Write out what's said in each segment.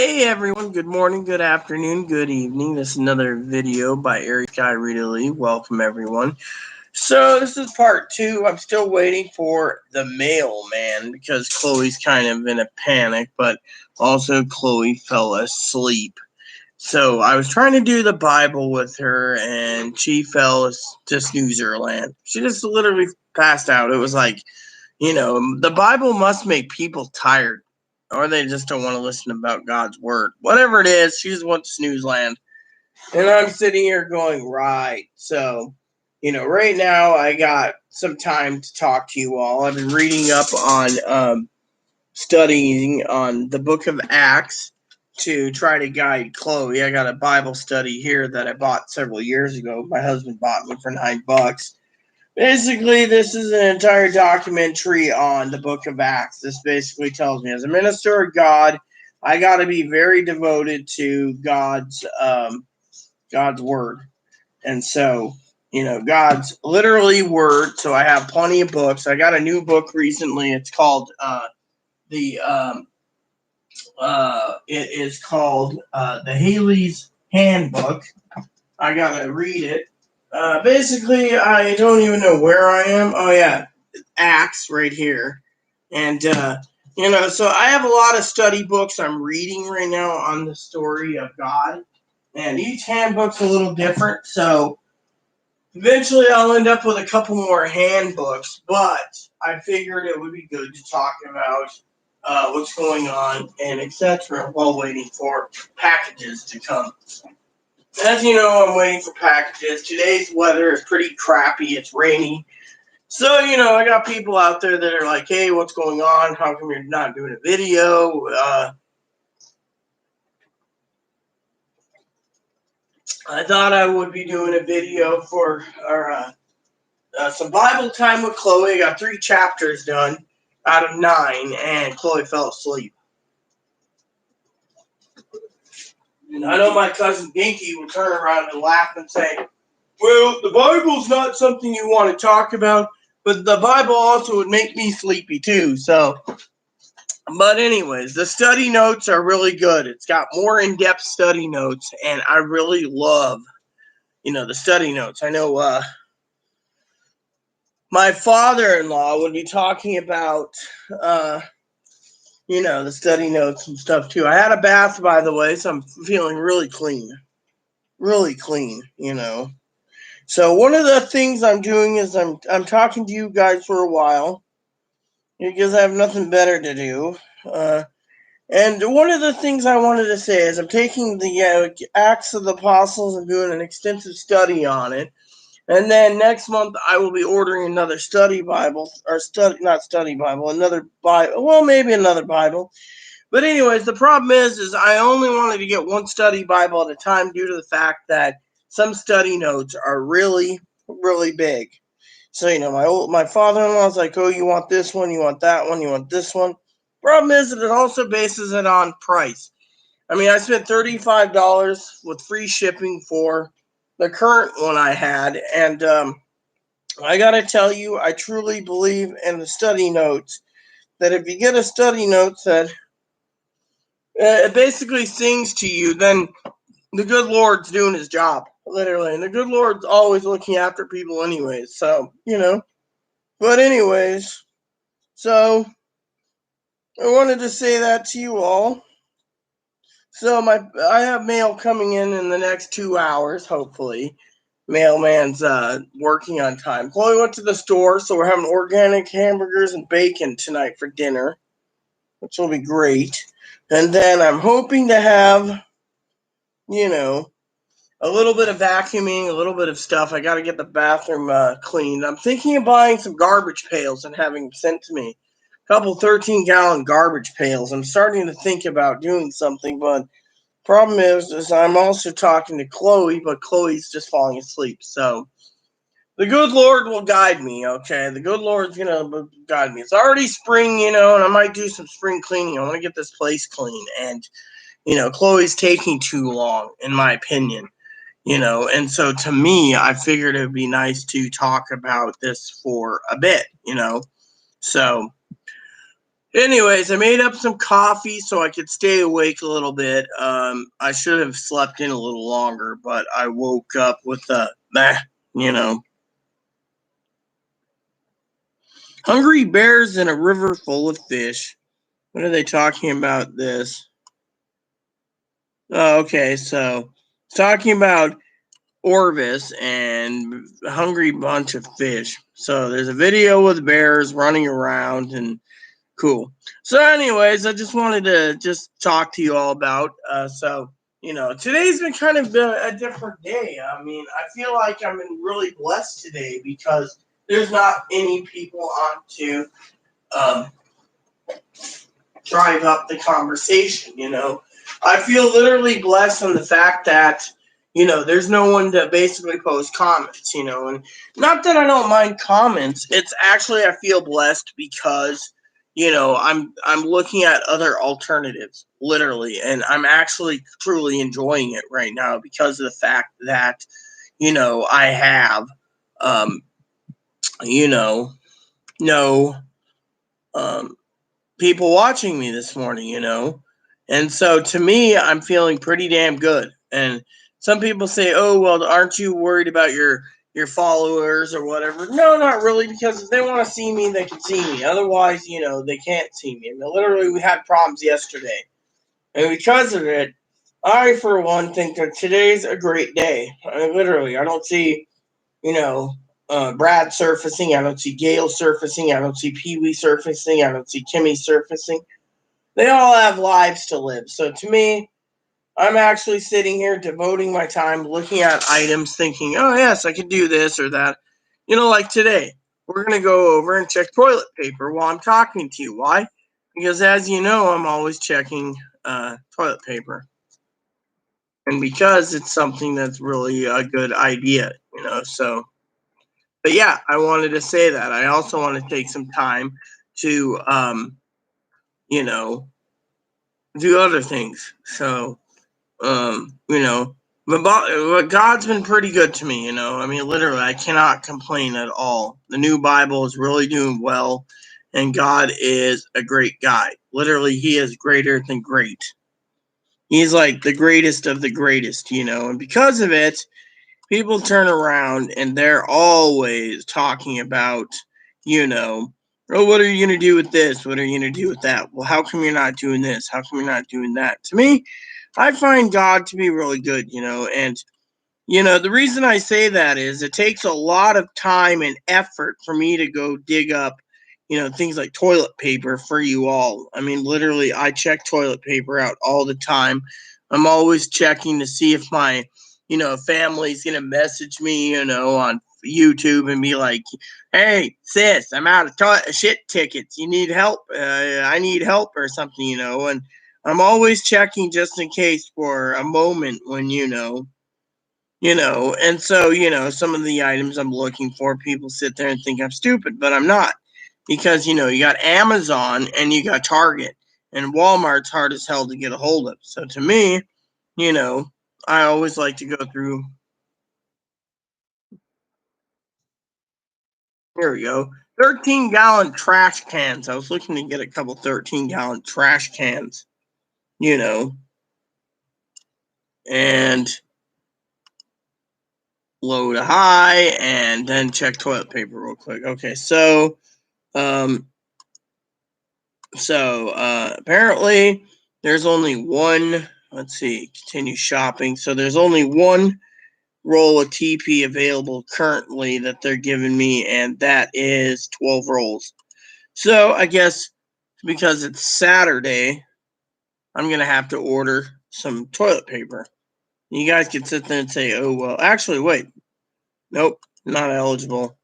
Hey everyone, good morning, good afternoon, good evening. This is another video by Eric Guy Rita Lee. Welcome everyone. So this is part two. I'm still waiting for the mailman because Chloe's kind of in a panic, but also Chloe fell asleep. So I was trying to do the Bible with her and she fell to snoozer land. She just literally passed out. It was like, the Bible must make people tired, or they just don't want to listen about God's word. Whatever it is, she just wants snooze land. And I'm sitting here going, right. So, right now I got some time to talk to you all. I've been reading up on studying on the book of Acts to try to guide Chloe. I got a Bible study here that I bought several years ago. My husband bought me for $9. Basically, this is an entire documentary on the book of Acts. This basically tells me, as a minister of God, I got to be very devoted to God's word. And so, God's literally word. So I have plenty of books. I got a new book recently. It's called it is called the Haley's Handbook. I gotta read it. Basically, I don't even know where I am. Oh yeah, Acts right here, and so I have a lot of study books I'm reading right now on the story of God, and each handbook's a little different. So eventually, I'll end up with a couple more handbooks, but I figured it would be good to talk about what's going on and etc. while waiting for packages to come. As you know, I'm waiting for packages. Today's weather is pretty crappy. It's rainy. So, I got people out there that are like, hey, what's going on? How come you're not doing a video? I thought I would be doing a video for some Bible time with Chloe. I got 3 chapters done out of 9, and Chloe fell asleep. And I know my cousin Dinky will turn around and laugh and say, well, the Bible's not something you want to talk about, but the Bible also would make me sleepy too. So, but anyways, the study notes are really good. It's got more in-depth study notes, and I really love, the study notes. I know my father-in-law would be talking about, the study notes and stuff too. I had a bath, by the way, so I'm feeling really clean. Really clean. So one of the things I'm doing is I'm talking to you guys for a while because I have nothing better to do. And one of the things I wanted to say is I'm taking the Acts of the Apostles and doing an extensive study on it. And then next month I will be ordering another study Bible, or not study Bible, another Bible. Well, maybe another Bible. But anyways, the problem is I only wanted to get one study Bible at a time due to the fact that some study notes are really, really big. So, my father-in-law's like, oh, you want this one, you want that one, you want this one. Problem is that it also bases it on price. I mean, I spent $35 with free shipping for the current one I had, and I gotta tell you, I truly believe in the study notes, that if you get a study note that it basically sings to you, then the good Lord's doing his job, literally. And the good Lord's always looking after people anyways. So, But anyways, so I wanted to say that to you all. So I have mail coming in the next 2 hours, hopefully. Mailman's working on time. Chloe went to the store, so we're having organic hamburgers and bacon tonight for dinner, which will be great. And then I'm hoping to have, a little bit of vacuuming, a little bit of stuff. I got to get the bathroom cleaned. I'm thinking of buying some garbage pails and having them sent to me. A couple 13-gallon garbage pails. I'm starting to think about doing something, but problem is I'm also talking to Chloe, but Chloe's just falling asleep. So the good Lord will guide me, okay? The good Lord's going to guide me. It's already spring, and I might do some spring cleaning. I want to get this place clean. And, Chloe's taking too long, in my opinion. And so to me, I figured it would be nice to talk about this for a bit, So Anyways, I made up some coffee so I could stay awake a little bit. I should have slept in a little longer, but I woke up with you know, hungry bears in a river full of fish. What are they talking about this? Oh, okay, so it's talking about Orvis and hungry bunch of fish. So there's a video with bears running around and cool. So, anyways, I just wanted to just talk to you all about. Today's been kind of a different day. I mean, I feel like I'm really blessed today because there's not any people on to um, drive up the conversation. I feel literally blessed on the fact that there's no one to basically post comments. And not that I don't mind comments. It's actually I feel blessed because I'm looking at other alternatives literally, and I'm actually truly enjoying it right now because of the fact that I have um you know no um people watching me this morning. And so to me, I'm feeling pretty damn good. And some people say, "Oh, well, aren't you worried about your followers or whatever?" No, not really, because if they want to see me, they can see me. Otherwise, they can't see me. I mean, literally, we had problems yesterday, and because of it, I, for one, think that today's a great day. I don't see you know, Brad surfacing. I don't see Gail surfacing. I don't see Pee Wee surfacing. I don't see Kimmy surfacing. They all have lives to live. So to me, I'm actually sitting here devoting my time looking at items, thinking, oh, yes, I could do this or that. Like today, we're going to go over and check toilet paper while I'm talking to you. Why? Because as you know, I'm always checking toilet paper. And because it's something that's really a good idea. So but yeah, I wanted to say that. I also want to take some time to, you know, do other things. So, um, you know, but God's been pretty good to me. I mean, literally, I cannot complain at all. The new Bible is really doing well, and God is a great guy. Literally, He is greater than great. He's like the greatest of the greatest. And because of it, people turn around and they're always talking about, you know, oh, what are you going to do with this? What are you going to do with that? Well, how come you're not doing this? How come you're not doing that? To me, I find God to be really good. And, the reason I say that is it takes a lot of time and effort for me to go dig up, things like toilet paper for you all. I mean, literally, I check toilet paper out all the time. I'm always checking to see if my family's gonna message me, on YouTube and be like, "Hey, sis, I'm out of shit tickets. You need help? I need help or something." And I'm always checking just in case for a moment when and so some of the items I'm looking for, people sit there and think I'm stupid, but I'm not, because you got Amazon and you got Target, and Walmart's hard as hell to get a hold of. So to me, you know, I always like to go through. Here we go. 13-gallon trash cans. I was looking to get a couple 13-gallon trash cans, you know, and load high and then check toilet paper real quick. Okay, um, apparently there's only one. Let's see, continue shopping. So there's only one roll of TP available currently that they're giving me, and that is 12 rolls. So I guess because it's Saturday, I'm going to have to order some toilet paper. You guys can sit there and say, oh, well, actually, wait. Nope, not eligible.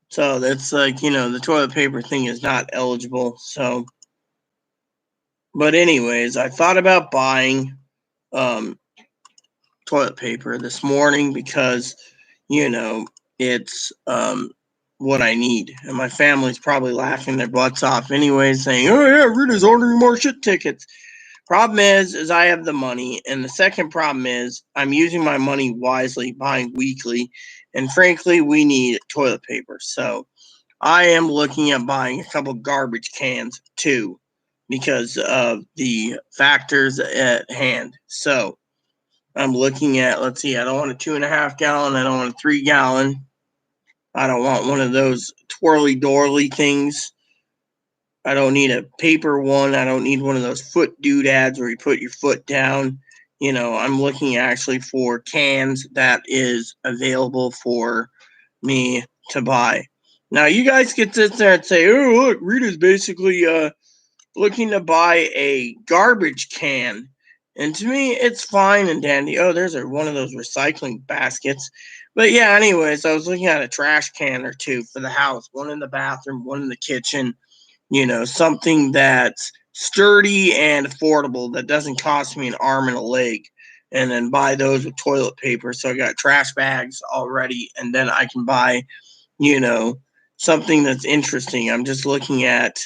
So that's like, the toilet paper thing is not eligible. So, but anyways, I thought about buying um, toilet paper this morning because, you know, it's what I need. And my family's probably laughing their butts off anyway, saying, oh, yeah, Rita's ordering more shit tickets. Problem is I have the money. And the second problem is I'm using my money wisely, buying weekly. And frankly, we need toilet paper. So I am looking at buying a couple garbage cans too. because of the factors at hand. So I'm looking at, let's see, I don't want a 2.5 gallon. I don't want a 3 gallon. I don't want one of those twirly dorly things. I don't need a paper one. I don't need one of those foot doodads where you put your foot down. I'm looking actually for cans that is available for me to buy. Now, you guys could sit there and say, oh, look, Rita's basically looking to buy a garbage can. And to me, it's fine and dandy. Oh, there's one of those recycling baskets. But yeah, anyways, I was looking at a trash can or two for the house, one in the bathroom, one in the kitchen. Something that's sturdy and affordable that doesn't cost me an arm and a leg. And then buy those with toilet paper. So I got trash bags already. And then I can buy, something that's interesting. I'm just looking at,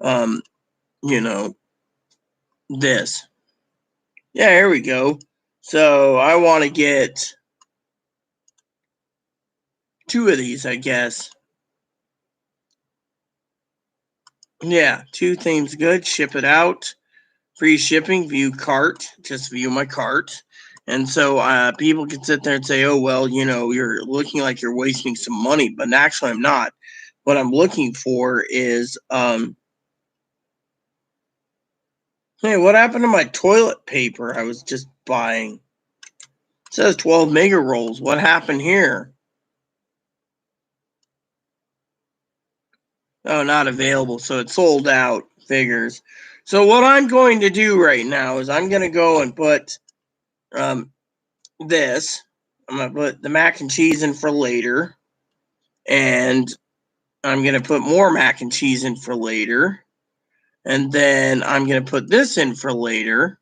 you know, this. Yeah, here we go. So I want to get 2 of these, I guess. Yeah, 2 things good. Ship it out. Free shipping, view cart. Just view my cart. And so people can sit there and say, oh, well, you're looking like you're wasting some money. But actually, I'm not. What I'm looking for is, hey, what happened to my toilet paper I was just buying? It says 12 mega rolls. What happened here? Oh, not available. So it's sold out. Figures. So what I'm going to do right now is I'm going to go and put this. I'm going to put the mac and cheese in for later. And I'm going to put more mac and cheese in for later. And then I'm going to put this in for later.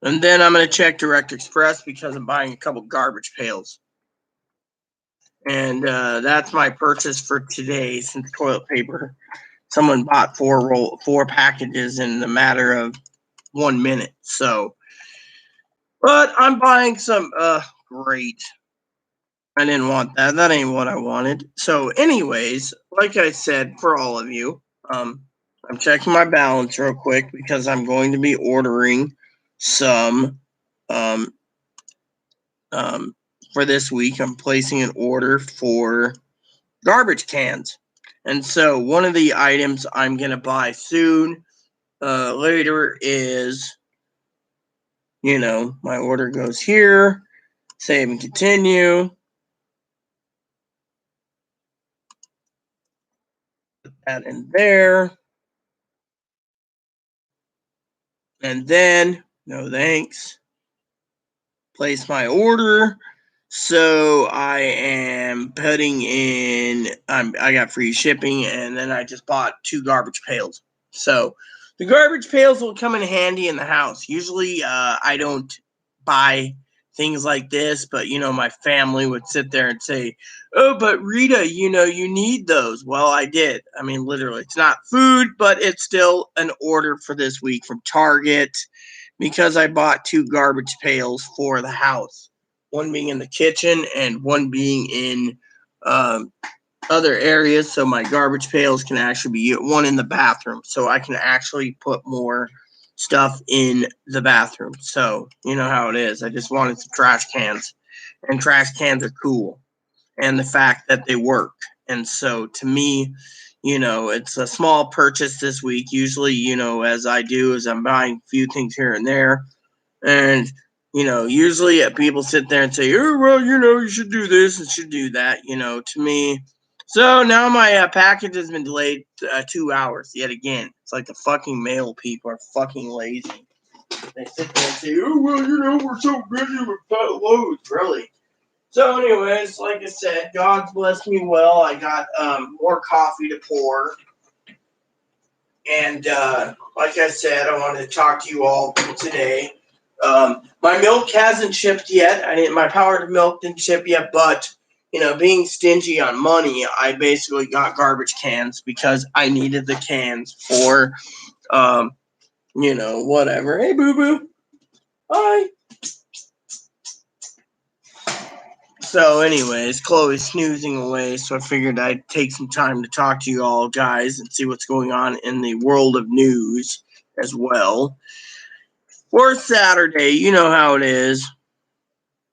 And then I'm going to check Direct Express because I'm buying a couple garbage pails. And that's my purchase for today since toilet paper. Someone bought 4 packages in the matter of 1 minute. So, but I'm buying some. Great. I didn't want that. That ain't what I wanted. So, anyways, like I said, for all of you, I'm checking my balance real quick because I'm going to be ordering some um, for this week. I'm placing an order for garbage cans. And so one of the items I'm going to buy soon later is, my order goes here, save and continue. Put that in there. And then, no thanks, place my order. So I am putting in, I got free shipping, and then I just bought 2 garbage pails. So the garbage pails will come in handy in the house. Usually I don't buy things like this, but my family would sit there and say, oh, but Rita, you need those. Well, I did. I mean, literally, it's not food, but it's still an order for this week from Target because I bought 2 garbage pails for the house. One being in the kitchen and one being in other areas. So my garbage pails can actually be one in the bathroom. So I can actually put more stuff in the bathroom. So you know how it is. I just wanted some trash cans. And trash cans are cool. And the fact that they work. And so to me, it's a small purchase this week. Usually, as I do, is I'm buying a few things here and there. And, usually people sit there and say, oh, well, you should do this and should do that, to me. So now my package has been delayed 2 hours yet again. It's like the fucking mail people are fucking lazy. They sit there and say, oh, well, we're so busy with loads, really. So anyways, like I said, God's blessed me well. I got more coffee to pour. And like I said, I wanted to talk to you all today. My milk hasn't shipped yet. My powdered milk didn't ship yet, but being stingy on money, I basically got garbage cans because I needed the cans for, whatever. Hey, boo boo. Hi. So, anyways, Chloe's snoozing away, so I figured I'd take some time to talk to you all guys and see what's going on in the world of news as well. For Saturday, you know how it is.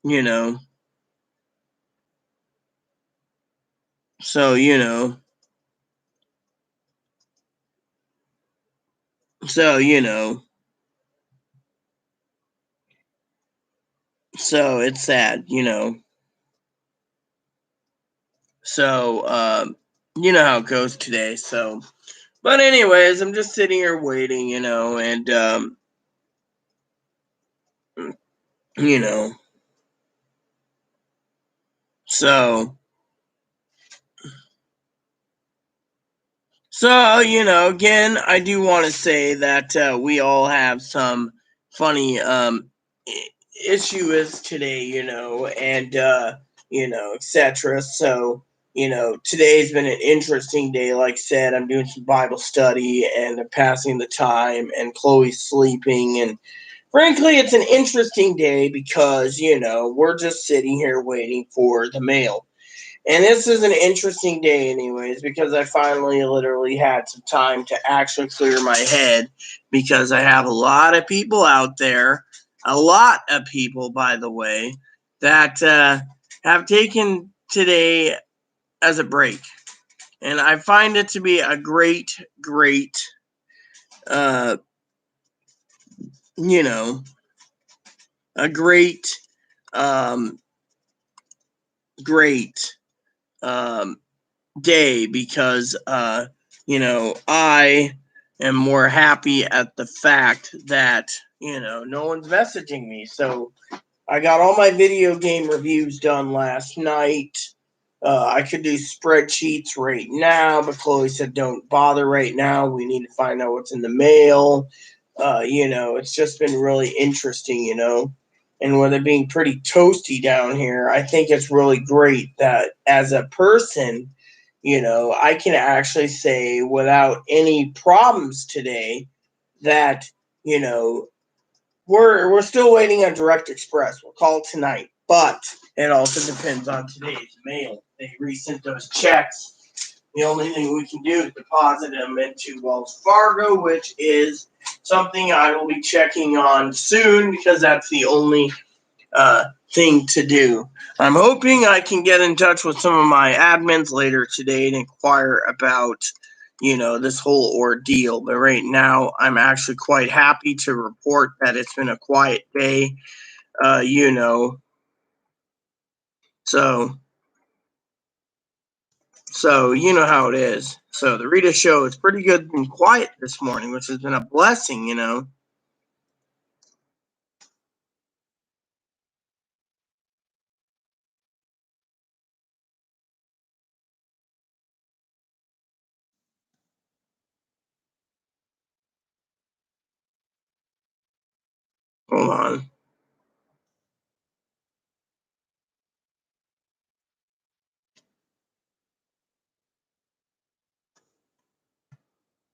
You know. So, you know. So, you know. So, it's sad, you know. So, you know how it goes today. So, but anyways, I'm just sitting here waiting, you know, and you know, so you know, again, I do want to say that we all have some funny issues today, you know, and you know, etc. So, you know, today's been an interesting day. Like I said, I'm doing some Bible study and I'm passing the time, and Chloe's sleeping, and frankly, it's an interesting day because, you know, we're just sitting here waiting for the mail. And this is an interesting day, anyways, because I finally literally had some time to actually clear my head because I have a lot of people out there, a lot of people, by the way, that have taken today as a break. And I find it to be a great, uh, you know, a um, great um, day because you know, I am more happy at the fact that, you know, no one's messaging me. So I got all my video game reviews done last night. I could do spreadsheets right now, but Chloe said don't bother right now. We need to find out what's in the mail. You know, it's just been really interesting, you know. And with it being pretty toasty down here, I think it's really great that as a person, you know, I can actually say without any problems today that, you know, we're still waiting on Direct Express. We'll call tonight, but it also depends on today's mail. They resent those checks. The only thing we can do is deposit them into Wells Fargo, which is something I will be checking on soon because that's the only thing to do. I'm hoping I can get in touch with some of my admins later today and inquire about, you know, this whole ordeal. But right now, I'm actually quite happy to report that it's been a quiet day. You know, so you know how it is. So the Rita show is pretty good and quiet this morning, which has been a blessing. You know. Hold on.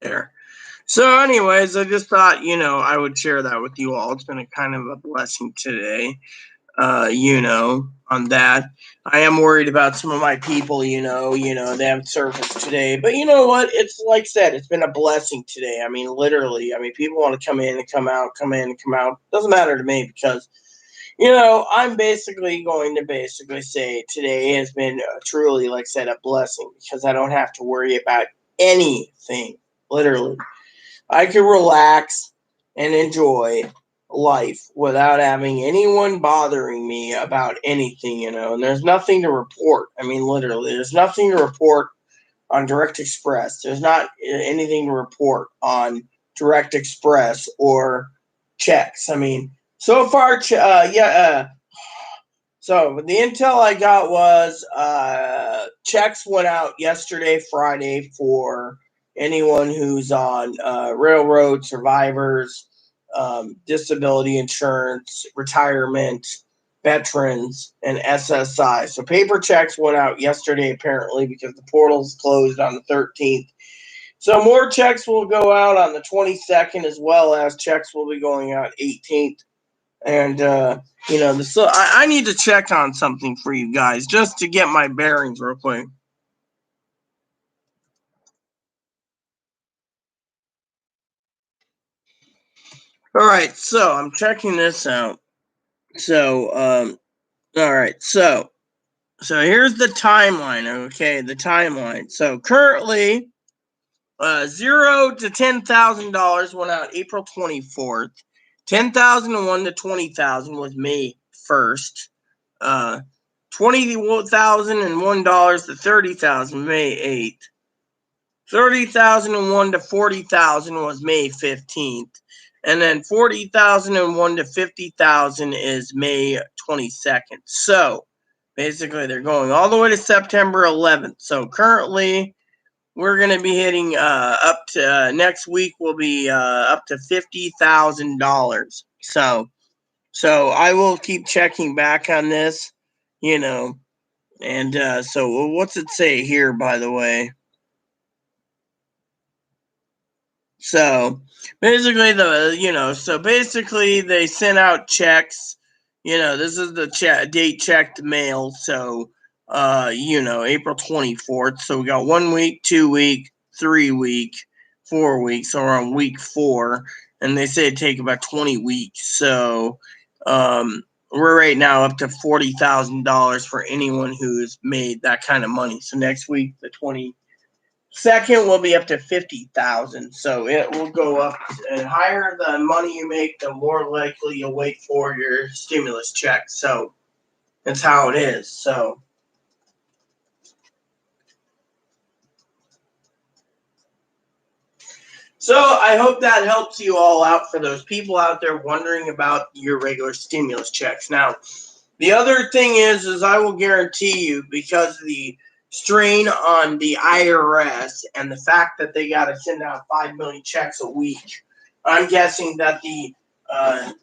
There. So, anyways, I just thought, you know, I would share that with you all. It's been a kind of a blessing today, you know, on that. I am worried about some of my people, you know, they have service today. But you know what? It's like I said, it's been a blessing today. I mean, literally, I mean, people want to come in and come out, come in and come out. Doesn't matter to me because, you know, I'm basically going to basically say today has been truly, like I said, a blessing because I don't have to worry about anything, literally. I can relax and enjoy life without having anyone bothering me about anything, you know. And there's nothing to report. I mean, literally, there's nothing to report on Direct Express. There's not anything to report on Direct Express or checks. I mean, so far, yeah. So the intel I got was checks went out yesterday, Friday, for anyone who's on railroad survivors, disability insurance, retirement, veterans, and SSI. So paper checks went out yesterday, apparently, because the portals closed on the 13th. So more checks will go out on the 22nd, as well as checks will be going out 18th. And so I need to check on something for you guys just to get my bearings real quick. All right, so I'm checking this out. So, all right, so here's the timeline. Okay, the timeline. So currently, $0 to $10,000 went out April 24th. 10,000 to 1 to 20,000 was May 1st. $20,001 to 30,000 May 8th. 30,001 to 40,000 was May 15th. And then 40,001 to 50,000 is May 22nd. So basically, they're going all the way to September 11th. So currently, we're going to be hitting up to next week will be up to $50,000. So I will keep checking back on this, and so what's it say here, by the way? So basically they sent out checks. This is the date checked mail. So April 24th. So we got 1 week, 2 week, 3 week, 4 weeks. So we're on week 4, and they say it'd take about 20 weeks. So we're right now up to $40,000 for anyone who's made that kind of money. So next week, the 22nd will be up to 50,000. So it will go up, and higher the money you make, the more likely you'll wait for your stimulus check. So that's how it is. So I hope that helps you all out for those people out there wondering about your regular stimulus checks. Now, the other thing is I will guarantee you, because of the strain on the IRS and the fact that they got to send out 5 million checks a week, I'm guessing that the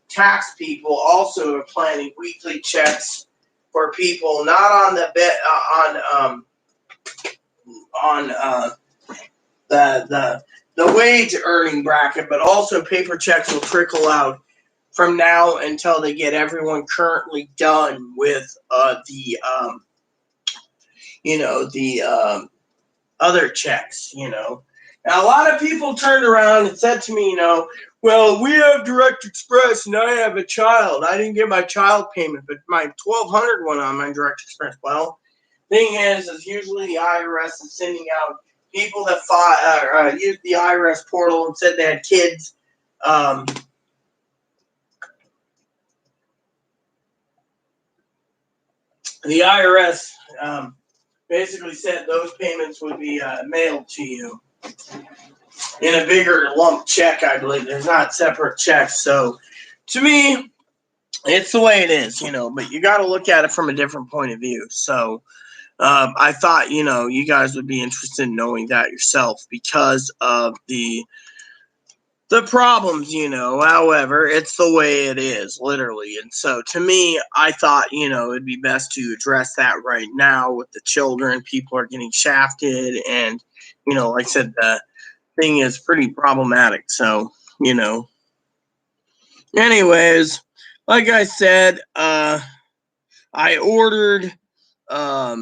tax people also are planning weekly checks for people not on the the wage earning bracket, but also paper checks will trickle out from now until they get everyone currently done with the other checks. Now, a lot of people turned around and said to me, well, we have Direct Express and I have a child. I didn't get my child payment, but my 1,200 went on my Direct Express. Well, thing is usually the IRS is sending out people that used the IRS portal and said they had kids. The IRS basically said those payments would be mailed to you in a bigger lump check, I believe. There's not separate checks. So to me, it's the way it is, but you got to look at it from a different point of view. So I thought, you guys would be interested in knowing that yourself because of the problems, however, it's the way it is, literally. And so to me, I thought, it'd be best to address that right now with the children. People are getting shafted, and, like I said, the thing is pretty problematic. So, anyways, like I said, I ordered a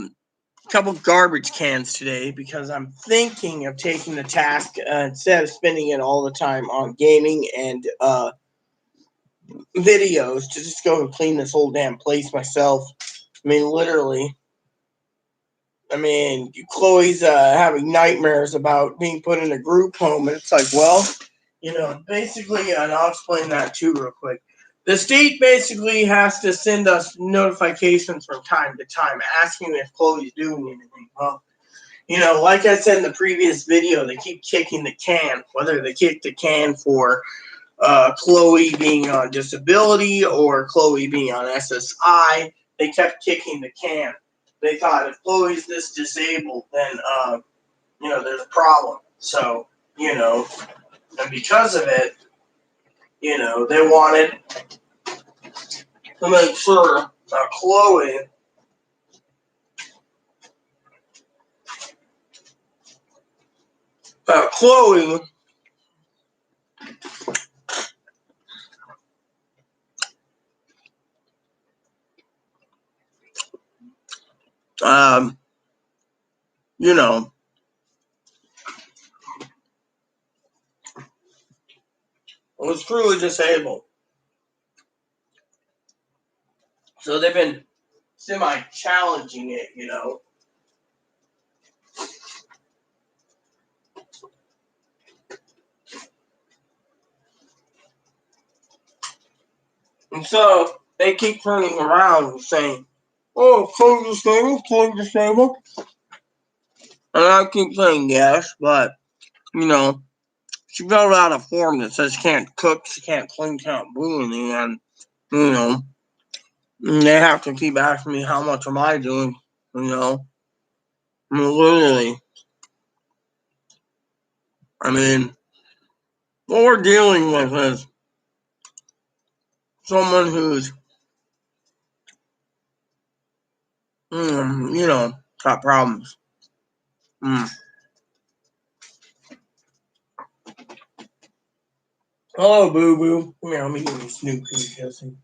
couple garbage cans today because I'm thinking of taking the task instead of spending it all the time on gaming and videos to just go and clean this whole damn place myself. I mean, literally. I mean, Chloe's having nightmares about being put in a group home, and it's like, well, basically, and I'll explain that too real quick. The state basically has to send us notifications from time to time asking if Chloe's doing anything. Well, like I said in the previous video, they keep kicking the can, whether they kick the can for Chloe being on disability or Chloe being on SSI. They kept kicking the can. They thought if Chloe's this disabled, then there's a problem. So, and because of it, they wanted to make sure that Chloe um, you know, was truly disabled. So they've been semi-challenging it. And so they keep turning around and saying, "Oh, fully disabled." And I keep saying yes, but, you know, she filled out a form that says she can't cook, she can't clean, can't do anything, and, you know, they have to keep asking me how much am I doing, you know. I mean, literally, I mean, what we're dealing with is someone who's, got problems. Mm. Hello, Boo Boo. Come here, let me give you Snoop Peek, Jesse.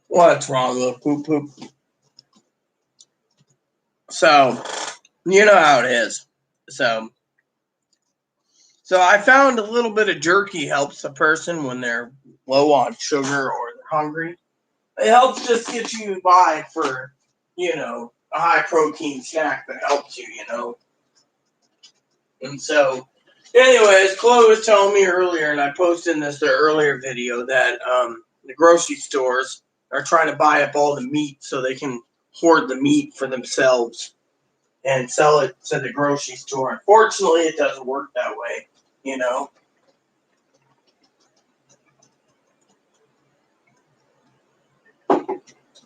What's wrong with Poop Poop? So, you know how it is. So, so I found a little bit of jerky helps a person when they're low on sugar or they're hungry. It helps just get you by for, a high protein snack that helps you. And so, anyways, Chloe was telling me earlier, and I posted in this earlier video that the grocery stores are trying to buy up all the meat so they can hoard the meat for themselves and sell it to the grocery store. Unfortunately, it doesn't work that way.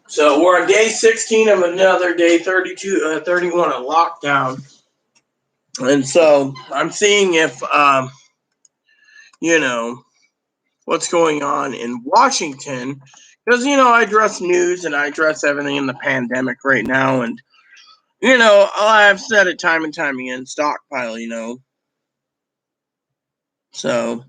So we're on day 16 of another day 31 of lockdown. And so I'm seeing if, you know, what's going on in Washington. Because, I address news and I address everything in the pandemic right now. And, I've said it time and time again, stockpile. So,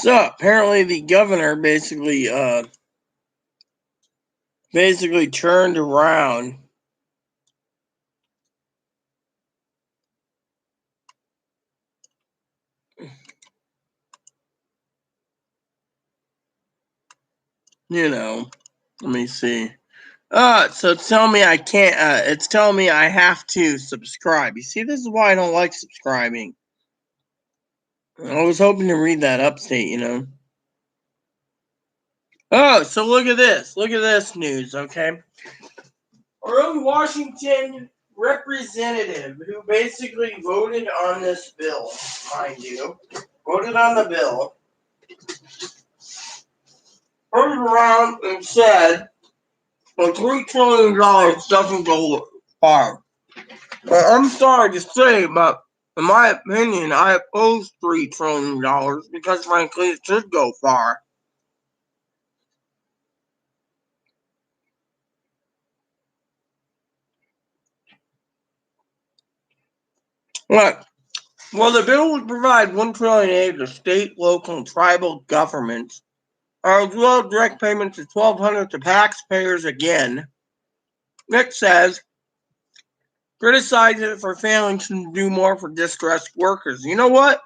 apparently the governor basically turned around. Let me see. So it's telling me I can't. It's telling me I have to subscribe. You see, this is why I don't like subscribing. I was hoping to read that upstate. Oh, so look at this. Look at this news, okay? Our own Washington representative who basically voted on this bill, mind you, voted on the bill, turned around and said, well, $3 trillion doesn't go far. Well, I'm sorry to say, but in my opinion, I oppose $3 trillion because, frankly, it should go far. What? Well, the bill would provide $1 trillion aid to state, local, and tribal governments, as well as direct payments of $1,200 to taxpayers again. It says criticize it for failing to do more for distressed workers. You know what?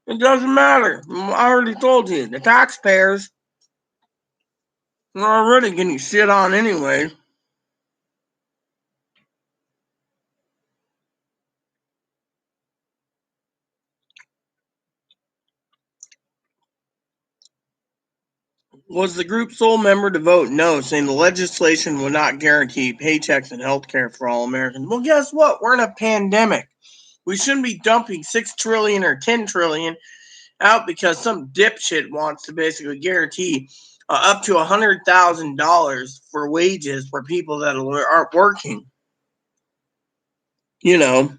It doesn't matter. I already told you. The taxpayers are already getting shit on anyway. Was the group sole member to vote no, saying the legislation would not guarantee paychecks and health care for all Americans? Well, guess what? We're in a pandemic. We shouldn't be dumping $6 trillion or $10 trillion out because some dipshit wants to basically guarantee up to $100,000 for wages for people that aren't working. You know,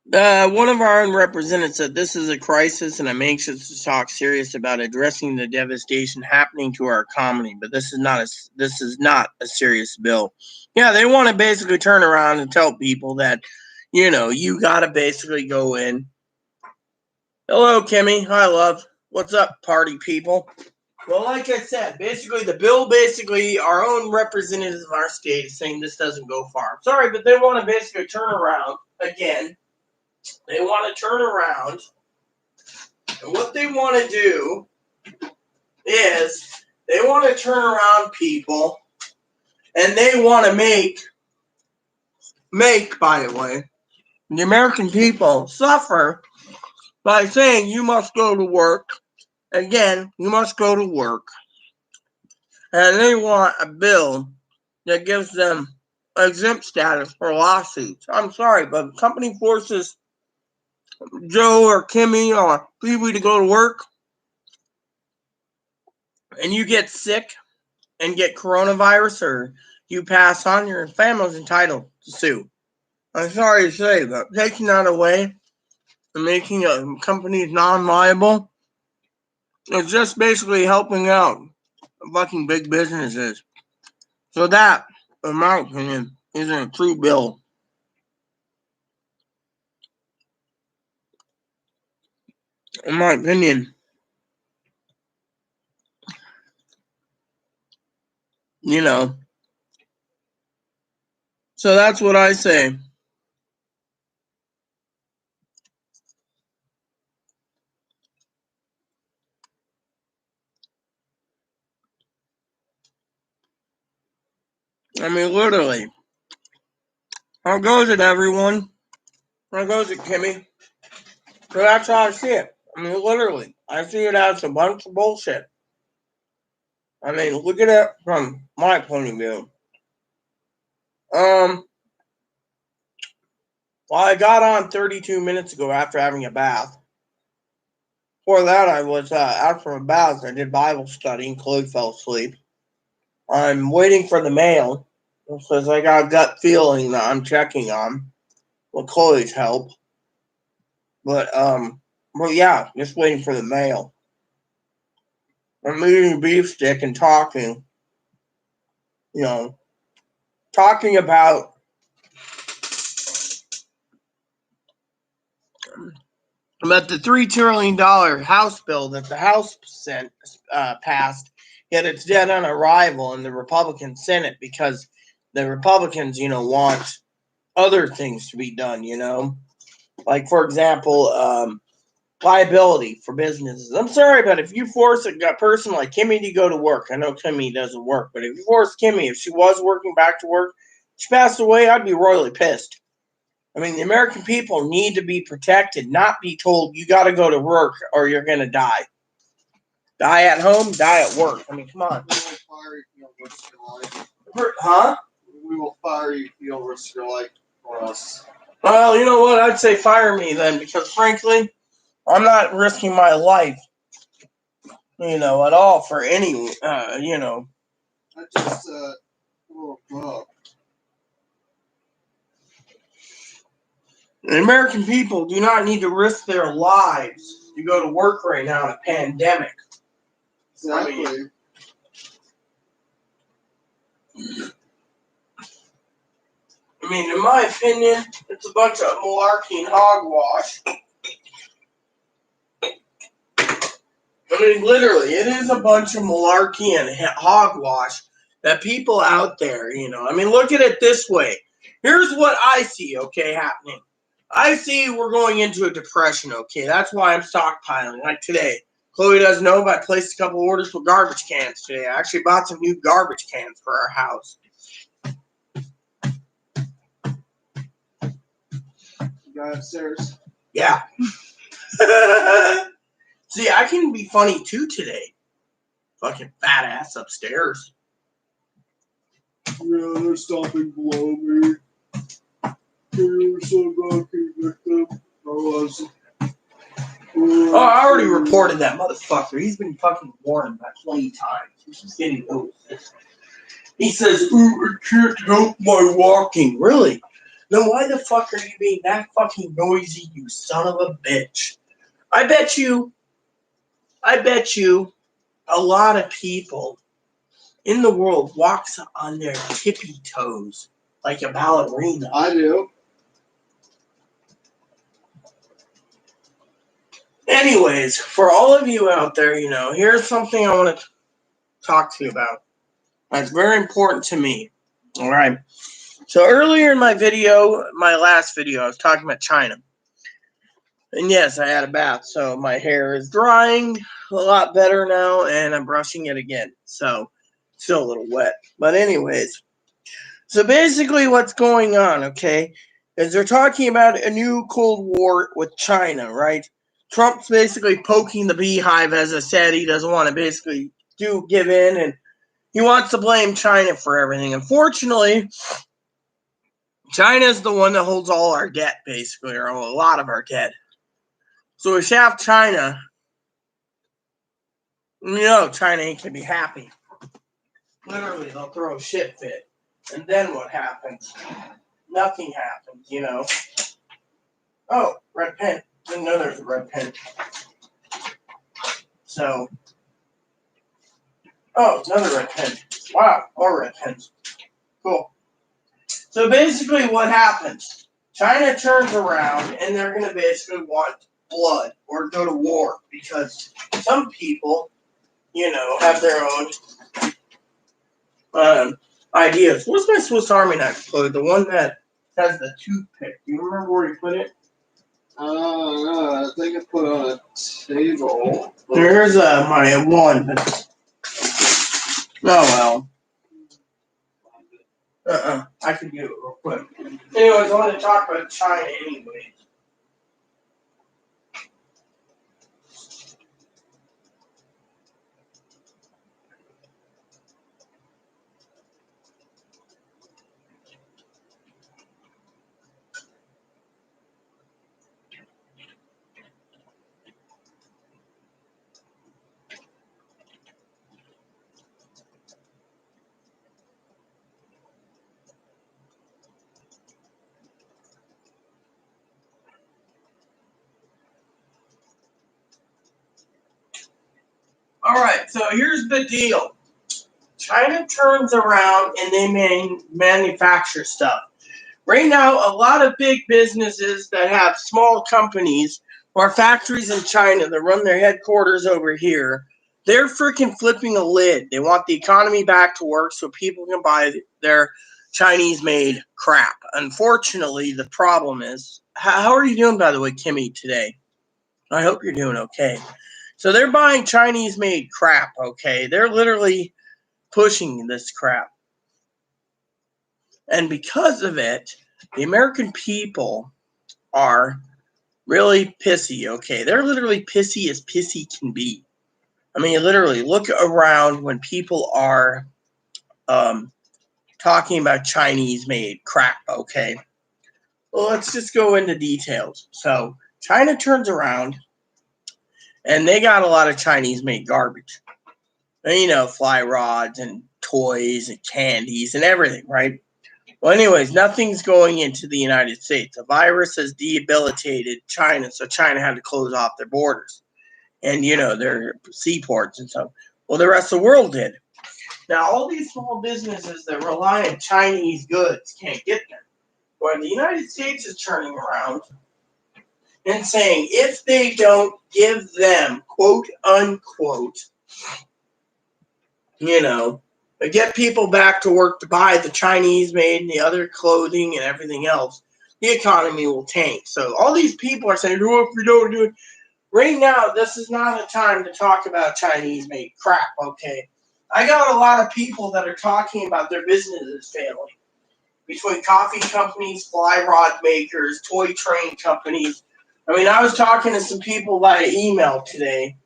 One of our own representatives said this is a crisis, and I'm anxious to talk serious about addressing the devastation happening to our economy. But this is not a serious bill. Yeah, they want to basically turn around and tell people that, you got to basically go in. Hello, Kimmy. Hi, love. What's up, party people? Well, like I said, basically the bill, our own representatives of our state is saying this doesn't go far. I'm sorry, but they want to basically turn around again. They want to turn around, and what they want to do is they want to turn around people, and they want to make, by the way, the American people suffer by saying you must go to work. Again, you must go to work. And they want a bill that gives them exempt status for lawsuits. I'm sorry, but the company forces Joe or Kimmy or Phoebe to go to work, and you get sick and get coronavirus, or you pass on, your family's entitled to sue. I'm sorry to say, but taking that away and making a company non-liable is just basically helping out fucking big businesses. So that, in my opinion, isn't a true bill. In my opinion, So that's what I say. I mean, literally. How goes it, everyone? How goes it, Kimmy? So that's how I see it. I mean, literally. I see it as a bunch of bullshit. I mean, look at it from my point of view. Well, I got on 32 minutes ago after having a bath. Before that, I was after a bath. I did Bible study, and Chloe fell asleep. I'm waiting for the mail because I got a gut feeling that I'm checking on with Chloe's help. But yeah, just waiting for the mail. I'm eating beef stick and talking, talking about the $3 trillion House bill that the House passed, yet it's dead on arrival in the Republican Senate because the Republicans, want other things to be done, like, for example, liability for businesses. I'm sorry, but if you force a person like Kimmy to go to work, I know Kimmy doesn't work, but if you force Kimmy, if she was working back to work, she passed away, I'd be royally pissed. I mean, the American people need to be protected, not be told you got to go to work or you're going to die. Die at home, die at work. I mean, come on. We will fire you if you'll risk your life. Huh? We will fire you if you'll risk your life for us. Well, you know what? I'd say fire me then, because frankly, I'm not risking my life, at all for any, I just, woke up. The American people do not need to risk their lives to go to work right now in a pandemic. Exactly. I mean, in my opinion, it's a bunch of malarkey and hogwash. I mean, literally, it is a bunch of malarkey and hogwash that people out there, I mean, look at it this way. Here's what I see, okay, happening. I see we're going into a depression, okay? That's why I'm stockpiling, like today. Chloe doesn't know, but I placed a couple orders for garbage cans today. I actually bought some new garbage cans for our house. Guy upstairs. Yeah. See, I can be funny too today. Fucking fat ass upstairs. Yeah, they're stopping below me. You were so lucky, victim. I was. Oh, I already reported that motherfucker. He's been fucking warned about 20 times. He's just getting over this. He says, "Ooh, I can't help my walking." Really? then why the fuck are you being that fucking noisy, you son of a bitch? I bet you a lot of people in the world walks on their tippy toes like a ballerina. I do. Anyways, for all of you out there, here's something I want to talk to you about. That's very important to me. All right. So earlier in my last video, I was talking about China. And yes, I had a bath, so my hair is drying a lot better now, and I'm brushing it again. So, still a little wet. But anyways, so basically what's going on, okay, is they're talking about a new Cold War with China, right? Trump's basically poking the beehive, as I said. He doesn't want to basically give in, and he wants to blame China for everything. Unfortunately, China's the one that holds all our debt, basically, or a lot of our debt. So we have China. China ain't gonna be happy. Literally, they'll throw a shit fit. And then what happens? Nothing happens, Oh, red pen. Didn't know there's a red pen. So, another red pen. Wow, more red pens. Cool. So basically what happens? China turns around and they're going to basically want blood or go to war because some people, have their own ideas. Where's my Swiss Army knife, Chloe? The one that has the toothpick. Do you remember where you put it? I think I put it on a table. Here's my one. Oh, well. I can do it real quick. Anyways, I want to talk about China anyways. All right, so here's the deal. China turns around and they manufacture stuff. Right now, a lot of big businesses that have small companies or factories in China that run their headquarters over here, they're freaking flipping a lid. They want the economy back to work so people can buy their Chinese-made crap. Unfortunately, the problem is, how are you doing, by the way, Kimmy, today? I hope you're doing okay. So they're buying Chinese-made crap, okay? They're literally pushing this crap. And because of it, the American people are really pissy, okay? They're literally pissy as pissy can be. I mean, literally, look around when people are talking about Chinese-made crap, okay? Well, let's just go into details. So China turns around, and they got a lot of Chinese-made garbage. And, fly rods and toys and candies and everything, right? Well, anyways, nothing's going into the United States. A virus has debilitated China, so China had to close off their borders and, their seaports and stuff. Well, the rest of the world did. Now, all these small businesses that rely on Chinese goods can't get them. Where the United States is turning around and saying if they don't give them, quote unquote, get people back to work to buy the Chinese made and the other clothing and everything else, the economy will tank. So all these people are saying, oh, if we don't do it. Right now, this is not a time to talk about Chinese made crap, okay? I got a lot of people that are talking about their businesses failing. Between coffee companies, fly rod makers, toy train companies. I mean, I was talking to some people via email today.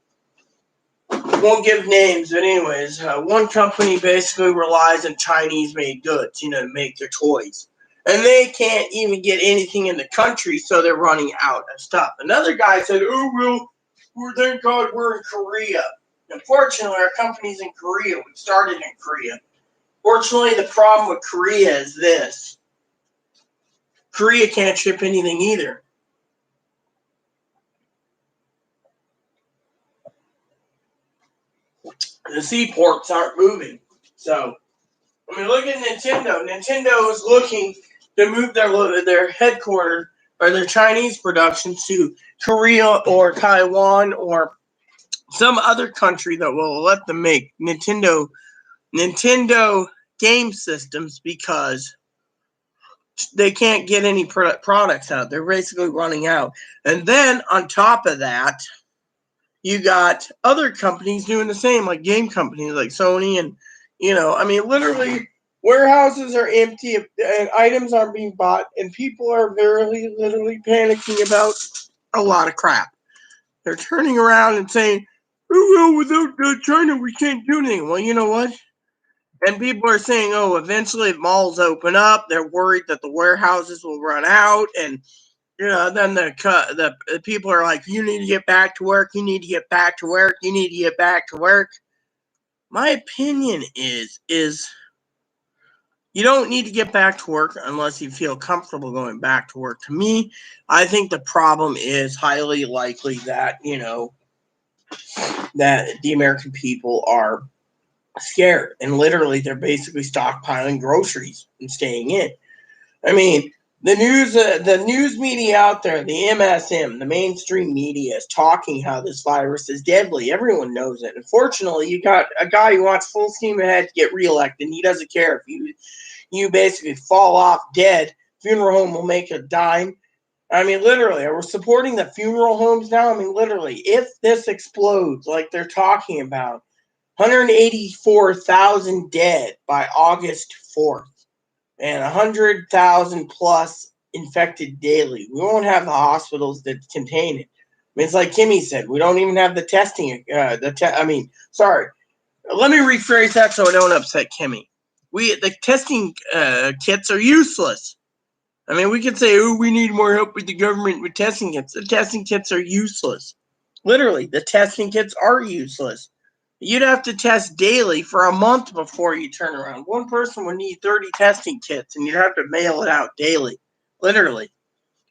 Won't give names, but anyways, one company basically relies on Chinese-made goods, to make their toys. And they can't even get anything in the country, so they're running out of stuff. Another guy said, oh, well, thank God we're in Korea. Unfortunately, our company's in Korea. We started in Korea. Fortunately, the problem with Korea is this. Korea can't ship anything either. The seaports aren't moving. So, I mean, look at Nintendo. Nintendo is looking to move their headquarters or their Chinese productions to Korea or Taiwan or some other country that will let them make Nintendo game systems because they can't get any products out. They're basically running out. And then on top of that, you got other companies doing the same, like game companies like Sony and, I mean, literally warehouses are empty and items aren't being bought and people are literally panicking about a lot of crap. They're turning around and saying, oh, well, without China, we can't do anything. Well, you know what? And people are saying, oh, eventually if malls open up, they're worried that the warehouses will run out. And, then the people are like, you need to get back to work. You need to get back to work. You need to get back to work. My opinion is you don't need to get back to work unless you feel comfortable going back to work. To me, I think the problem is highly likely that, that the American people are scared and literally they're basically stockpiling groceries and staying in. I mean, the news media out there, the MSM, the mainstream media is talking how this virus is deadly. Everyone knows it. Unfortunately, you got a guy who wants full steam ahead to get reelected and he doesn't care if you basically fall off dead. Funeral home will make a dime. I mean, literally, we're supporting the funeral homes now. I mean, literally, if this explodes like they're talking about, 184,000 dead by August 4th and 100,000 plus infected daily. We won't have the hospitals that contain it. I mean, it's like Kimmy said, we don't even have the testing. Sorry. Let me rephrase that so I don't upset Kimmy. The testing kits are useless. I mean, we could say, oh, we need more help with the government with testing kits. The testing kits are useless. Literally, the testing kits are useless. You'd have to test daily for a month before you turn around. One person would need 30 testing kits, and you'd have to mail it out daily, literally.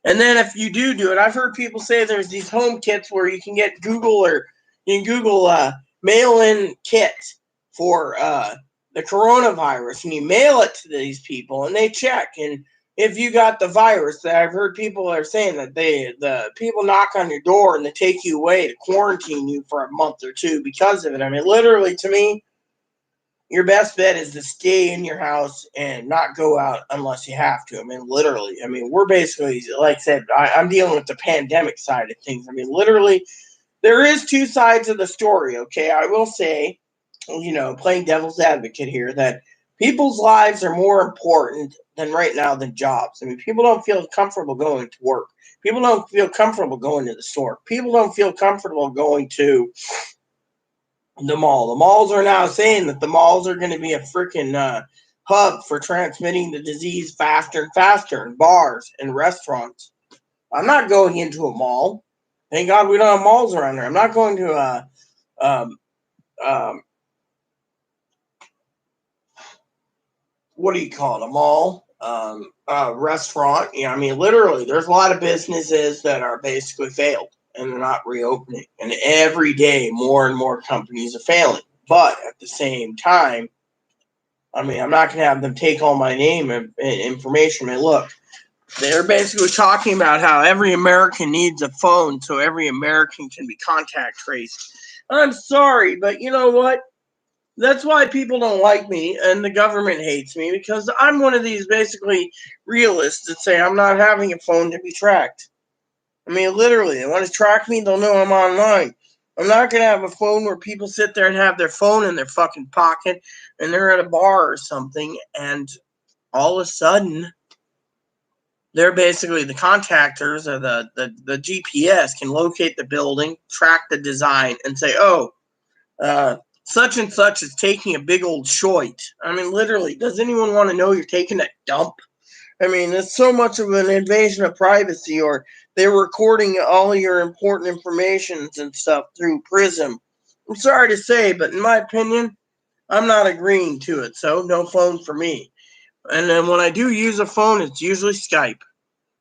And then if you do it, I've heard people say there's these home kits where you can get Google mail-in kit for the coronavirus, and you mail it to these people, and they check. And if you got the virus, that I've heard people are saying that the people knock on your door and they take you away to quarantine you for a month or two because of it. I mean, literally, to me, your best bet is to stay in your house and not go out unless you have to. I mean, literally. I mean, we're basically, like I said, I'm dealing with the pandemic side of things. I mean, literally, there is two sides of the story, okay? I will say, playing devil's advocate here, that people's lives are more important than jobs. I mean, people don't feel comfortable going to work. People don't feel comfortable going to the store. People don't feel comfortable going to the mall. The malls are now saying that the malls are going to be a freaking hub for transmitting the disease faster and faster in bars and restaurants. I'm not going into a mall. Thank God we don't have malls around here. I'm not going to what do you call it? A mall, restaurant. I mean, literally, there's a lot of businesses that are basically failed and they're not reopening. And every day, more and more companies are failing. But at the same time, I mean, I'm not going to have them take all my name and information. I mean, look, they're basically talking about how every American needs a phone so every American can be contact traced. I'm sorry, but you know what? That's why people don't like me and the government hates me, because I'm one of these basically realists that say I'm not having a phone to be tracked. I mean, literally, they want to track me, they'll know I'm online. I'm not going to have a phone where people sit there and have their phone in their fucking pocket and they're at a bar or something, and all of a sudden, they're basically the contactors or the GPS can locate the building, track the design, and say, such and such is taking a big old shoit. I mean, literally, does anyone want to know you're taking a dump? I mean, it's so much of an invasion of privacy, or they're recording all your important information and stuff through Prism. I'm sorry to say, but in my opinion, I'm not agreeing to it, so no phone for me. And then when I do use a phone, it's usually Skype.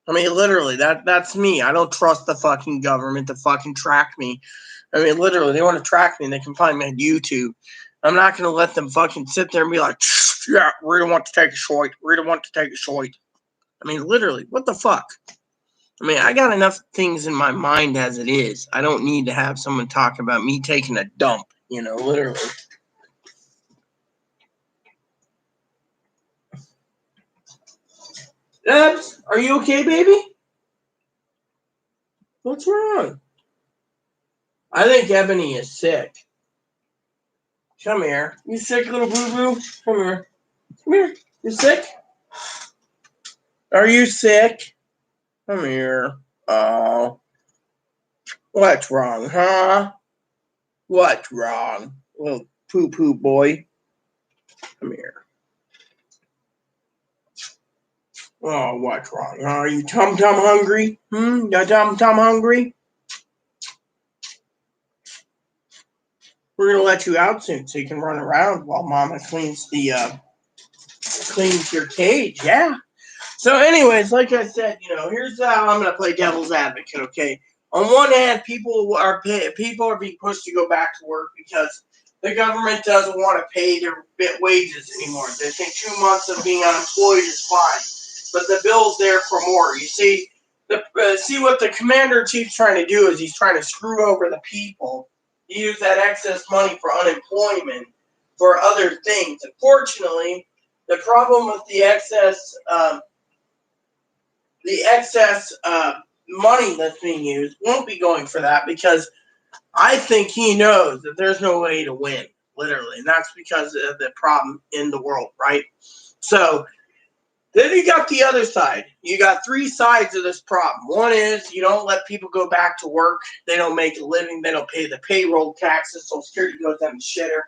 I mean, literally, that's me. I don't trust the fucking government to fucking track me. I mean, literally, they want to track me and they can find me on YouTube. I'm not going to let them fucking sit there and be like, yeah, we don't want to take a short. We don't want to take a short. I mean, literally, what the fuck? I mean, I got enough things in my mind as it is. I don't need to have someone talk about me taking a dump, literally. Debs, are you okay, baby? What's wrong? I think Ebony is sick. Come here. You sick, little boo-boo? Come here. Come here. You sick? Are you sick? Come here. Oh. What's wrong, huh? What's wrong? Little poo-poo boy. Come here. Oh, what's wrong? Are you tum-tum hungry? You tum-tum hungry? We're going to let you out soon so you can run around while Mama cleans your cage. Yeah. So anyways, like I said, here's how I'm going to play devil's advocate, okay? On one hand, people are being pushed to go back to work because the government doesn't want to pay their wages anymore. They think 2 months of being unemployed is fine, but the bill's there for more. You see, see what the commander-in-chief's trying to do is he's trying to screw over the people. Use that excess money for unemployment for other things. Unfortunately, the problem with the excess money that's being used won't be going for that because I think he knows that there's no way to win, literally, and that's because of the problem in the world, right? So then you got the other side. You got three sides of this problem. One is you don't let people go back to work. They don't make a living. They don't pay the payroll taxes. Social Security goes down the shitter.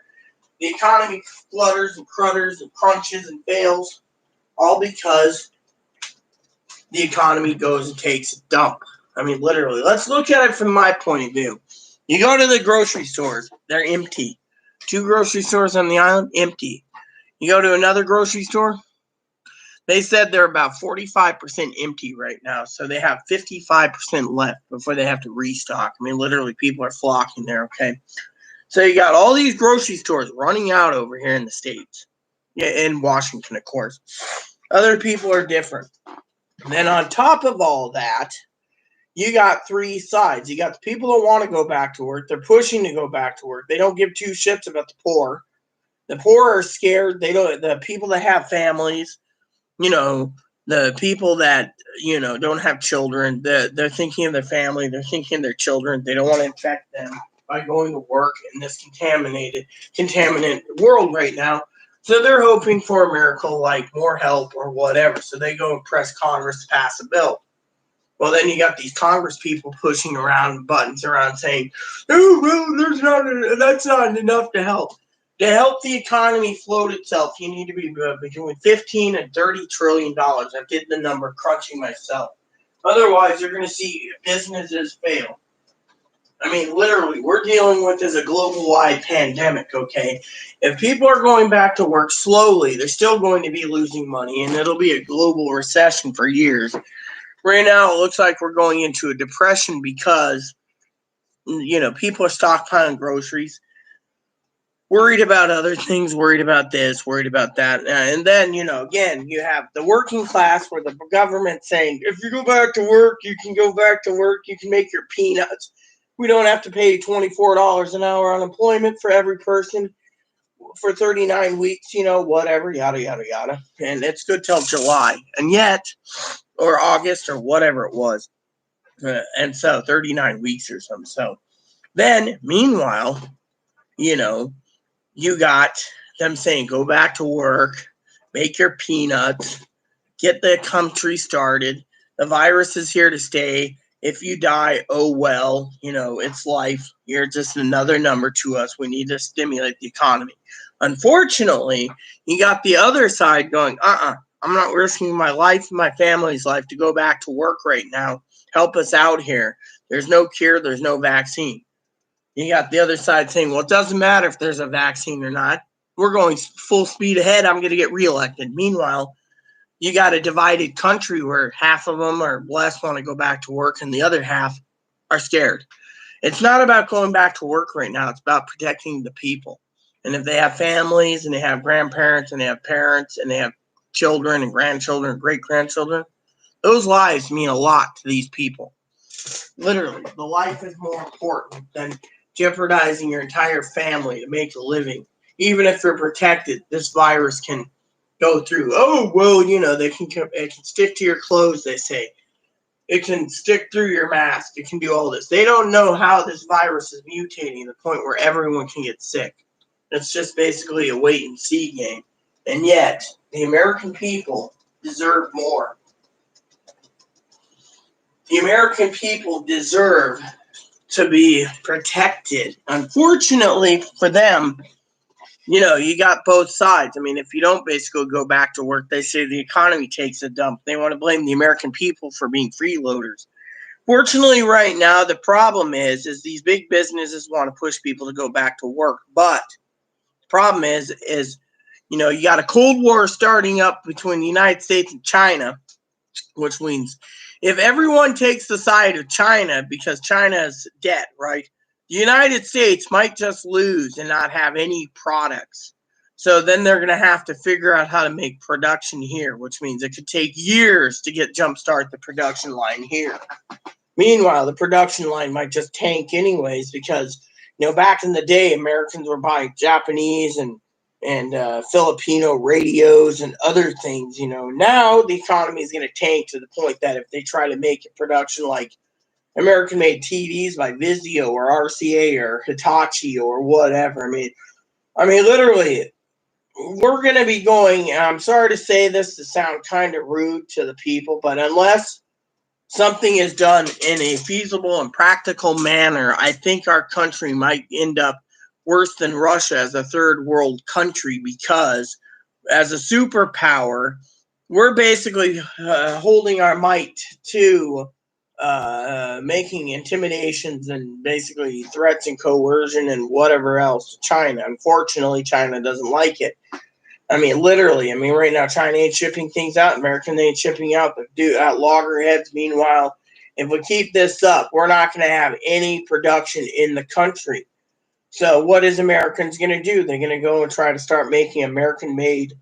The economy flutters and crutters and crunches and fails, all because the economy goes and takes a dump. I mean, literally. Let's look at it from my point of view. You go to the grocery stores. They're empty. 2 grocery stores on the island, empty. You go to another grocery store, they said they're about 45% empty right now, so they have 55% left before they have to restock. I mean, literally, people are flocking there, okay? So you got all these grocery stores running out over here in the States. Yeah, in Washington, of course. Other people are different. And then on top of all that, you got 3 sides. You got the people that want to go back to work. They're pushing to go back to work. They don't give 2 shits about the poor. The poor are scared. The people that have families, the people that, don't have children, they're thinking of their family, they're thinking of their children. They don't want to infect them by going to work in this contaminant world right now. So they're hoping for a miracle like more help or whatever. So they go and press Congress to pass a bill. Well, then you got these Congress people pushing around buttons around saying, oh, well, that's not enough to help. To help the economy float itself, you need to be between $15 and $30 trillion. I did the number crunching myself. Otherwise, you're going to see businesses fail. I mean, literally, we're dealing with this a global-wide pandemic, okay? If people are going back to work slowly, they're still going to be losing money, and it'll be a global recession for years. Right now, it looks like we're going into a depression because, people are stockpiling groceries, worried about other things, worried about this, worried about that. And then, again, you have the working class where the government's saying, if you go back to work, you can go back to work, you can make your peanuts. We don't have to pay $24 an hour unemployment for every person for 39 weeks, whatever, yada, yada, yada. And it's good till July. And yet, or August or whatever it was. And so 39 weeks or something. So then, meanwhile, you got them saying, go back to work, make your peanuts, get the country started. The virus is here to stay. If you die, oh well, it's life. You're just another number to us. We need to stimulate the economy. Unfortunately, you got the other side going, I'm not risking my life and my family's life to go back to work right now. Help us out here. There's no cure. There's no vaccine. You got the other side saying, well, it doesn't matter if there's a vaccine or not. We're going full speed ahead. I'm going to get reelected. Meanwhile, you got a divided country where half of them or less want to go back to work and the other half are scared. It's not about going back to work right now. It's about protecting the people. And if they have families and they have grandparents and they have parents and they have children and grandchildren and great grandchildren, those lives mean a lot to these people. Literally, the life is more important than jeopardizing your entire family to make a living. Even if you're protected, this virus can go through. Oh, well, it can stick to your clothes, they say. It can stick through your mask. It can do all this. They don't know how this virus is mutating to the point where everyone can get sick. It's just basically a wait and see game. And yet, the American people deserve more. The American people deserve to be protected. Unfortunately for them, you got both sides. I mean, if you don't basically go back to work, they say the economy takes a dump. They want to blame the American people for being freeloaders. Fortunately, right now, the problem is these big businesses want to push people to go back to work. But the problem is you got a Cold War starting up between the United States and China, which means if everyone takes the side of China because China's debt, right? The United States might just lose and not have any products. So then they're going to have to figure out how to make production here, which means it could take years to jumpstart the production line here. Meanwhile, the production line might just tank anyways because, back in the day, Americans were buying Japanese and Filipino radios and other things. Now the economy is going to tank to the point that if they try to make a production like American-made TVs by Vizio or RCA or Hitachi or whatever, I mean, literally, we're going to be going. I'm sorry to say this to sound kind of rude to the people, but unless something is done in a feasible and practical manner, I think our country might end up worse than Russia as a third world country because as a superpower, we're basically holding our might to making intimidations and basically threats and coercion and whatever else to China. Unfortunately, China doesn't like it. I mean, literally. I mean, right now, China ain't shipping things out. American ain't shipping out loggerheads. Meanwhile, if we keep this up, we're not going to have any production in the country. So what is Americans going to do? They're going to go and try to start making American-made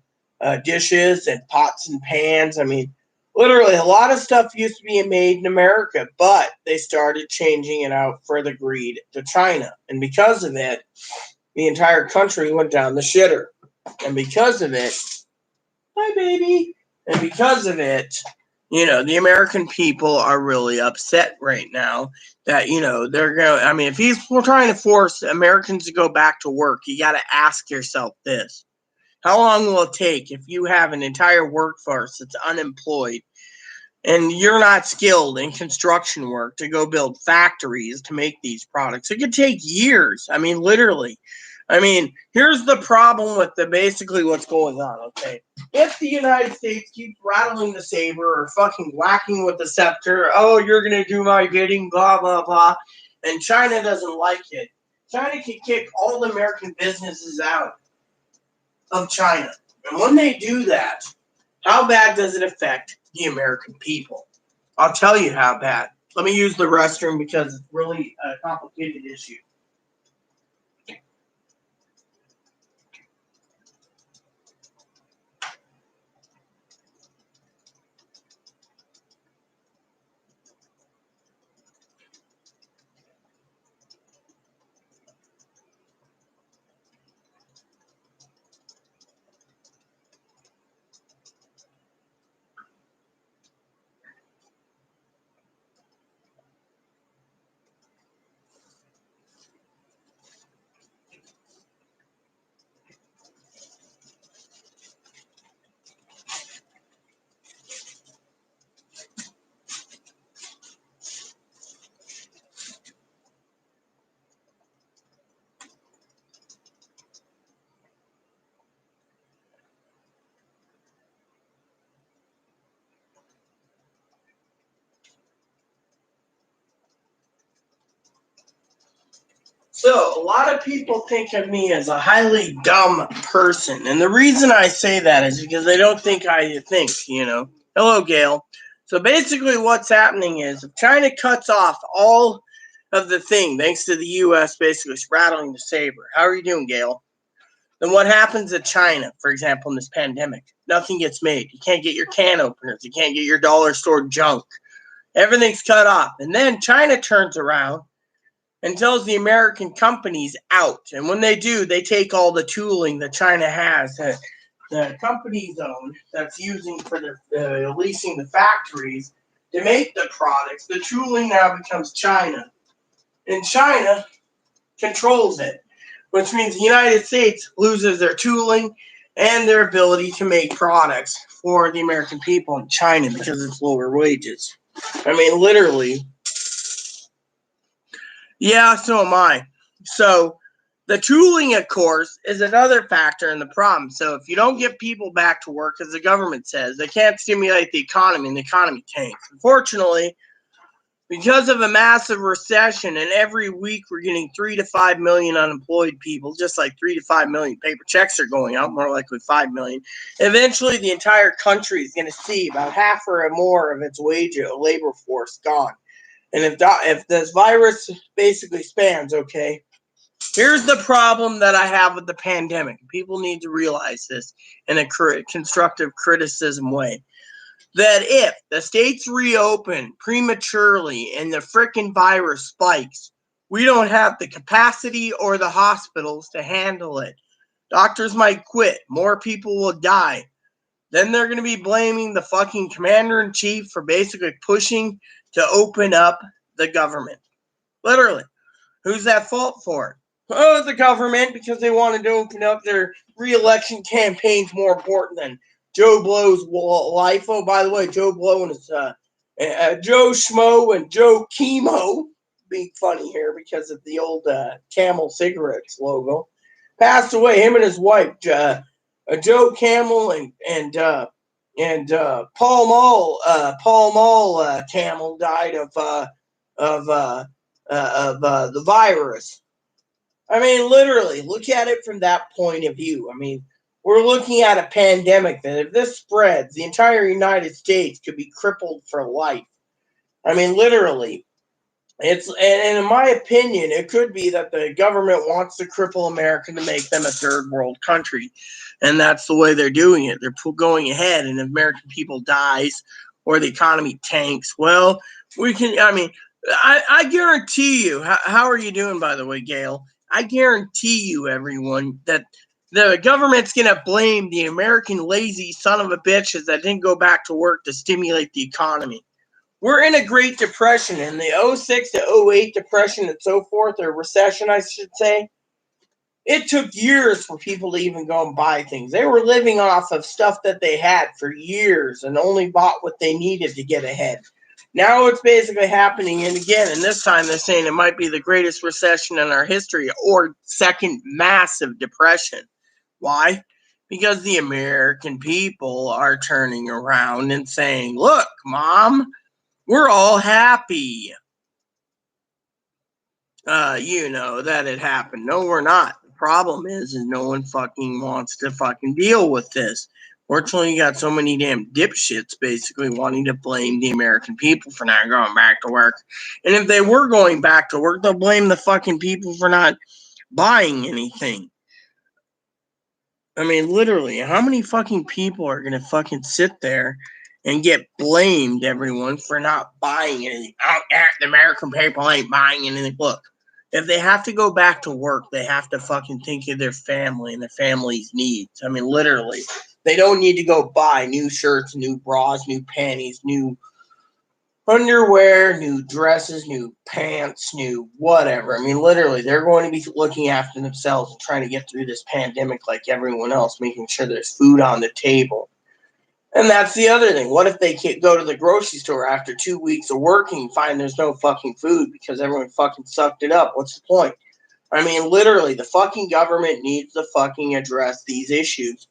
dishes and pots and pans. I mean, literally, a lot of stuff used to be made in America, but they started changing it out for the greed to China. And because of it, the entire country went down the shitter. And because of it, hi baby. And because of it, the American people are really upset right now that, they're going to, I mean, if we're trying to force Americans to go back to work, you got to ask yourself this. How long will it take if you have an entire workforce that's unemployed and you're not skilled in construction work to go build factories to make these products? It could take years. I mean, literally. I mean, here's the problem with basically what's going on, okay? If the United States keeps rattling the saber or fucking whacking with the scepter, oh, you're going to do my bidding, blah, blah, blah, and China doesn't like it, China can kick all the American businesses out of China. And when they do that, how bad does it affect the American people? I'll tell you how bad. Let me use the restroom because it's really a complicated issue. So, a lot of people think of me as a highly dumb person. And the reason I say that is because they don't think I think, Hello, Gail. So, basically, what's happening is if China cuts off all of the thing, thanks to the U.S. basically rattling the saber. How are you doing, Gail? Then what happens in China, for example, in this pandemic? Nothing gets made. You can't get your can openers. You can't get your dollar store junk. Everything's cut off. And then China turns around and tells the American companies out. And when they do, they take all the tooling that China has, that the companies own, that's using for their leasing the factories to make the products. The tooling now becomes China. And China controls it, which means the United States loses their tooling and their ability to make products for the American people in China because it's lower wages. I mean, literally. Yeah, so am I. So the tooling, of course, is another factor in the problem. So if you don't get people back to work, as the government says, they can't stimulate the economy and the economy tanks. Unfortunately, because of a massive recession, and every week we're getting 3 to 5 million unemployed people, just like 3 to 5 million paper checks are going out, more likely 5 million. Eventually, the entire country is going to see about half or more of its labor force gone. And if this virus basically spans, okay, here's the problem that I have with the pandemic. People need to realize this in a constructive criticism way. That if the states reopen prematurely and the frickin' virus spikes, we don't have the capacity or the hospitals to handle it. Doctors might quit. More people will die. Then they're going to be blaming the fucking commander-in-chief for basically pushing to open up the government. Literally. Who's that fault for? Oh, the government, because they wanted to open up their re-election campaigns more important than Joe Blow's life. Oh, by the way, Joe Blow and his Joe Schmo and Joe Chemo, being funny here because of the old Camel Cigarettes logo, passed away. Him and his wife, Joe Camel and Paul Mall Camel died of the virus. I mean, literally, look at it from that point of view. I mean, we're looking at a pandemic that if this spreads, the entire United States could be crippled for life. I mean, literally. And in my opinion, it could be that the government wants to cripple America to make them a third world country. And that's the way they're doing it. They're going ahead, and if American people dies or the economy tanks, well, I guarantee you, how are you doing, by the way, Gail? I guarantee you, everyone, that the government's going to blame the American lazy son of a bitches that didn't go back to work to stimulate the economy. We're in a Great Depression, and the 06 to 08 depression and so forth, or recession, I should say, it took years for people to even go and buy things. They were living off of stuff that they had for years and only bought what they needed to get ahead. Now it's basically happening, and again, and this time they're saying it might be the greatest recession in our history or second massive depression. Why? Because the American people are turning around and saying, look, Mom, we're all happy. That it happened. No, we're not. The problem is no one fucking wants to fucking deal with this. Fortunately, you got so many damn dipshits basically wanting to blame the American people for not going back to work. And if they were going back to work, they'll blame the fucking people for not buying anything. I mean, literally, how many fucking people are going to fucking sit there and get blamed, everyone, for not buying anything? The American people ain't buying anything. Look, if they have to go back to work, they have to fucking think of their family and their family's needs. I mean, literally, they don't need to go buy new shirts, new bras, new panties, new underwear, new dresses, new pants, new whatever. I mean, literally, they're going to be looking after themselves and trying to get through this pandemic like everyone else, making sure there's food on the table. And that's the other thing. What if they can't go to the grocery store after 2 weeks of working and find there's no fucking food because everyone fucking sucked it up? What's the point? I mean, literally, the fucking government needs to fucking address these issues.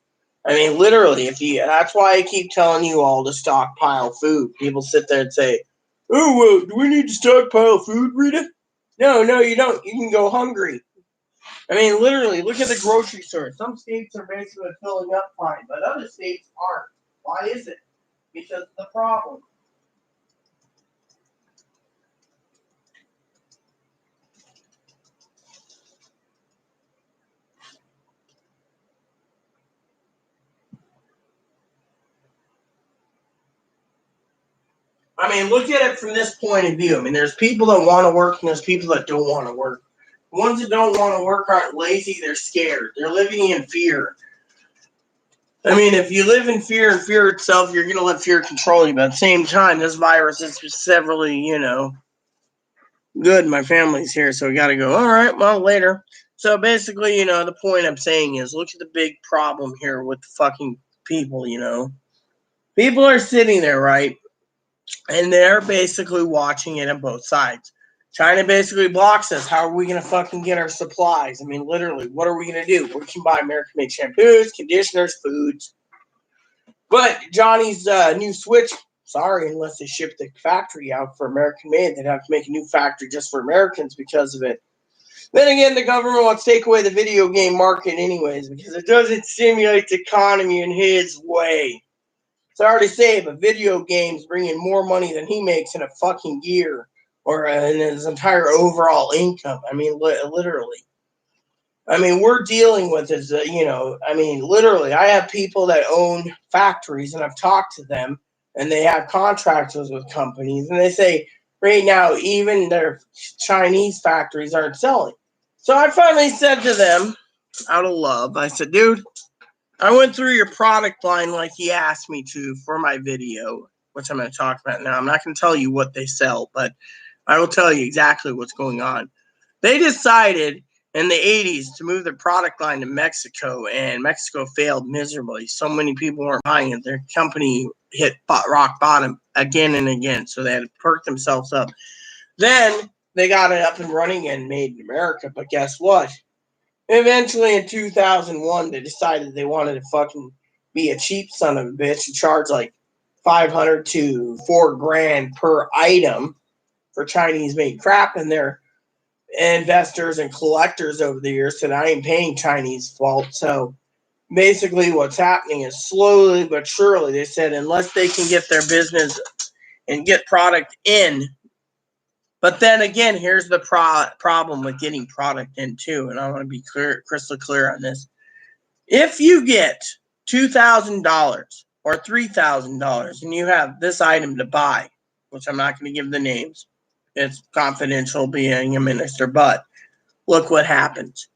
I mean, literally, that's why I keep telling you all to stockpile food. People sit there and say, oh, well, do we need to stockpile food, Rita? No, you don't. You can go hungry. I mean, literally, look at the grocery store. Some states are basically filling up fine, but other states aren't. Why is it? Because of the problem. I mean, look at it from this point of view. I mean, there's people that want to work and there's people that don't want to work. The ones that don't want to work aren't lazy, they're scared. They're living in fear. I mean, if you live in fear and fear itself, you're going to let fear control you. But at the same time, this virus is severely, good. My family's here, so we got to go. All right, well, later. So basically, the point I'm saying is look at the big problem here with the fucking people. People are sitting there, right? And they're basically watching it on both sides. China basically blocks us. How are we going to fucking get our supplies? I mean, literally, what are we going to do? We can buy American-made shampoos, conditioners, foods. But Johnny's new switch, sorry, unless they ship the factory out for American-made, they'd have to make a new factory just for Americans because of it. Then again, the government wants to take away the video game market anyways because it doesn't stimulate the economy in his way. So I already say, but video games bring in more money than he makes in a fucking year or in his entire overall income. I mean, literally. I mean, we're dealing with this, literally, I have people that own factories and I've talked to them and they have contractors with companies and they say right now, even their Chinese factories aren't selling. So I finally said to them out of love, I said, dude, I went through your product line like he asked me to for my video, which I'm going to talk about now. I'm not going to tell you what they sell, but I will tell you exactly what's going on. They decided in the 80s to move their product line to Mexico, and Mexico failed miserably. So many people weren't buying it. Their company hit rock bottom again and again, so they had to perk themselves up. Then they got it up and running and made in America, but guess what? Eventually, in 2001, they decided they wanted to fucking be a cheap son of a bitch and charge like $500 to $4,000 per item for Chinese-made crap, and their investors and collectors over the years said, I ain't paying Chinese fault. So basically what's happening is slowly but surely, they said, unless they can get their business and get product in. But then again, here's the problem with getting product in too, and I want to be crystal clear on this. If you get $2,000 or $3,000 and you have this item to buy, which I'm not going to give the names, it's confidential being a minister, but look what happens.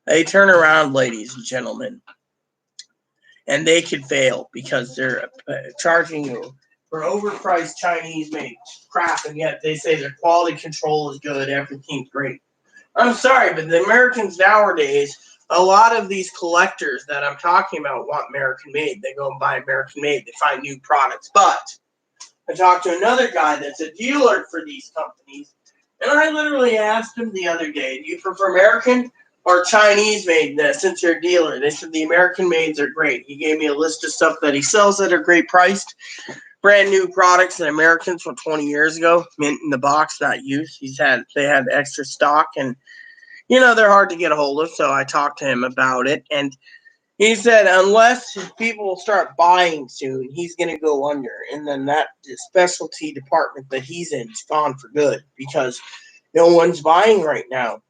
They turn around, ladies and gentlemen, and they could fail because they're charging you for overpriced Chinese-made crap, and yet they say their quality control is good, everything's great. I'm sorry, but the Americans nowadays, a lot of these collectors that I'm talking about want American-made. They go and buy American-made. They find new products. But I talked to another guy that's a dealer for these companies, and I literally asked him the other day, do you prefer American or Chinese-made since you're a dealer? They said the American-mades are great. He gave me a list of stuff that he sells that are great priced. Brand new products that Americans from 20 years ago, mint in the box, not used. They had extra stock, and they're hard to get a hold of. So I talked to him about it, and he said unless people start buying soon, he's going to go under, and then that specialty department that he's in is gone for good because no one's buying right now.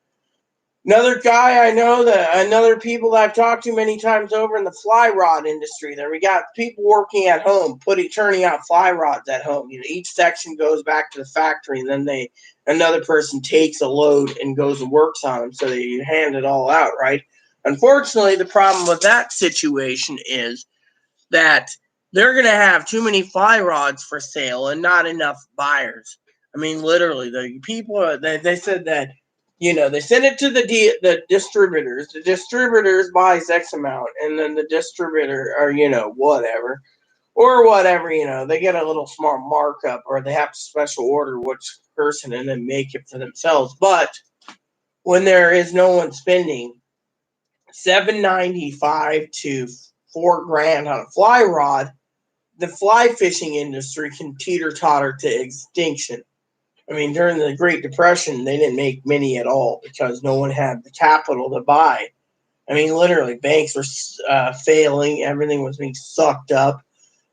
Another guy I know another people that I've talked to many times over in the fly rod industry, there we got people working at home, turning out fly rods at home. Each section goes back to the factory, and then another person takes a load and goes and works on them, so they hand it all out, right? Unfortunately, the problem with that situation is that they're going to have too many fly rods for sale and not enough buyers. I mean, literally, the people they said that. They send it to the distributors. The distributors buys X amount, and then the distributor, or whatever, they get a little smart markup, or they have to special order which person and then make it for themselves. But when there is no one spending $795 to $4,000 on a fly rod, the fly fishing industry can teeter totter to extinction. I mean, during the Great Depression, they didn't make many at all because no one had the capital to buy. I mean, literally, banks were failing. Everything was being sucked up.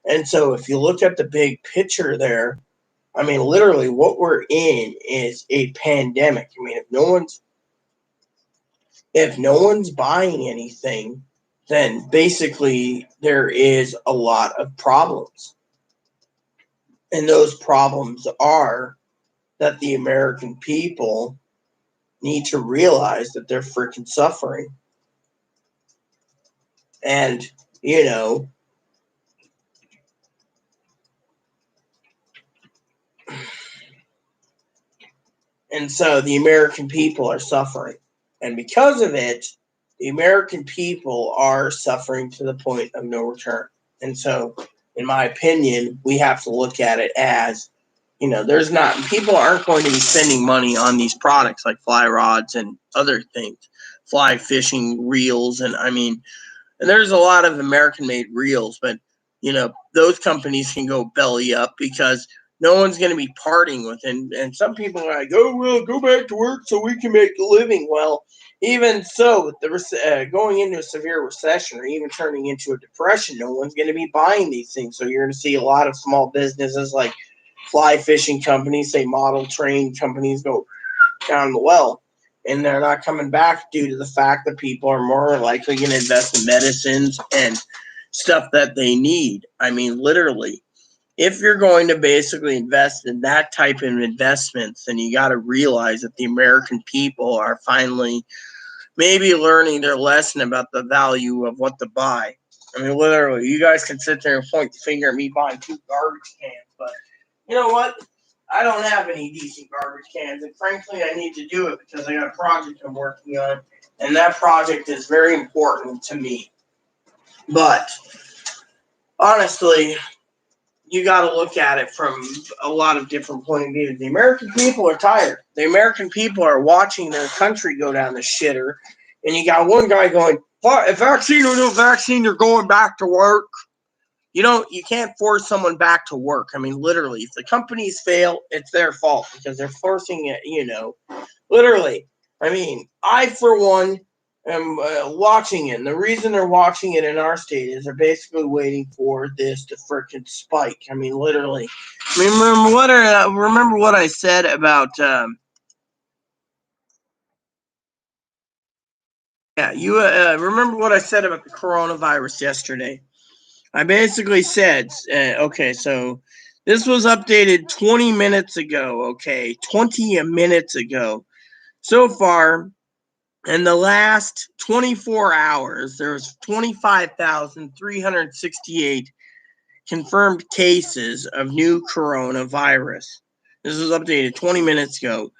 And so if you look at the big picture there, I mean, literally what we're in is a pandemic. I mean, if no one's buying anything, then basically there is a lot of problems. And those problems are that the American people need to realize that they're freaking suffering. And, you know, and so the American people are suffering. And because of it, the American people are suffering to the point of no return. And so, in my opinion, we have to look at it as, you know, people aren't going to be spending money on these products like fly rods and other things, fly fishing reels. And I mean, and there's a lot of American made reels, but, you know, those companies can go belly up because no one's going to be parting with it. And some people are like, oh, well, go back to work so we can make a living. Well, even so, with going into a severe recession or even turning into a depression, no one's going to be buying these things. So you're going to see a lot of small businesses like fly fishing companies, say model train companies, go down the well. And they're not coming back due to the fact that people are more likely going to invest in medicines and stuff that they need. I mean, literally, if you're going to basically invest in that type of investments, then you got to realize that the American people are finally maybe learning their lesson about the value of what to buy. I mean, literally, you guys can sit there and point the finger at me buying 2 garbage cans, but you know what? I don't have any decent garbage cans, and frankly, I need to do it because I got a project I'm working on, and that project is very important to me. But honestly, you got to look at it from a lot of different point of view. The American people are tired. The American people are watching their country go down the shitter, and you got one guy going, "If vaccine or no vaccine, you're going back to work." You can't force someone back to work. I mean, literally, if the companies fail, it's their fault because they're forcing it, literally. I mean, I, for one, am watching it. And the reason they're watching it in our state is they're basically waiting for this to freaking spike. I mean, literally. I mean, remember what I said about, remember what I said about the coronavirus yesterday. I basically said, okay, so this was updated 20 minutes ago, okay? 20 minutes ago. So far, in the last 24 hours, there's 25,368 confirmed cases of new coronavirus. This was updated 20 minutes ago.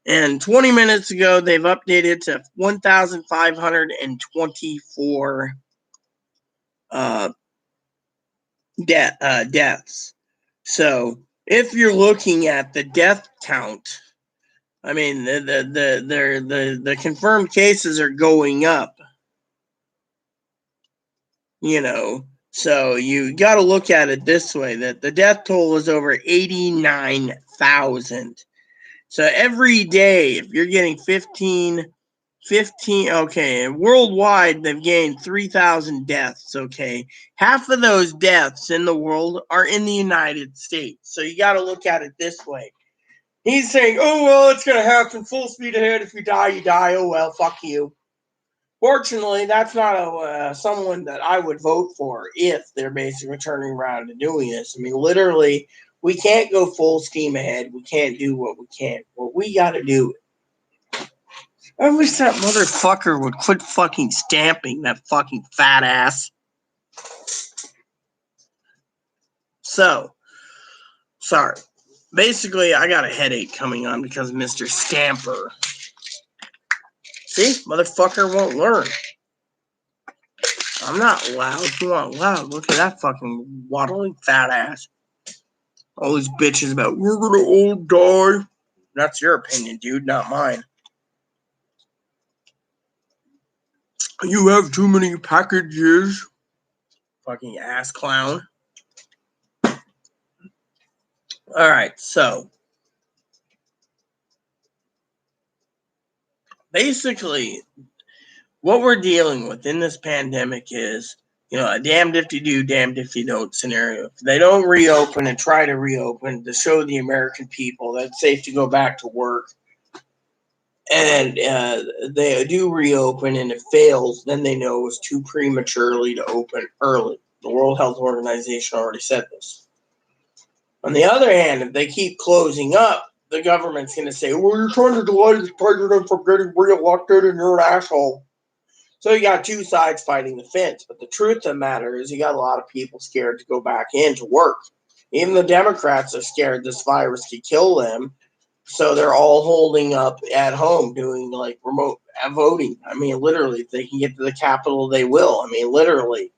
And 20 minutes ago, they've updated to 1,524 deaths. So if you're looking at the death count, I mean the confirmed cases are going up. So you got to look at it this way: that the death toll is over 89,000. So every day, if you're getting 15, okay, and worldwide, they've gained 3,000 deaths, okay? Half of those deaths in the world are in the United States. So you got to look at it this way. He's saying, oh, well, it's going to happen full speed ahead. If you die, you die. Oh, well, fuck you. Fortunately, that's not someone that I would vote for if they're basically turning around and doing this. I mean, literally, we can't go full steam ahead. We can't do what we can. What we got to do. I wish that motherfucker would quit fucking stamping, that fucking fat ass. So, sorry. Basically, I got a headache coming on because of Mr. Stamper. See? Motherfucker won't learn. I'm not loud. You aren't loud. Look at that fucking waddling fat ass. All these bitches about, we're gonna all die. That's your opinion, dude, not mine. You have too many packages. Fucking ass clown. Alright, so basically, what we're dealing with in this pandemic is, a damned if you do, damned if you don't scenario. If they don't reopen and try to reopen to show the American people that it's safe to go back to work, and they do reopen and it fails, then they know it's too prematurely to open early. The World Health Organization already said this. On the other hand, if they keep closing up, the government's going to say, well, you're trying to delay this president from getting reelected and you're an asshole. So you got two sides fighting the fence. But the truth of the matter is you got a lot of people scared to go back into work. Even the Democrats are scared this virus could kill them. So they're all holding up at home doing like remote voting. I mean, literally, if they can get to the Capitol, they will. I mean, literally.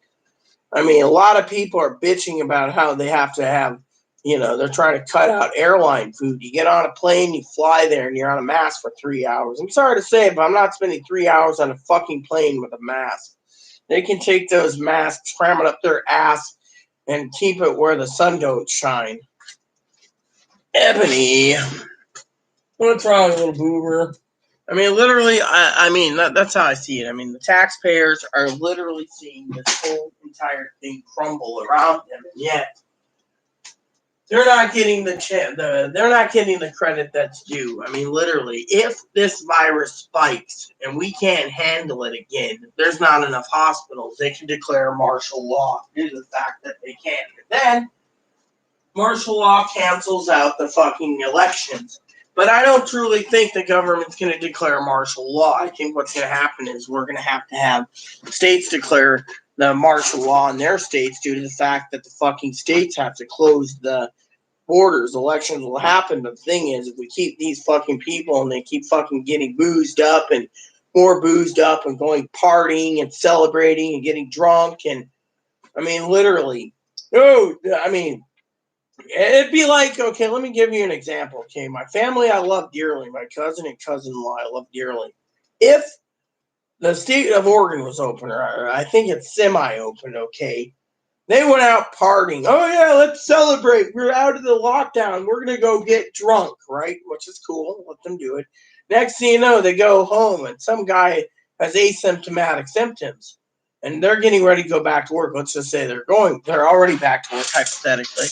I mean, a lot of people are bitching about how they have to have, they're trying to cut out airline food. You get on a plane, you fly there, and you're on a mask for 3 hours. I'm sorry to say, but I'm not spending 3 hours on a fucking plane with a mask. They can take those masks, cram it up their ass, and keep it where the sun don't shine. Ebony. What's wrong, little boomer? I mean, literally, that's how I see it. I mean, the taxpayers are literally seeing this whole entire thing crumble around them, and yet they're not getting they're not getting the credit that's due. I mean, literally, if this virus spikes and we can't handle it again, there's not enough hospitals. They can declare martial law due to the fact that they can't. And then martial law cancels out the fucking elections. But I don't truly think the government's going to declare martial law. I think what's going to happen is we're going to have states declare the martial law in their states due to the fact that the fucking states have to close the borders. Elections will happen. But the thing is, if we keep these fucking people and they keep fucking getting boozed up and more boozed up and going partying and celebrating and getting drunk, and I mean, literally, it'd be like, okay, let me give you an example. Okay, my family I love dearly. My cousin and cousin-in-law I love dearly. If the state of Oregon was open, or I think it's semi-open, okay, they went out partying. Oh, yeah, let's celebrate. We're out of the lockdown. We're going to go get drunk, right? Which is cool. Let them do it. Next thing you know, they go home, and some guy has asymptomatic symptoms, and they're getting ready to go back to work. Let's just say they're already back to work, hypothetically.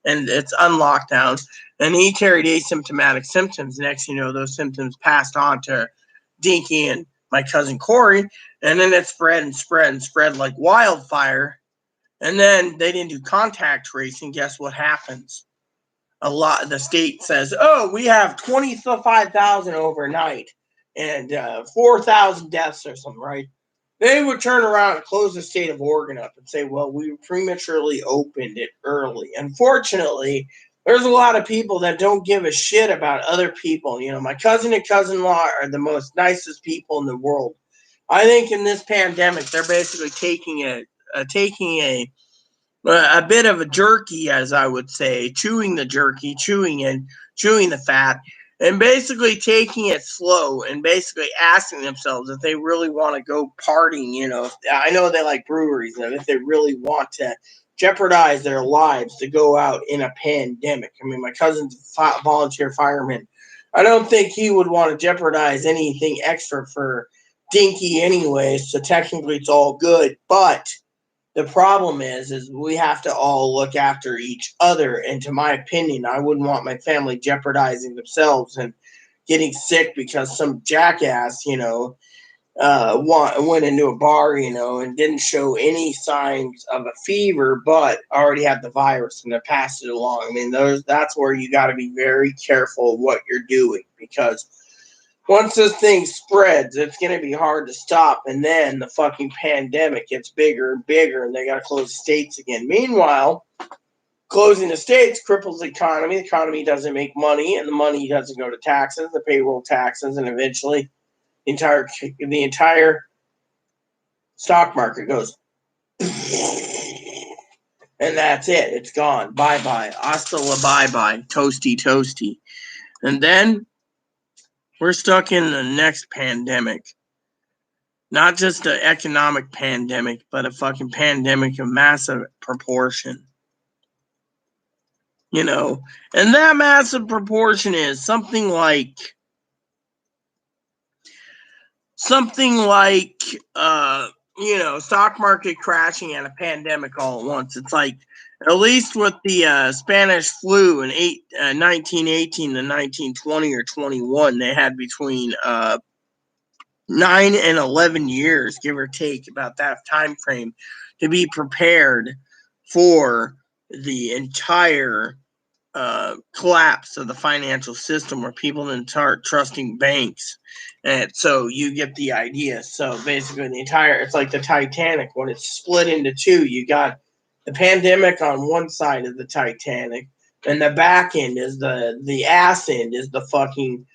And it's unlockdown, and he carried asymptomatic symptoms. Next, those symptoms passed on to Dinky and my cousin Corey, and then it spread and spread and spread like wildfire. And then they didn't do contact tracing. Guess what happens? The state says, "Oh, we have 25,000 overnight and 4,000 deaths or something," right? They would turn around and close the state of Oregon up and say, well, we prematurely opened it early. Unfortunately, there's a lot of people that don't give a shit about other people. My cousin and cousin-in-law are the most nicest people in the world. I think in this pandemic, they're basically taking a bit of a jerky, as I would say, chewing the jerky, chewing the fat, and basically taking it slow and basically asking themselves if they really want to go partying. I know they like breweries, and if they really want to jeopardize their lives to go out in a pandemic. I mean, my cousin's a volunteer fireman. I don't think he would want to jeopardize anything extra for Dinky anyway, so technically it's all good. But the problem is we have to all look after each other. And to my opinion, I wouldn't want my family jeopardizing themselves and getting sick because some jackass, went into a bar, and didn't show any signs of a fever, but already had the virus and they passed it along. I mean, that's where you got to be very careful of what you're doing, because once this thing spreads, it's going to be hard to stop. And then the fucking pandemic gets bigger and bigger, and they got to close states again. Meanwhile, closing the states cripples the economy. The economy doesn't make money, and the money doesn't go to taxes, the payroll taxes, and eventually the entire stock market goes. And that's it. It's gone. Bye-bye. Hasta la bye-bye. Toasty, toasty. And then we're stuck in the next pandemic. Not just an economic pandemic, but a fucking pandemic of massive proportion. And that massive proportion is something like something like stock market crashing and a pandemic all at once. It's like at least with the Spanish flu in 1918 to 1920 or 21, they had between 9 and 11 years, give or take, about that time frame to be prepared for the entire collapse of the financial system where people didn't start trusting banks. And so you get the idea. So basically it's like the Titanic. When it's split into two, you got the pandemic on one side of the Titanic, and the back end is the ass end is the fucking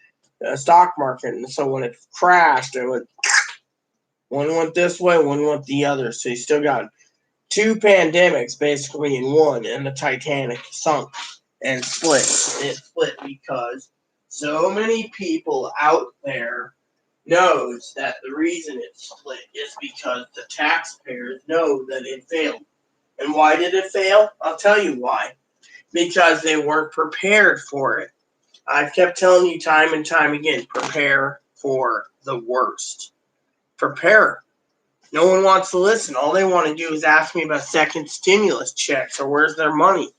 stock market. And so when it crashed, one went this way, one went the other. So you still got two pandemics basically in one, and the Titanic sunk and split. It split because so many people out there knows that the reason it split is because the taxpayers know that it failed. And why did it fail? I'll tell you why. Because they weren't prepared for it. I've kept telling you time and time again, prepare for the worst. Prepare. No one wants to listen. All they want to do is ask me about second stimulus checks or where's their money.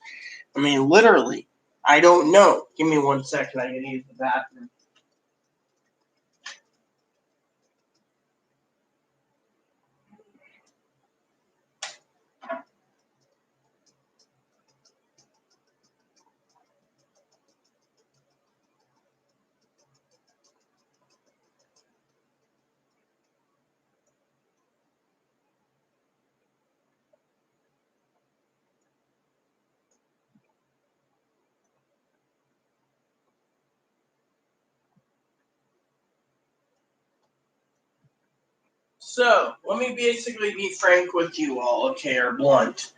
I mean, literally, I don't know. Give me 1 second. I gotta use the bathroom. So, let me basically be frank with you all, okay, or blunt.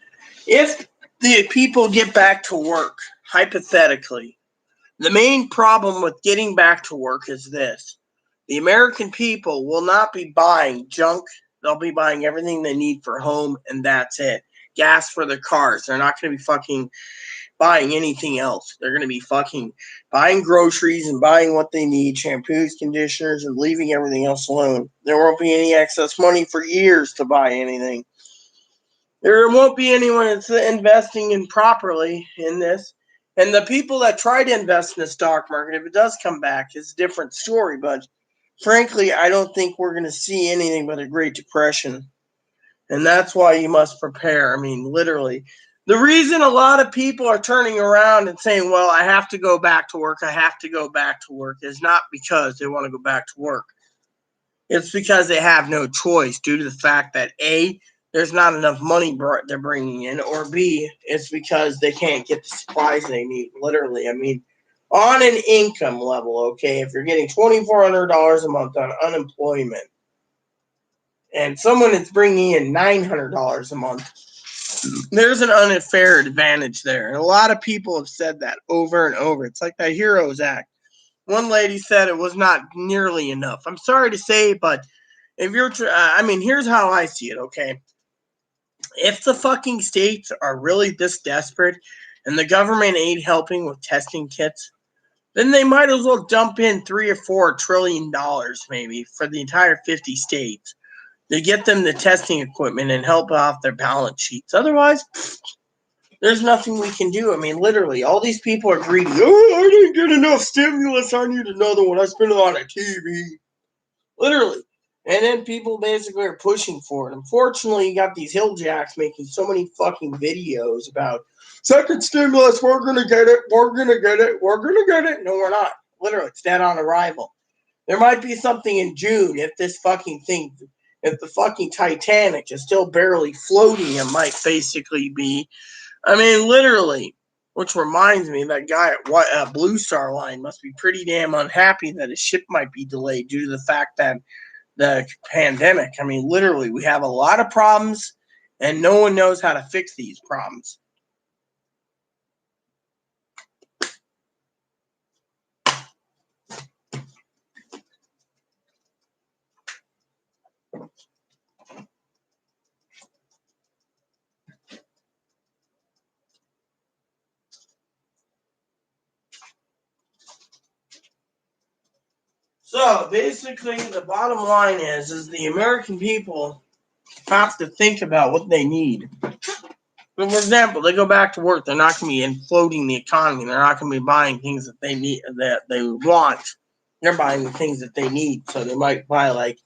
If the people get back to work, hypothetically, the main problem with getting back to work is this. The American people will not be buying junk. They'll be buying everything they need for home, and that's it. Gas for their cars. They're not going to be fucking buying anything else. They're going to be fucking buying groceries and buying what they need, shampoos, conditioners, and leaving everything else alone. There won't be any excess money for years to buy anything. There won't be anyone that's investing in properly in this. And the people that try to invest in the stock market, if it does come back, it's a different story. But frankly, I don't think we're going to see anything but a Great Depression. And that's why you must prepare. I mean, literally. The reason a lot of people are turning around and saying, well, I have to go back to work, I have to go back to work, is not because they want to go back to work. It's because they have no choice due to the fact that A, there's not enough money they're bringing in, or B, it's because they can't get the supplies they need, literally. I mean, on an income level, okay, if you're getting $2,400 a month on unemployment, and someone is bringing in $900 a month, there's an unfair advantage there. And a lot of people have said that over and over. It's like that Heroes Act. One lady said it was not nearly enough. I'm sorry to say, but if you're, here's how I see it, okay? If the fucking states are really this desperate and the government ain't helping with testing kits, then they might as well dump in $3 or $4 trillion maybe for the entire 50 states to get them the testing equipment and help off their balance sheets. Otherwise, there's nothing we can do. I mean, literally, all these people are greedy. Oh, I didn't get enough stimulus. I need another one. I spent it on a TV. Literally. And then people basically are pushing for it. Unfortunately, you got these hilljacks making so many fucking videos about second stimulus, we're going to get it, we're going to get it, we're going to get it. No, we're not. Literally, it's dead on arrival. There might be something in June if the fucking Titanic is still barely floating, it might basically be. I mean, literally. Which reminds me, that guy at Blue Star Line must be pretty damn unhappy that his ship might be delayed due to the fact that the pandemic. I mean, literally, we have a lot of problems, and no one knows how to fix these problems. So basically, the bottom line is the American people have to think about what they need. For example, they go back to work. They're not going to be imploding the economy. They're not going to be buying things that they need, that they want. They're buying the things that they need. So they might buy like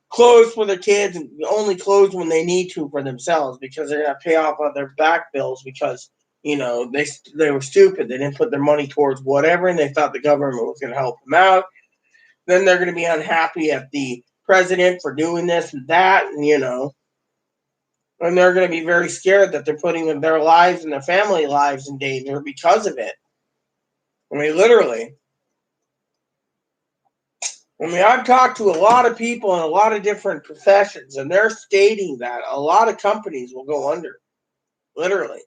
clothes for their kids and only clothes when they need to for themselves because they're going to pay off their back bills because they were stupid. They didn't put their money towards whatever, and they thought the government was going to help them out. Then they're going to be unhappy at the president for doing this and that, and they're going to be very scared that they're putting their lives and their family lives in danger because of it. I mean, literally. I mean, I've talked to a lot of people in a lot of different professions, and they're stating that a lot of companies will go under, literally.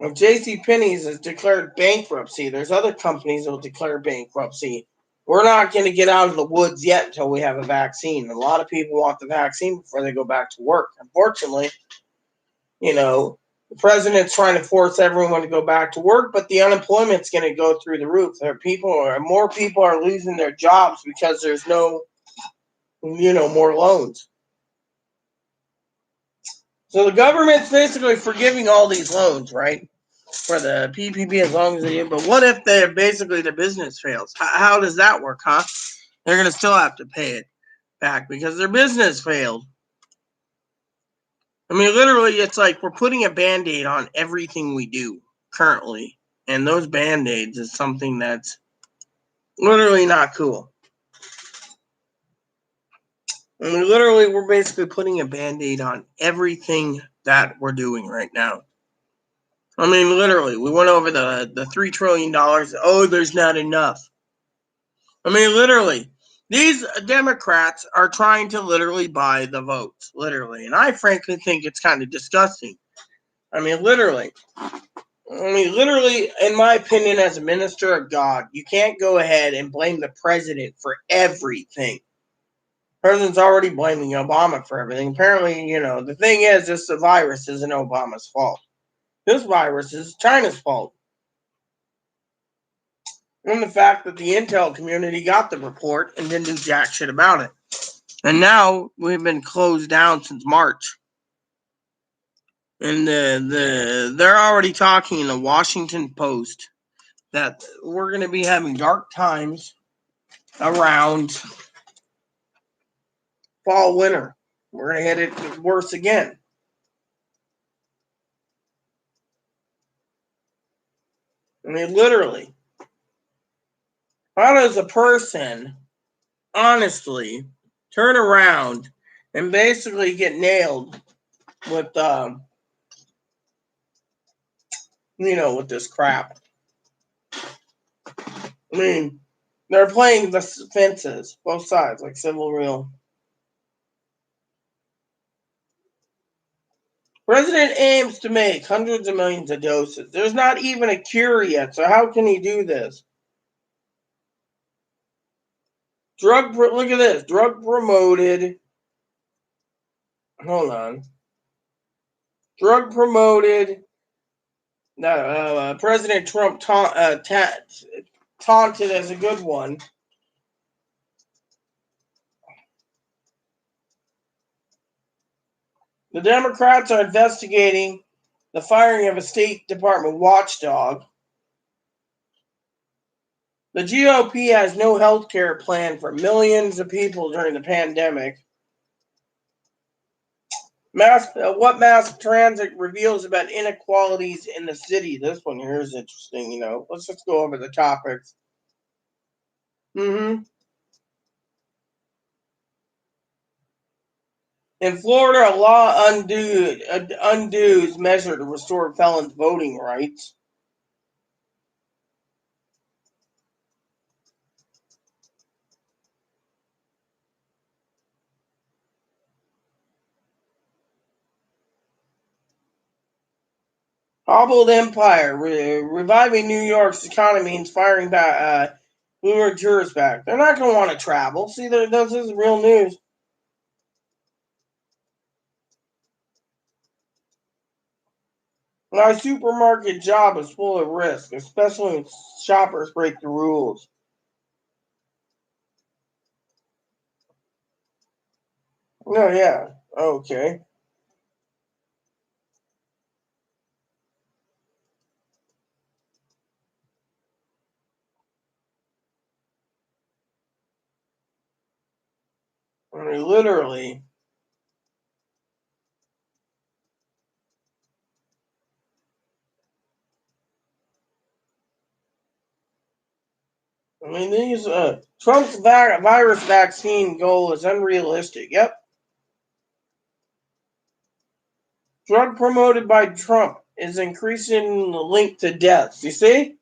If J.C. Penney's has declared bankruptcy, there's other companies that will declare bankruptcy. We're not going to get out of the woods yet until we have a vaccine. A lot of people want the vaccine before they go back to work. Unfortunately, the president's trying to force everyone to go back to work, but the unemployment's going to go through the roof. More people are losing their jobs because there's no, more loans. So the government's basically forgiving all these loans, right? For the PPP as long as they do. But what if their business fails? How does that work, huh? They're going to still have to pay it back because their business failed. I mean, literally, it's like we're putting a Band-Aid on everything we do currently. And those Band-Aids is something that's literally not cool. I mean, literally, we're basically putting a Band-Aid on everything that we're doing right now. I mean, literally, we went over the $3 trillion. Oh, there's not enough. I mean, literally, these Democrats are trying to literally buy the votes, literally. And I frankly think it's kind of disgusting. I mean, literally, in my opinion, as a minister of God, you can't go ahead and blame the president for everything. The president's already blaming Obama for everything. Apparently, the thing is, this virus isn't Obama's fault. This virus is China's fault. And the fact that the intel community got the report and didn't do jack shit about it. And now we've been closed down since March. And they're already talking in the Washington Post that we're going to be having dark times around fall, winter. We're going to hit it worse again. I mean, literally. How does a person honestly turn around and basically get nailed with, with this crap? I mean, they're playing the fences, both sides, like civil real. President aims to make hundreds of millions of doses. There's not even a cure yet, so how can he do this? Look at this. Drug promoted. Hold on. Drug promoted. President Trump taunted as a good one. The Democrats are investigating the firing of a State Department watchdog. The GOP has no health care plan for millions of people during the pandemic. What mass transit reveals about inequalities in the city? This one here is interesting, Let's just go over the topics. In Florida, a law undoes measure to restore felons' voting rights. Hobbled empire, reviving New York's economy means firing back New York jurors back. They're not going to want to travel. See, this is real news. My supermarket job is full of risk, especially when shoppers break the rules. No, yeah. Okay. I mean, literally. I mean, these Trump's virus vaccine goal is unrealistic. Yep. Drug promoted by Trump is increasing the link to deaths. You see?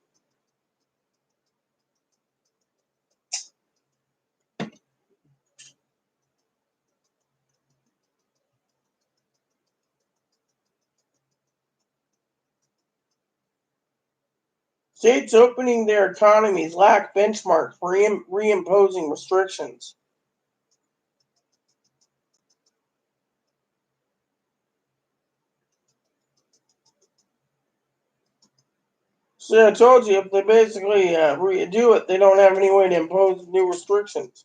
States opening their economies lack benchmarks for reimposing restrictions. So I told you, if they basically redo it, they don't have any way to impose new restrictions.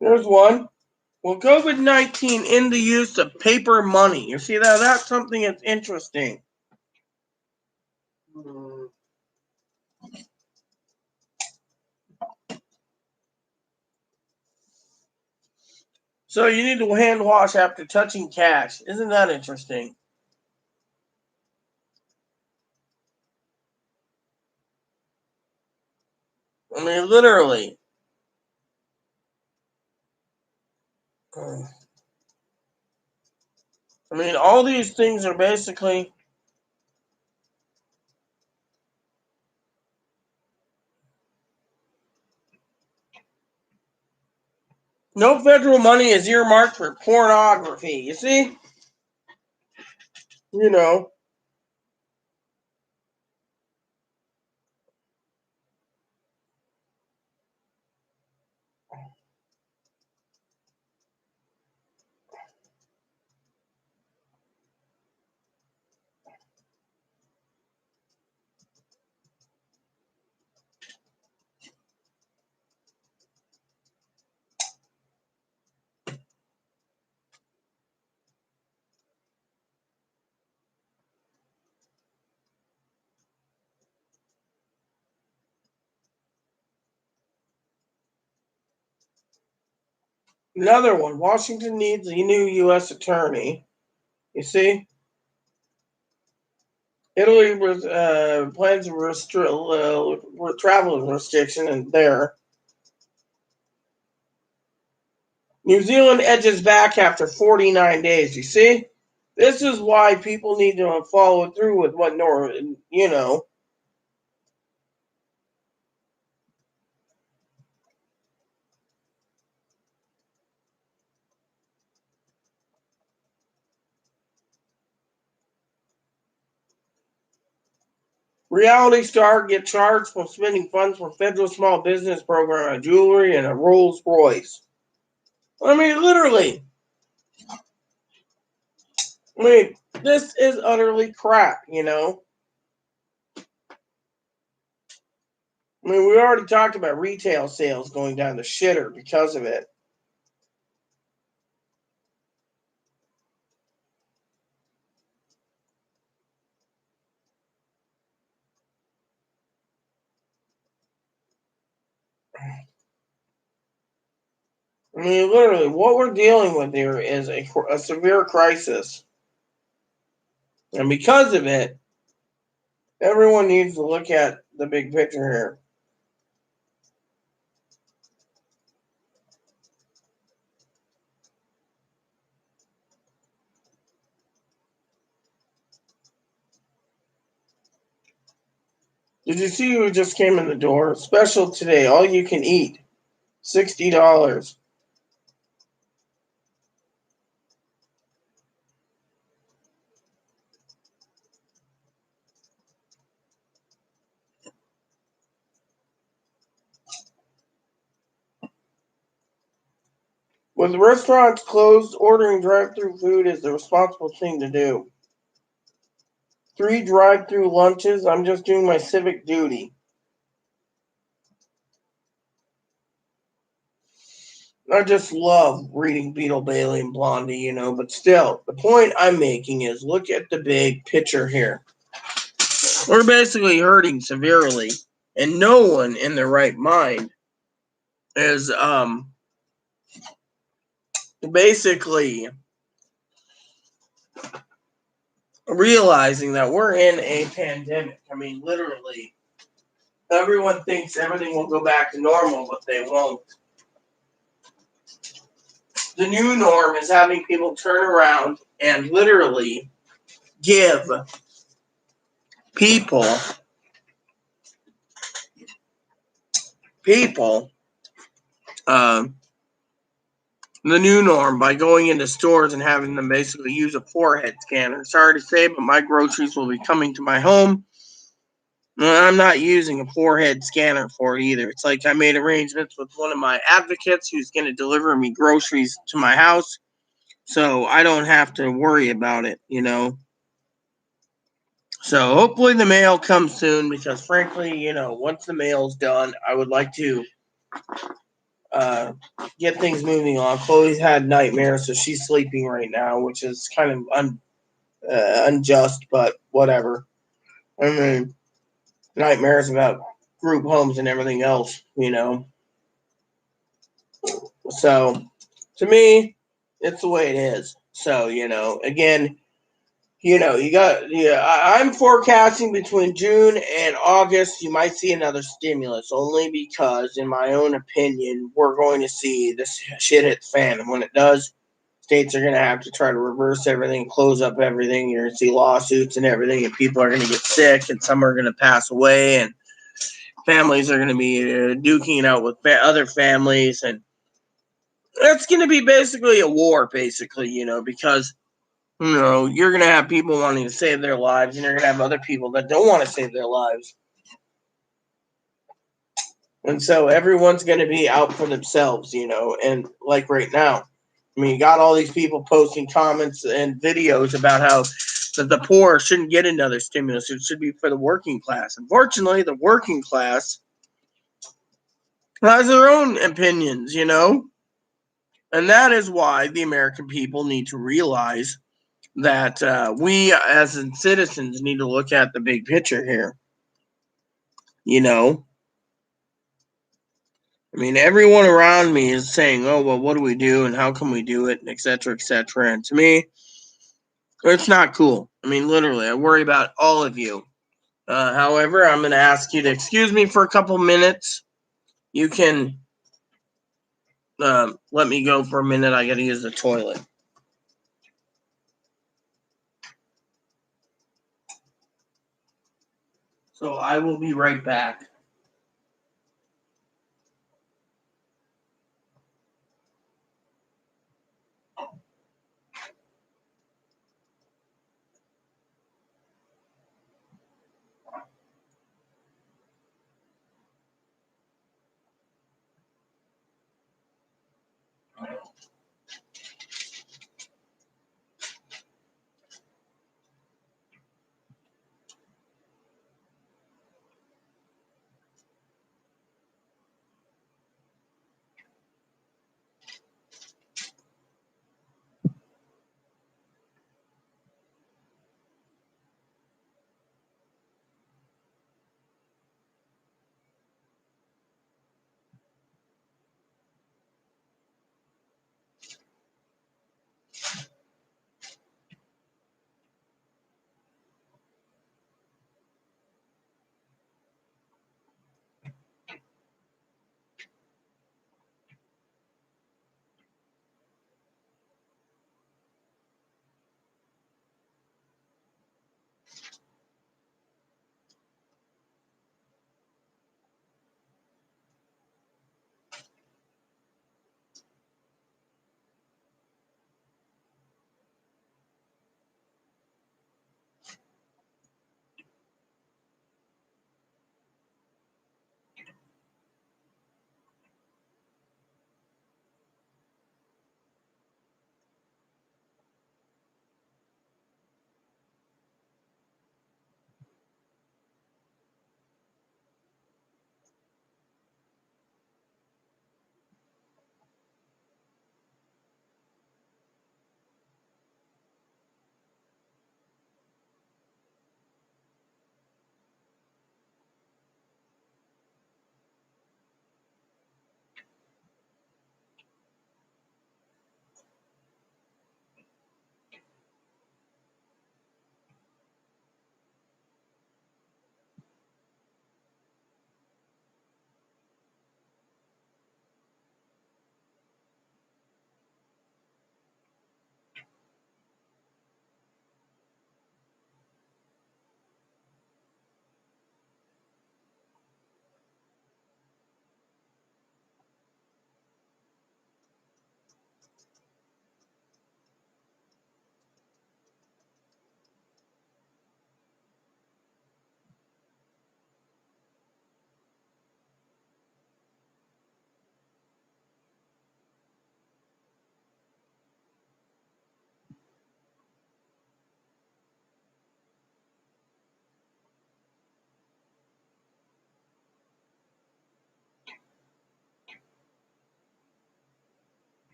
There's one. Will COVID-19 end the use of paper money? You see that? That's something that's interesting. Hmm. So you need to hand wash after touching cash. Isn't that interesting? I mean, literally. I mean, all these things are basically no federal money is earmarked for pornography. You see? You know. Another one. Washington needs a new U.S. attorney. You see? Italy was plans travel restriction and there. New Zealand edges back after 49 days. You see? This is why people need to follow through with what you know. Reality star get charged for spending funds for federal small business program on jewelry and a Rolls Royce. I mean, literally. I mean, this is utterly crap, you know? I mean, we already talked about retail sales going down the shitter because of it. I mean, literally, what we're dealing with here is a severe crisis. And because of it, everyone needs to look at the big picture here. Did you see who just came in the door? Special today, all you can eat. $60. With restaurants closed, ordering drive-through food is the responsible thing to do. 3 drive-through lunches. I'm just doing my civic duty. I just love reading Beetle Bailey and Blondie, but still, the point I'm making is look at the big picture here. We're basically hurting severely, and no one in their right mind is basically realizing that we're in a pandemic. I mean, literally, everyone thinks everything will go back to normal, but they won't. The new norm is having people turn around and literally give people the new norm by going into stores and having them basically use a forehead scanner. Sorry to say, but my groceries will be coming to my home. I'm not using a forehead scanner for it either. It's like I made arrangements with one of my advocates who's going to deliver me groceries to my house, so I don't have to worry about it, So hopefully the mail comes soon because frankly, once the mail's done, I would like to get things moving on. Chloe's had nightmares, so she's sleeping right now, which is kind of unjust, but whatever. I mean, nightmares about group homes and everything else, So, to me, it's the way it is. So, again, I'm forecasting between June and August, you might see another stimulus, only because, in my own opinion, we're going to see this shit hit the fan. And when it does, states are going to have to try to reverse everything, close up everything. You're going to see lawsuits and everything, and people are going to get sick, and some are going to pass away, and families are going to be duking it out with other families, and it's going to be basically a war, because you're going to have people wanting to save their lives, and you're going to have other people that don't want to save their lives. And so everyone's going to be out for themselves, and like right now, I mean, you got all these people posting comments and videos about how that the poor shouldn't get another stimulus. It should be for the working class. Unfortunately, the working class has their own opinions, and that is why the American people need to realize that we as citizens need to look at the big picture here. I mean, everyone around me is saying, oh, well, what do we do and how can we do it, and et cetera, et cetera. And to me, it's not cool. I mean, literally, I worry about all of you. However, I'm going to ask you to excuse me for a couple minutes. You can let me go for a minute. I got to use the toilet. So I will be right back.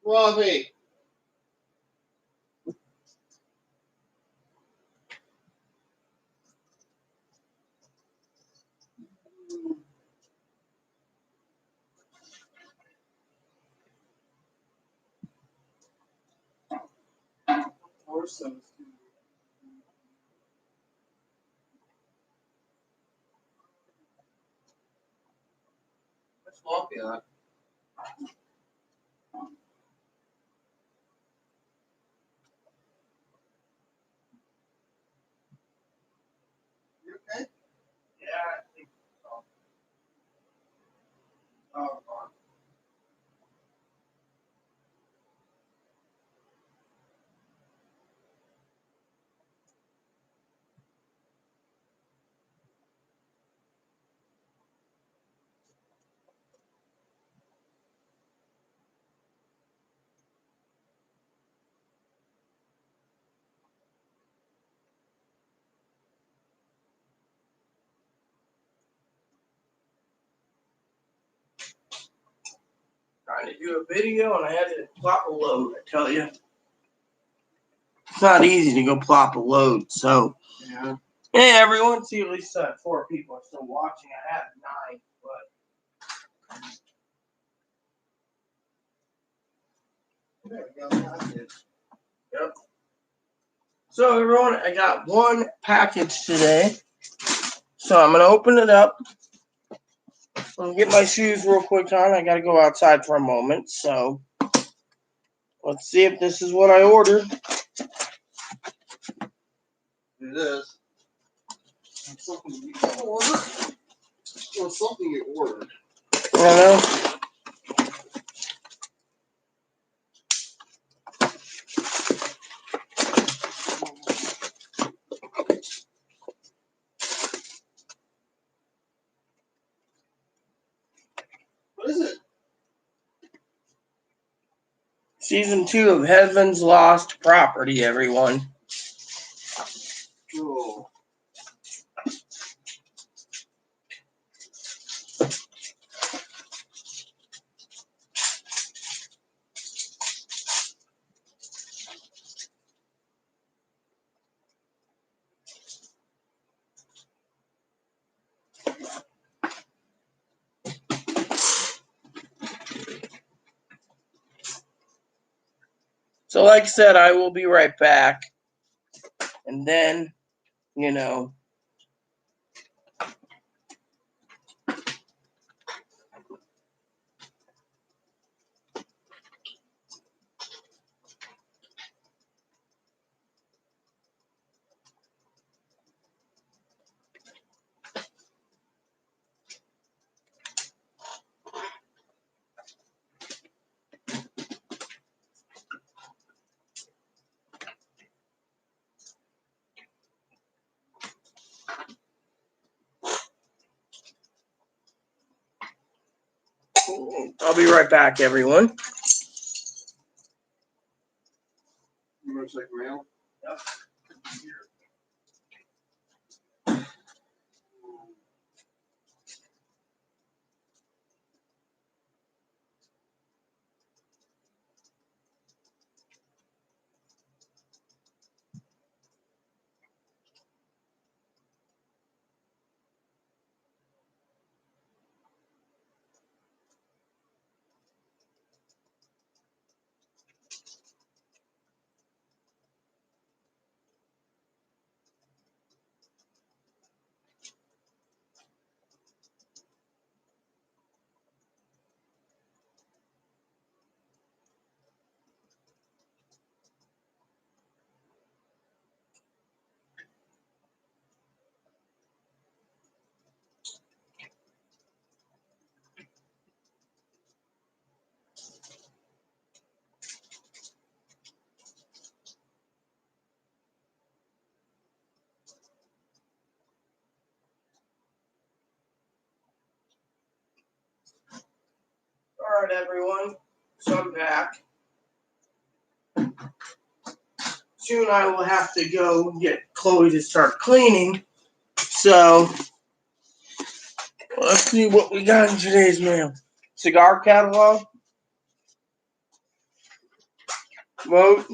Robbie. That's sloppy, huh? You okay? Yeah, I think so. Oh, God. Trying to do a video and I had to plop a load, I tell you. It's not easy to go plop a load, so. Yeah. Hey everyone, see at least 4 people are still watching. I had 9, but There we go. That's it. yep. So everyone, I got one package today. So I'm gonna open it up. I'm gonna get my shoes real quick on. I gotta go outside for a moment. So let's see if this is what I ordered. It is. It's something you ordered. Or something you ordered. I know. What is it? Season 2 of Heaven's Lost Property, everyone. Oh. So like I said, I will be right back. And then, you know, I'll be right back, everyone. You want to check mail? Yep. All right, everyone. So I'm back. Soon I will have to go get Chloe to start cleaning. So let's see what we got in today's mail. Cigar catalog. Vote.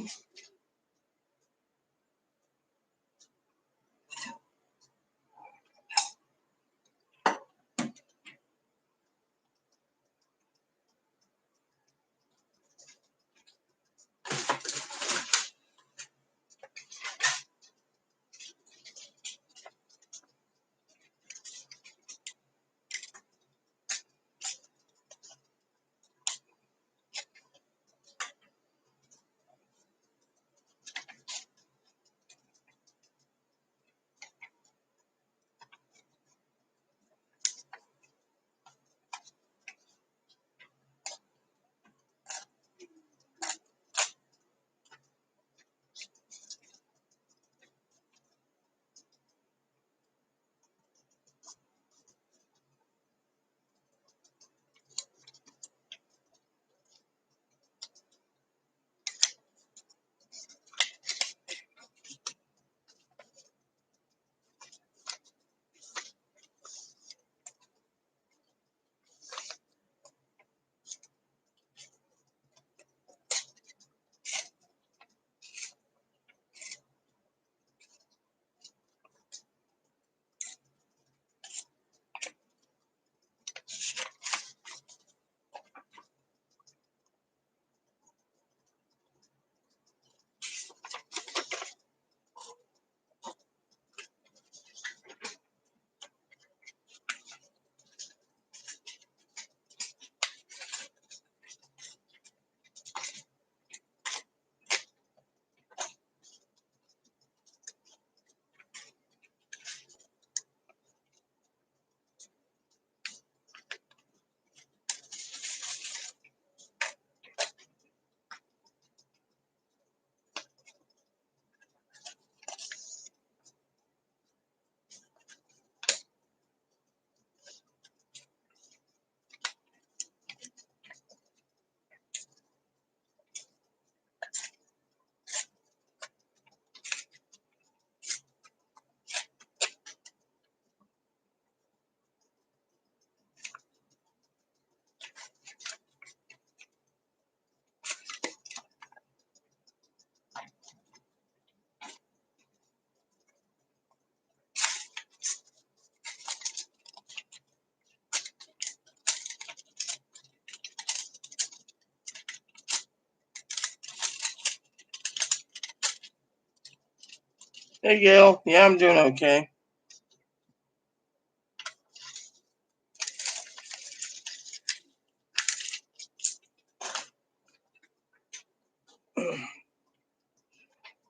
Hey, Gail. Yeah, I'm doing okay.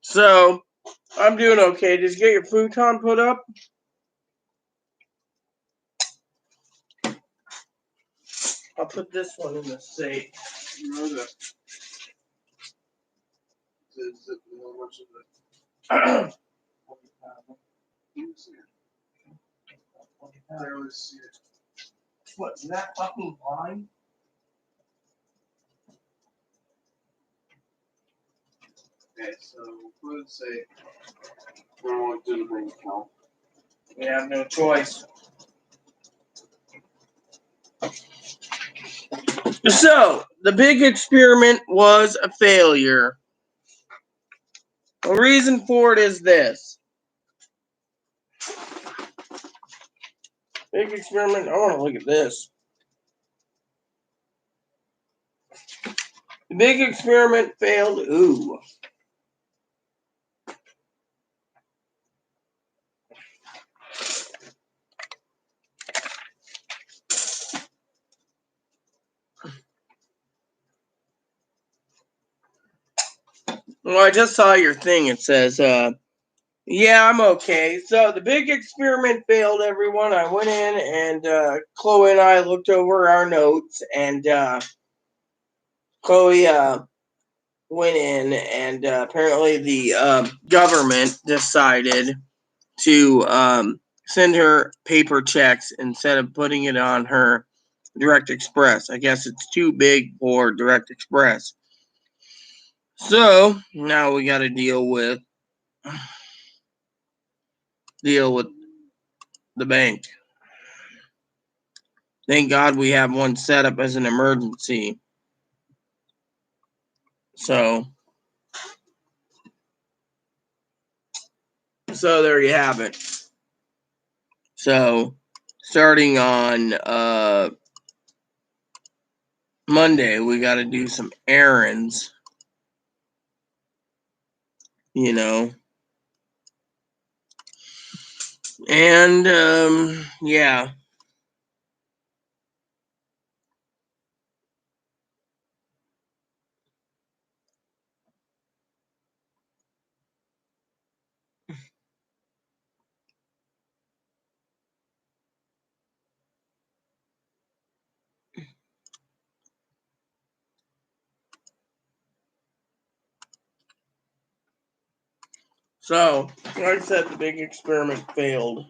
So, I'm doing okay. Did you get your futon put up? I'll put this one in the safe. You know that. How much of it? You see it. I always see it. What, is that fucking blind? Okay, so let's say I don't want to do the bank account. We have no choice. So, the big experiment was a failure. The reason for it is this. Big experiment, I want to look at this. The big experiment failed. Ooh. Well, I just saw your thing. It says, yeah, I'm okay. So the big experiment failed, everyone. I went in and Chloe and I looked over our notes, and Chloe went in, and apparently the government decided to send her paper checks instead of putting it on her Direct Express. I guess it's too big for Direct Express. So now we got to deal with the bank. Thank God we have one set up as an emergency. So there you have it. So starting on Monday, we got to do some errands, you know. And yeah. So, like I said, the big experiment failed.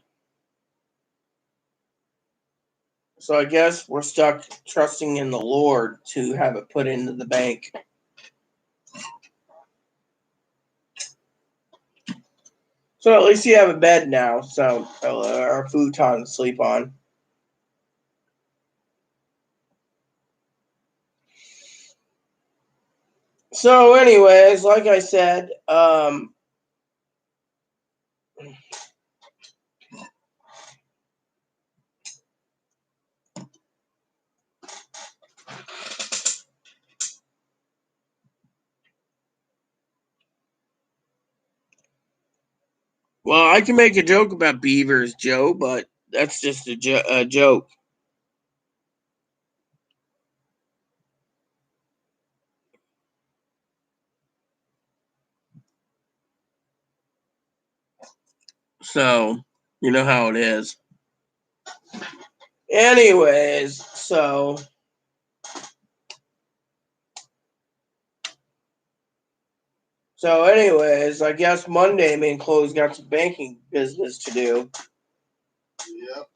So I guess we're stuck trusting in the Lord to have it put into the bank. So at least you have a bed now, so or a futon to sleep on. So, anyways, like I said, well, I can make a joke about beavers, Joe, but that's just a joke. So, you know how it is. Anyways, I guess Monday, main clothes got some banking business to do. Yep.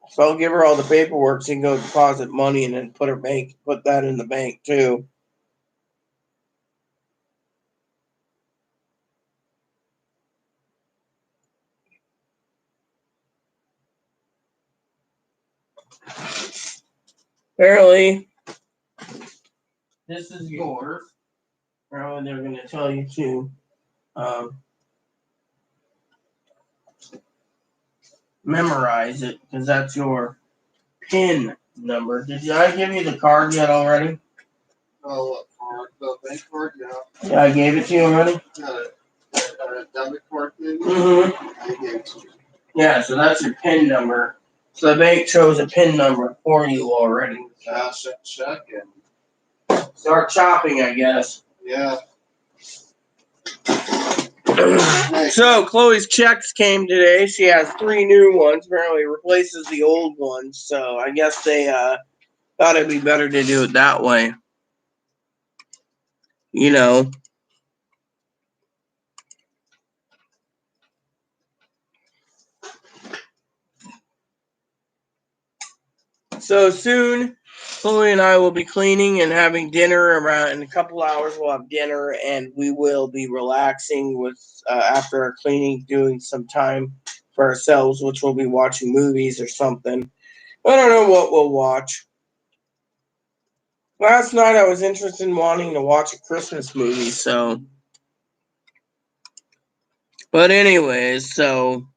So I'll give her all the paperwork so she can go deposit money and then put that in the bank too. Apparently, this is yours. Apparently, they're going to tell you to memorize it because that's your PIN number. Did I give you the card yet already? Oh, what card? The bank card? Yeah. Yeah, I gave it to you already. Debit card maybe? Mm-hmm. I gave it to you. Yeah, so that's your PIN number. So the bank chose a PIN number for you already. Cash and check and Start chopping, I guess. yeah. So Chloe's checks came today. She has 3 new ones. Apparently replaces the old ones. So I guess they thought it'd be better to do it that way. You know. So soon, Chloe and I will be cleaning and having dinner. Around in a couple hours, we'll have dinner and we will be relaxing with after our cleaning, doing some time for ourselves, which we'll be watching movies or something. I don't know what we'll watch. Last night, I was interested in wanting to watch a Christmas movie, so. But anyways, so.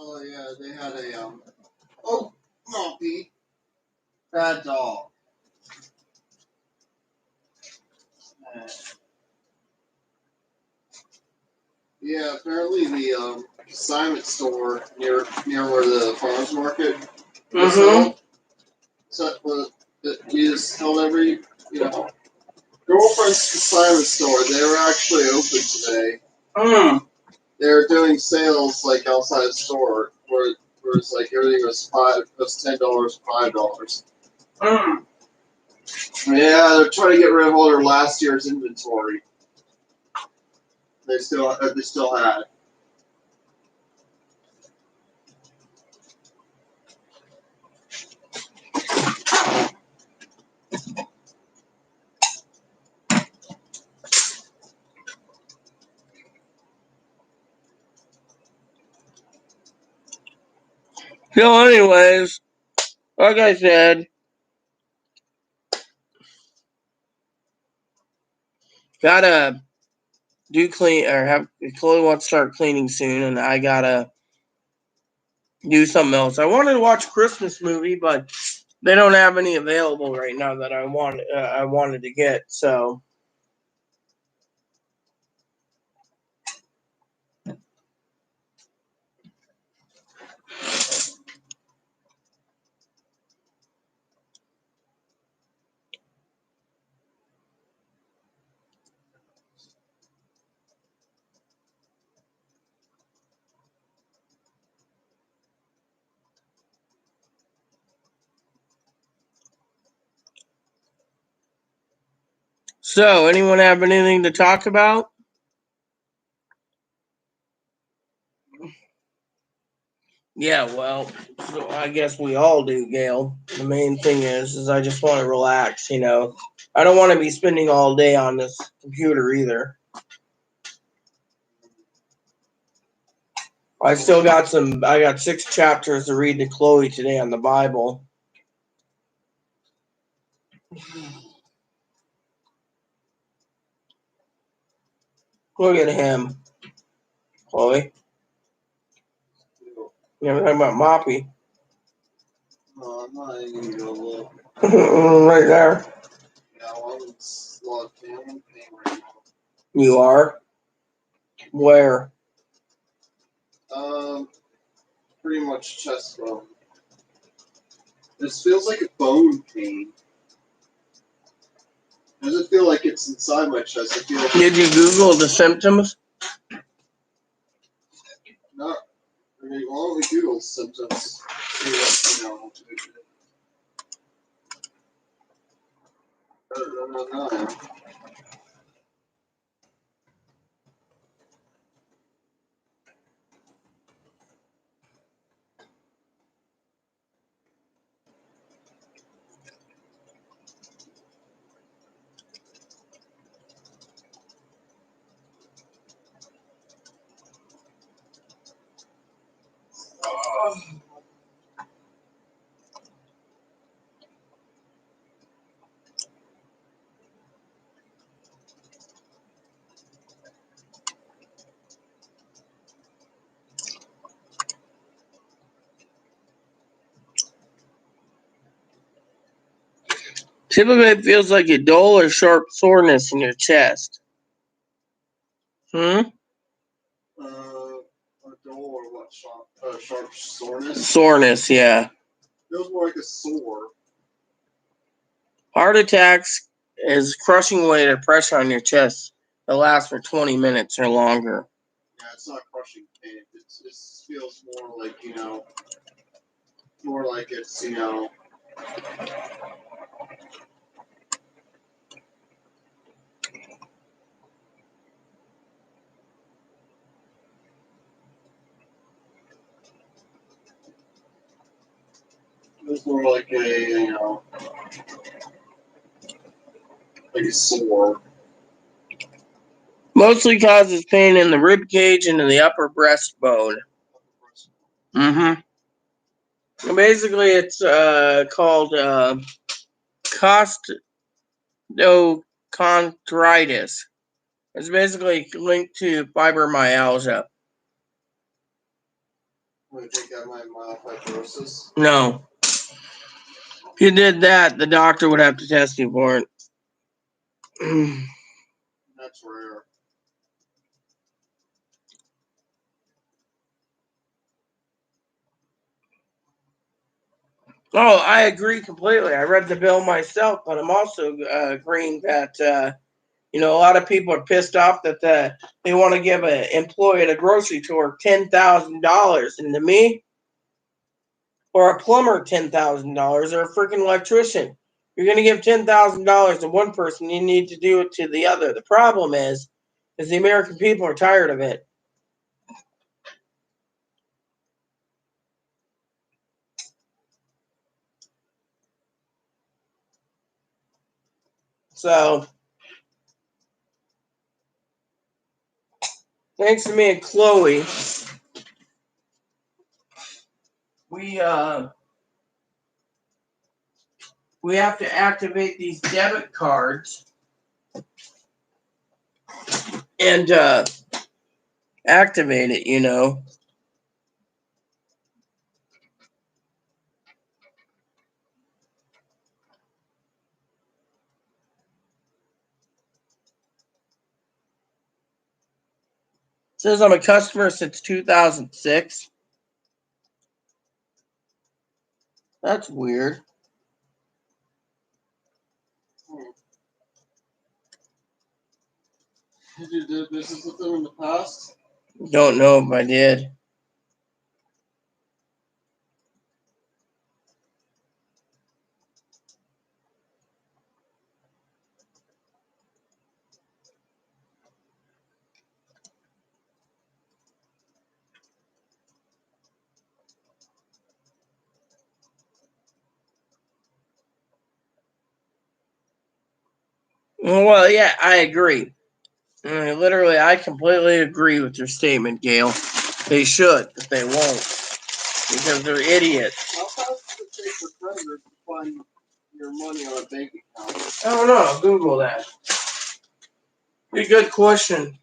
Oh yeah, they had a oh Moppy. Bad dog. Yeah, apparently the consignment store near where the farmers market is Mm-hmm. held, so that is held every, girlfriend's consignment store. They were actually open today. Mm. They're doing sales like outside the store, where it's like everything was $10, $5. Mm. Yeah, they're trying to get rid of all their last year's inventory. They still had. So, anyways, like I said, gotta do clean or have Chloe wants to start cleaning soon, and I gotta do something else. I wanted to watch a Christmas movie, but they don't have any available right now that I wanted to get. So, anyone have anything to talk about? Yeah, well, so I guess we all do, Gail. The main thing is I just want to relax. I don't want to be spending all day on this computer either. I got 6 chapters to read to Chloe today on the Bible. Look at him, Chloe. You ever talking about Moppy? No, I'm not even gonna look. Right there. Yeah, well, I'm in a lot of pain right now. You are? Where? Pretty much chest bone. This feels like a bone pain. It doesn't feel like it's inside my chest. I feel. Did you Google the symptoms? Not. I mean, why don't we Google symptoms? See what, no. Typically, it feels like a dull or sharp soreness in your chest. Hmm? A dull or what? Sharp soreness? Soreness, yeah. Feels more like a sore. Heart attacks is crushing weight or pressure on your chest that lasts for 20 minutes or longer. Yeah, it's not crushing pain. It feels more like, more like it's, it's more like like a sore. Mostly causes pain in the rib cage and in the upper breastbone. Mm-hmm. Basically, it's called costochondritis. It's basically linked to fibromyalgia. I think I might have myelofibrosis. No. If you did that, the doctor would have to test you for it. That's rare. Oh, I agree completely. I read the bill myself, but I'm also agreeing that a lot of people are pissed off that they want to give an employee at a grocery store $10,000, and to me, or a plumber $10,000, or a freaking electrician, you're going to give $10,000 to one person, you need to do it to the other. The problem is the American people are tired of it. So thanks to me and Chloe, we uh we have to activate these debit cards and activate it. It says I'm a customer since 2006. That's weird. Did you do business with them in the past? Don't know if I did. Well, yeah, I agree. Literally, I completely agree with your statement, Gail. They should, but they won't because they're idiots. How fast does it take for creditors to find your money on a bank account? I don't know. Google that. Be a good question.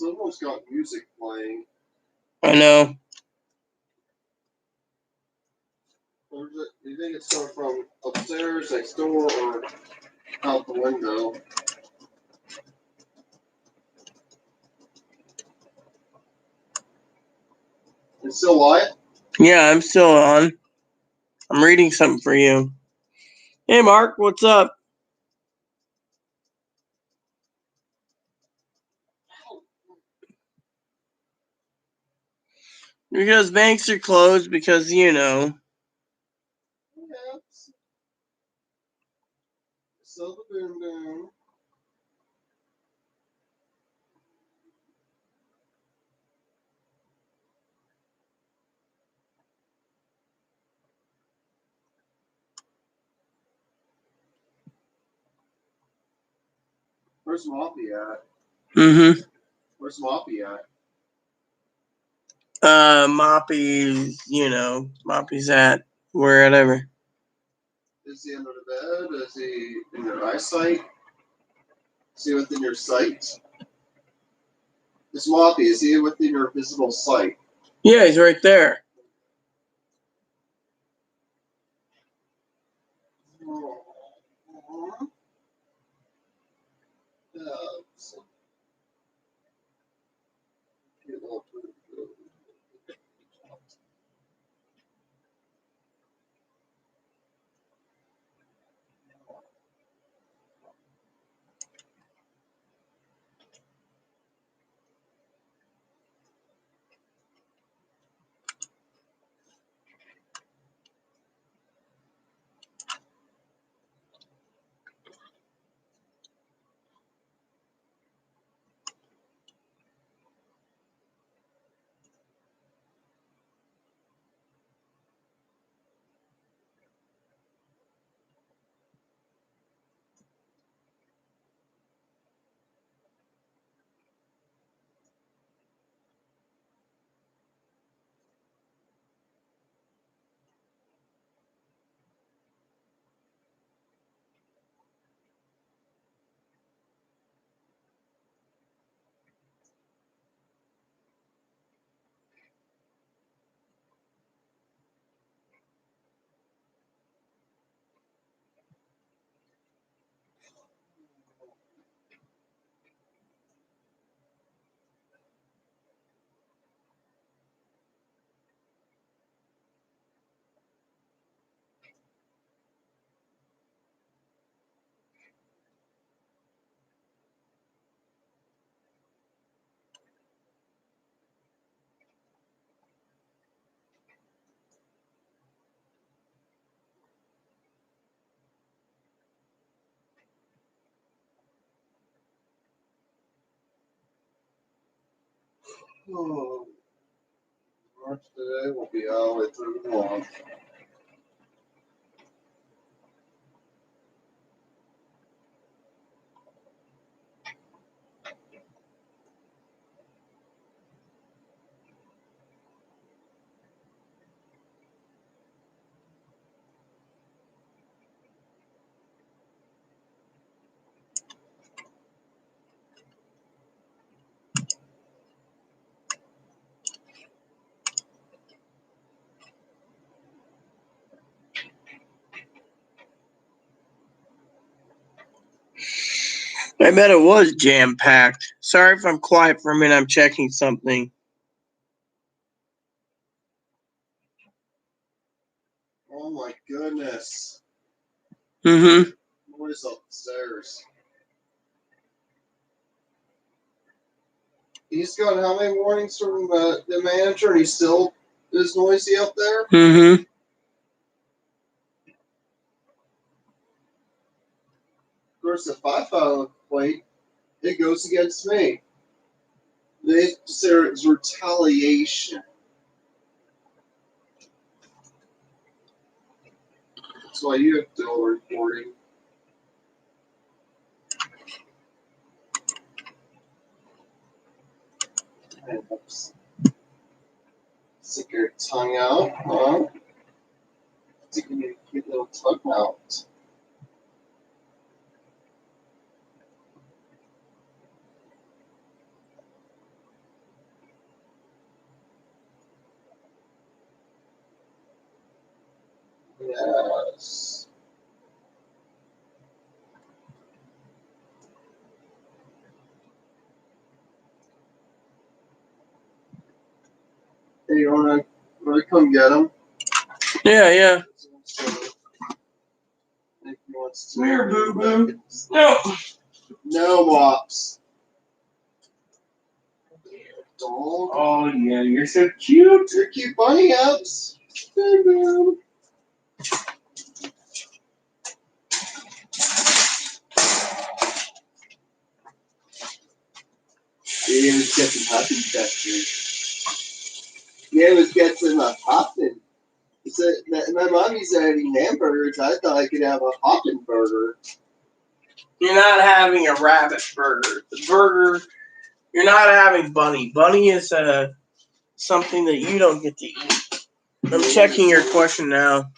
Someone's got music playing. I know. Or is it, do you think it's coming from upstairs, next door, or out the window? It's still live? Yeah, I'm still on. I'm reading something for you. Hey, Mark, what's up? Because banks are closed because, you know. Yes. So the boom boom. Where's Moppy at? Mm-hmm. Where's Moppy at? Moppy's, you know, Moppy's at wherever. Is he under the bed? Is he in your eyesight? Is he within your sight? Is Moppy, is he within your visible sight? Yeah, he's right there. Oh, March today will be all the way through the month. I bet it was jam-packed. Sorry if I'm quiet for a minute. I'm checking something. Oh my goodness. Mm-hmm. Noise upstairs. He's got how many warnings from the manager and he still is noisy up there? Mm-hmm. Of course, if I file a complaint, it goes against me. They consider it as retaliation. That's why you have to do reporting. Stick your tongue out, huh? Sticking your cute little tongue out. you wanna come get him? Yeah. So, if he wants to Come here, go boo-boo. back and- No. No, Mops. Dog. Oh yeah, you're so cute. You're cute bunny ups. Boo-boo. He was getting puppy testing. Yeah, he was getting a hopping. He said, my mommy's eating hamburgers. I thought I could have a hopping burger. You're not having a rabbit burger. The burger, you're not having bunny. Bunny is something that you don't get to eat. I'm checking your question now.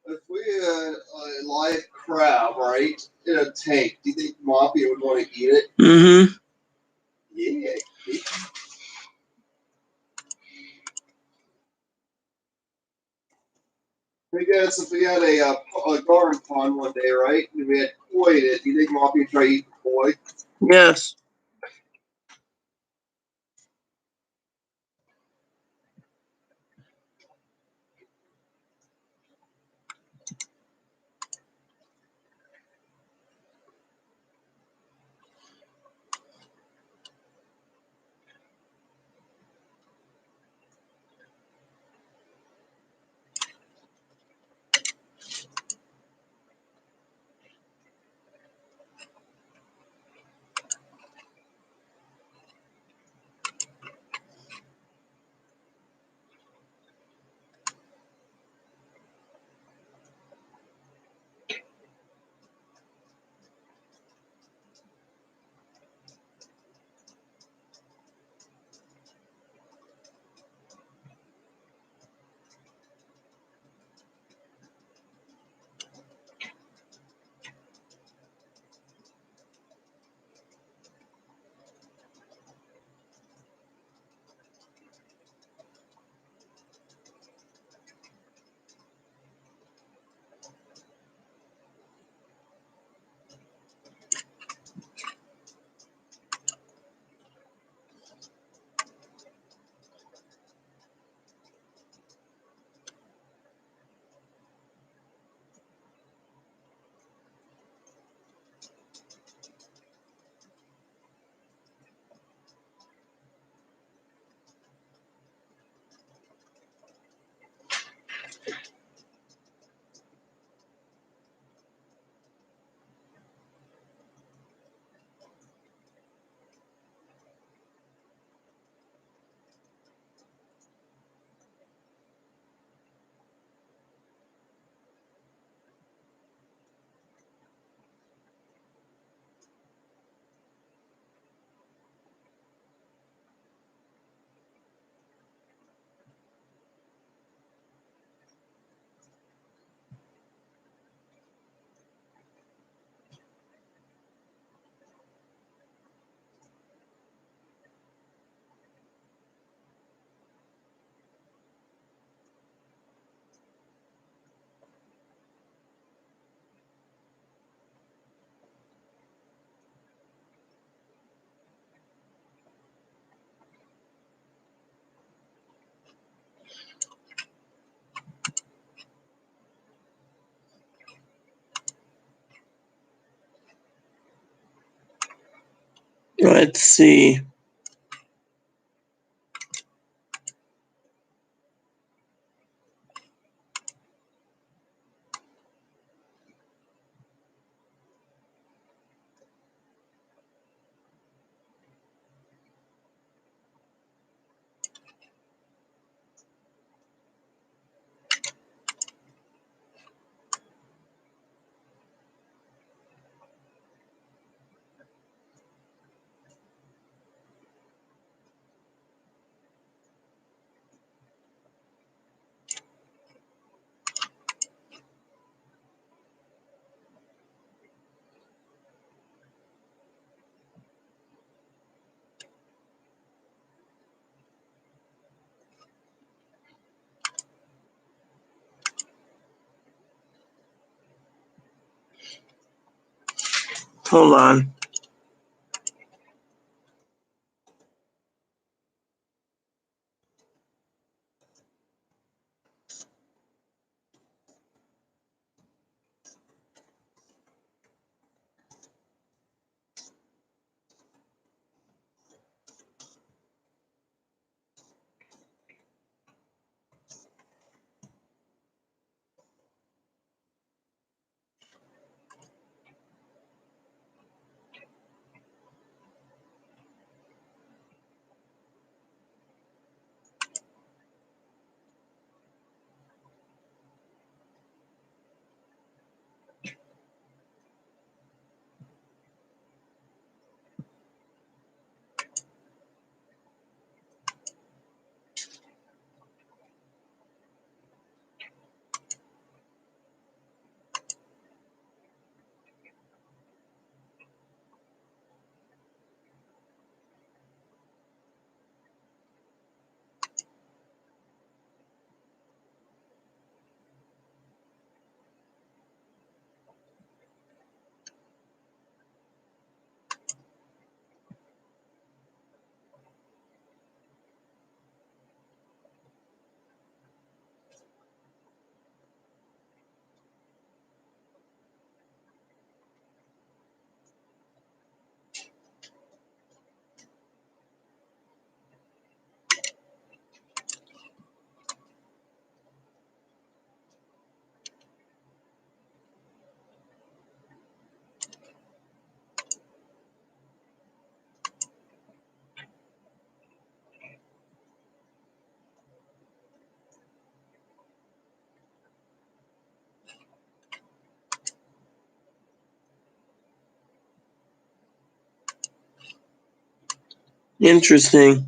If we had a live crab, right, in a tank, do you think Moppy would want to eat it? Mm-hmm. Yeah. I guess if we had a garden pond one day, right, and we had koi in it, do you think Moppy would try to eat the koi? Yes. Let's see. Hold on. Interesting.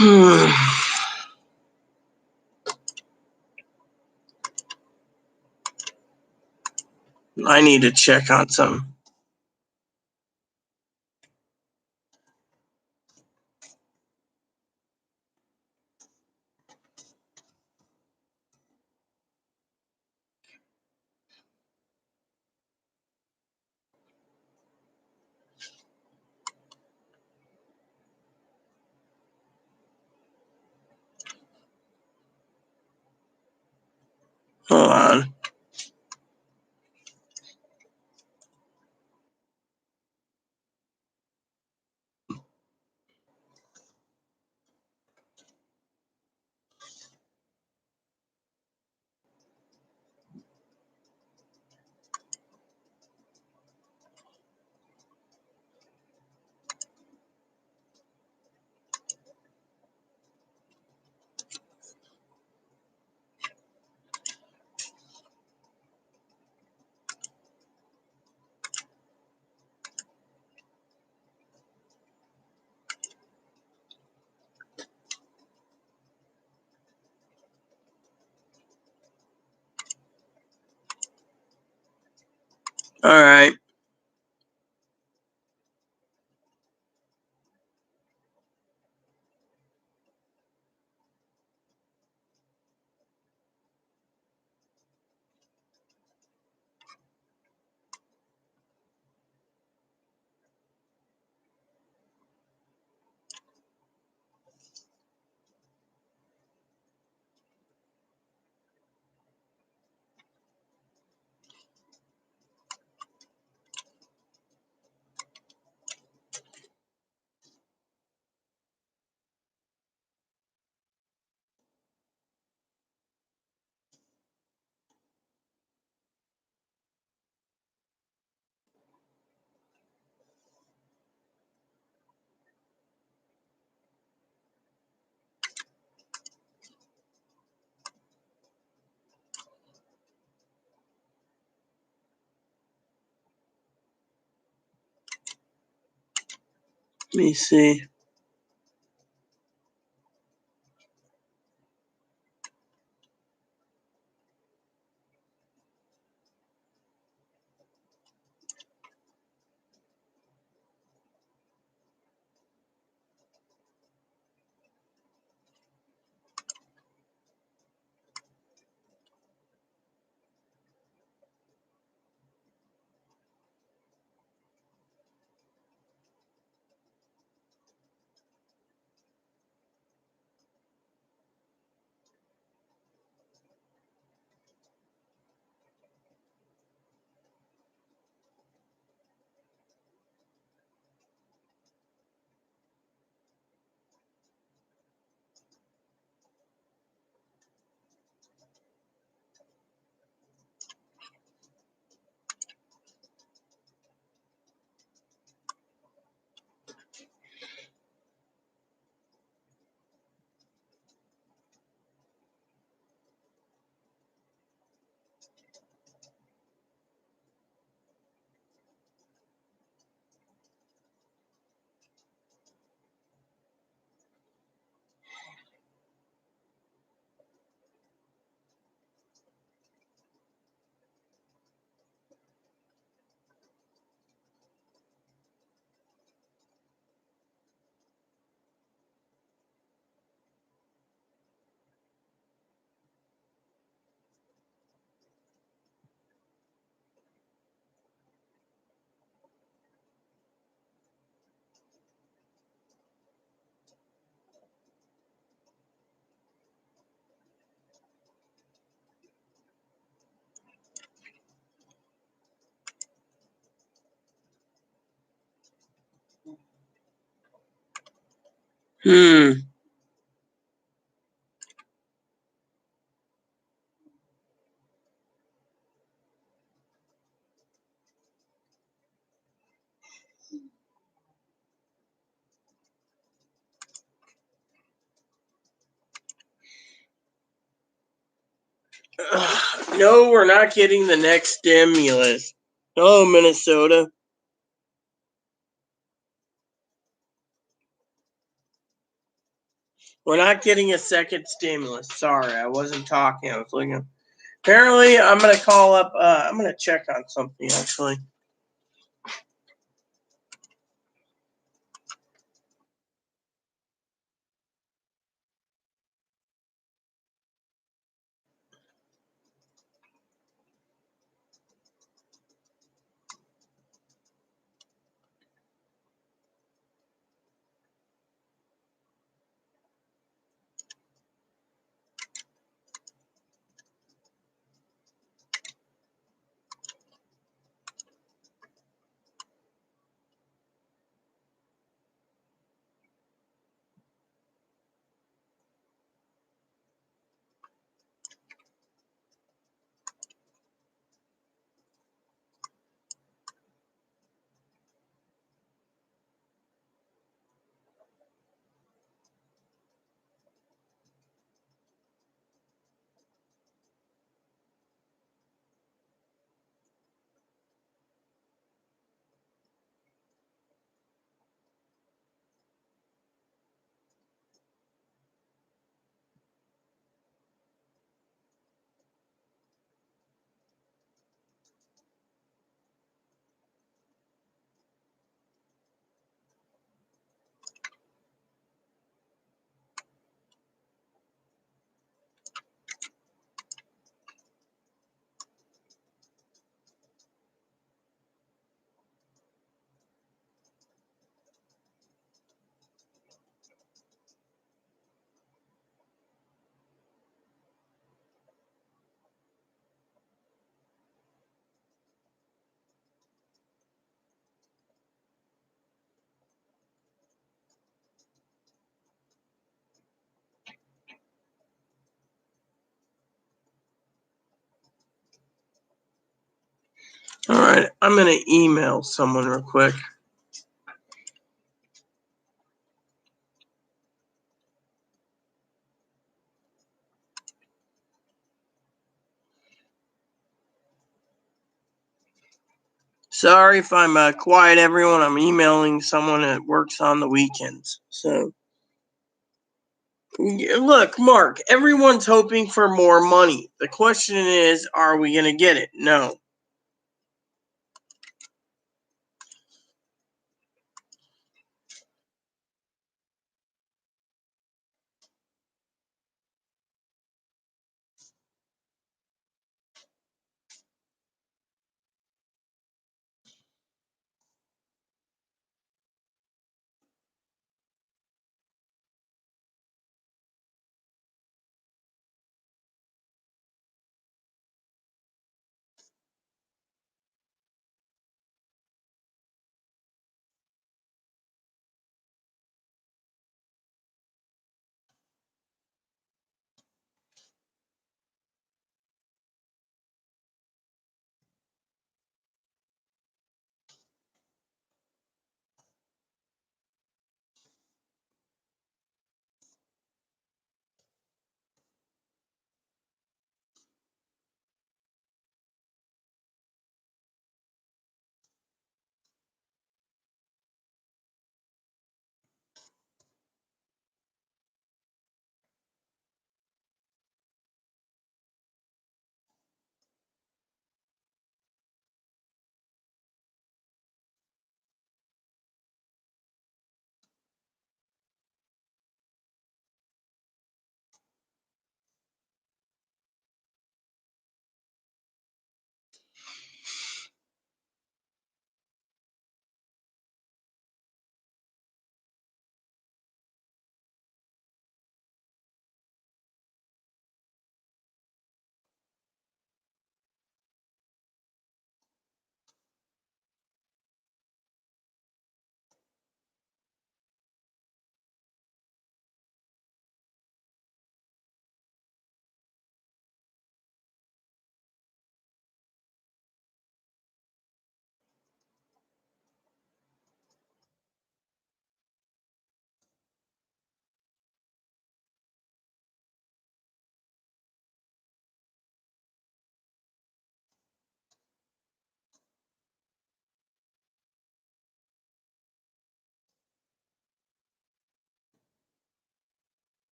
I need to check on some. Hold on. All right. Let me see. No, we're not getting the next stimulus. Hello, Minnesota. We're not getting a second stimulus. Sorry, I wasn't talking. I was looking. Apparently, I'm gonna call up. I'm gonna check on something actually. All right, I'm gonna email someone real quick. Sorry if I'm quiet, everyone. I'm emailing someone that works on the weekends. So, look, Mark, everyone's hoping for more money. The question is, are we going to get it? No.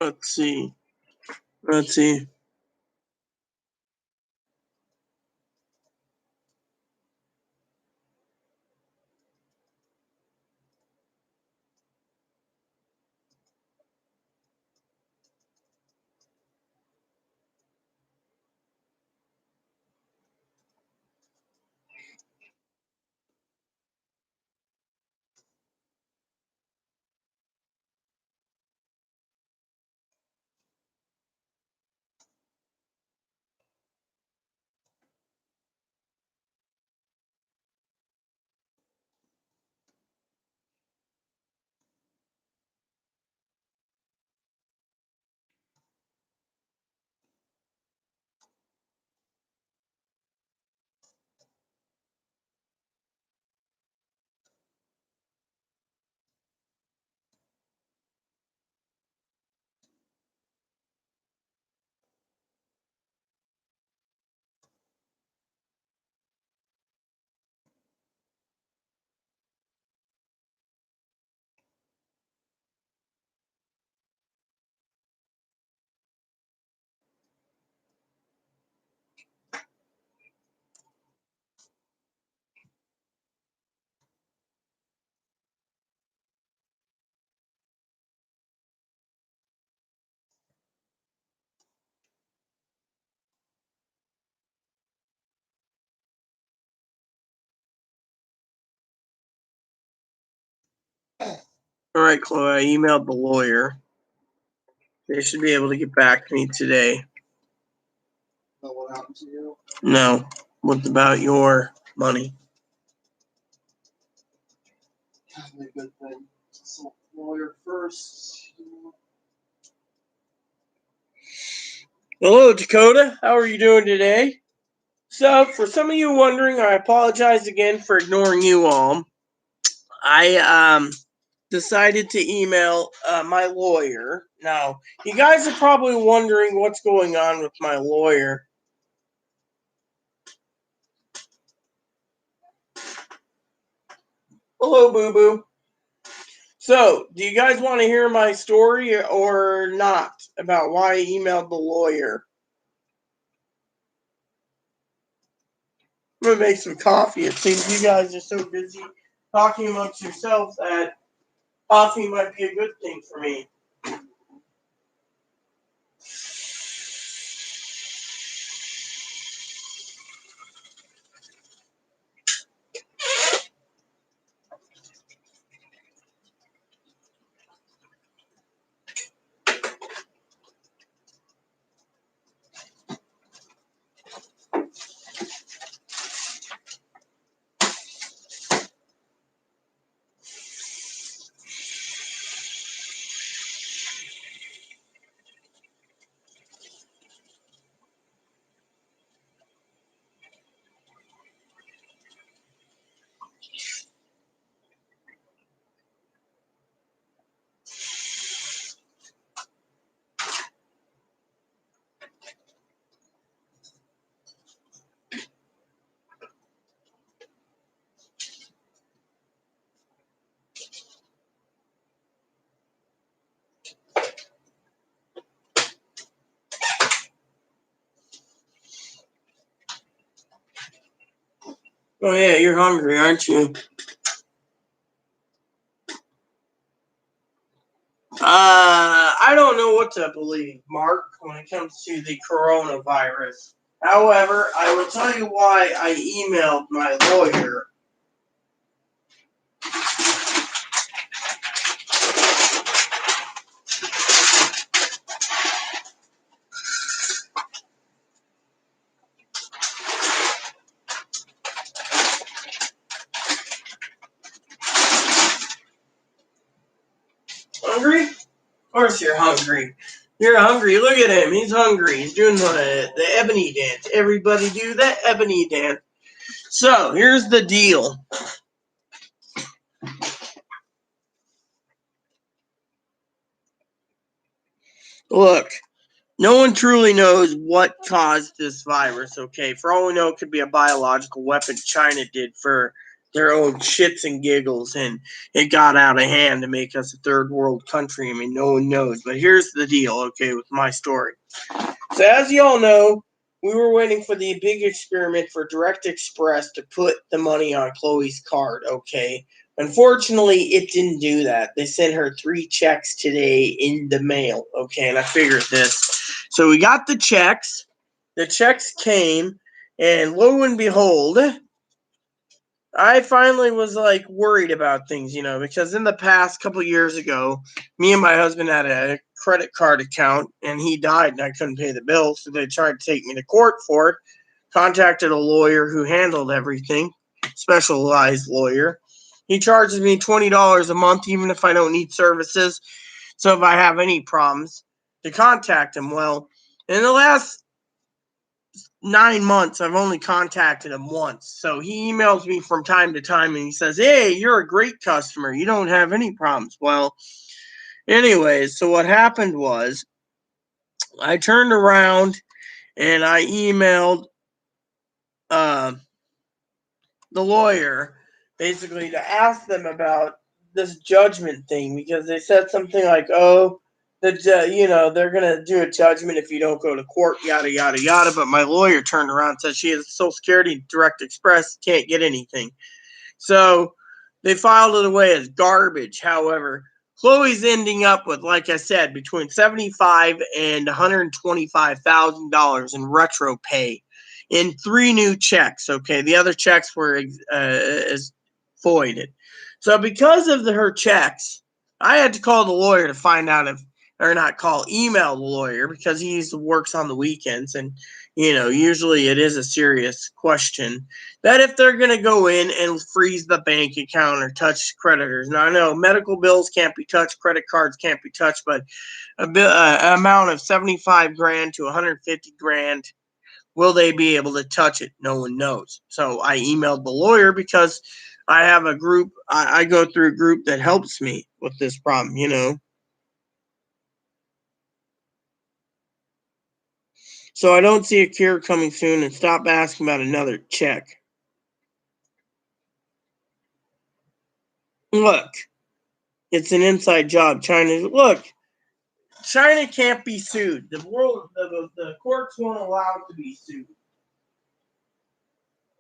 Let's see. Let's see. All right, Chloe, I emailed the lawyer. They should be able to get back to me today. Know what happened to you? No. What about your money? Probably a good thing. So, lawyer first. Hello, Dakota. How are you doing today? So, for some of you wondering, I apologize again for ignoring you all. I decided to email my lawyer. Now, you guys are probably wondering what's going on with my lawyer. Hello, Boo Boo. So, do you guys want to hear my story or not about why I emailed the lawyer? I'm going to make some coffee. It seems you guys are so busy talking amongst yourselves that coffee might be a good thing for me. Oh, yeah, you're hungry, aren't you? I don't know what to believe, Mark, when it comes to the coronavirus. However, I will tell you why I emailed my lawyer. Hungry? Of course you're hungry. You're hungry. Look at him. He's hungry. He's doing the ebony dance. Everybody do that ebony dance. So, here's the deal. Look, no one truly knows what caused this virus, okay? For all we know, it could be a biological weapon China did for their own shits and giggles, and it got out of hand to make us a third world country. I mean, no one knows. But here's the deal, okay, with my story. So as you all know, we were waiting for the big experiment for Direct Express to put the money on Chloe's card, okay? Unfortunately, it didn't do that. They sent her 3 checks today in the mail, okay? And I figured this. So we got the checks. The checks came, and lo and behold, I finally was like worried about things, because in the past couple years ago, me and my husband had a credit card account and he died and I couldn't pay the bill. So they tried to take me to court for it. Contacted a lawyer who handled everything, specialized lawyer. He charges me $20 a month, even if I don't need services. So if I have any problems, to contact him. Well, in the last 9 months, I've only contacted him once. So he emails me from time to time and he says, "Hey, you're a great customer. You don't have any problems." Well, anyways, so what happened was I turned around and I emailed uh, the lawyer basically to ask them about this judgment thing, because they said something like, "Oh, they're gonna do a judgment if you don't go to court, yada yada yada." But my lawyer turned around and said she has Social Security, Direct Express, can't get anything. So they filed it away as garbage. However, Chloe's ending up with, like I said, between $75,000 and $125,000 in retro pay in 3 new checks. Okay, the other checks were voided. So because of her checks, I had to call the lawyer to find out email the lawyer, because he works on the weekends, and usually it is a serious question that if they're going to go in and freeze the bank account or touch creditors. Now, I know medical bills can't be touched, credit cards can't be touched, but an amount of 75 grand to 150 grand, will they be able to touch it? No one knows. So I emailed the lawyer because I have a group. I go through a group that helps me with this problem. So I don't see a cure coming soon, and stop asking about another check. Look, it's an inside job. China can't be sued. The courts won't allow it to be sued.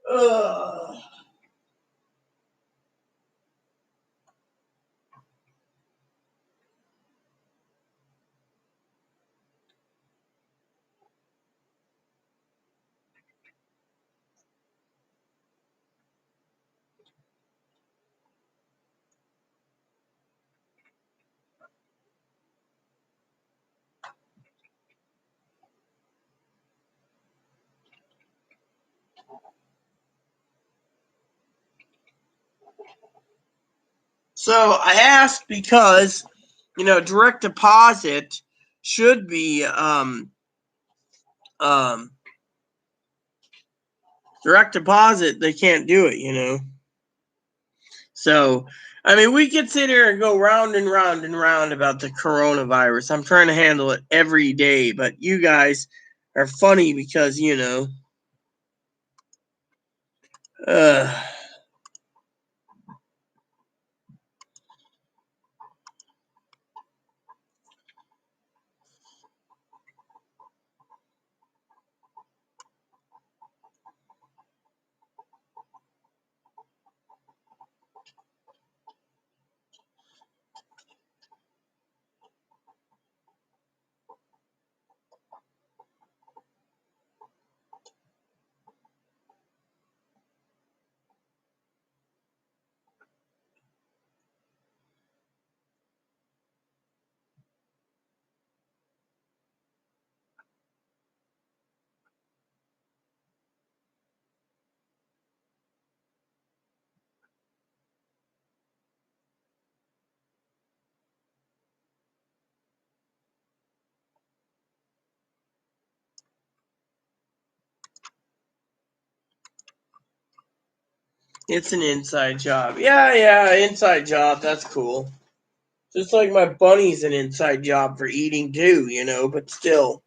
Ugh. So I asked because, direct deposit should be direct deposit. They can't do it. So, I mean, we could sit here and go round and round and round about the coronavirus. I'm trying to handle it every day, but you guys are funny because, uh, it's an inside job. Yeah, inside job. That's cool. Just like my bunny's an inside job for eating too, but still.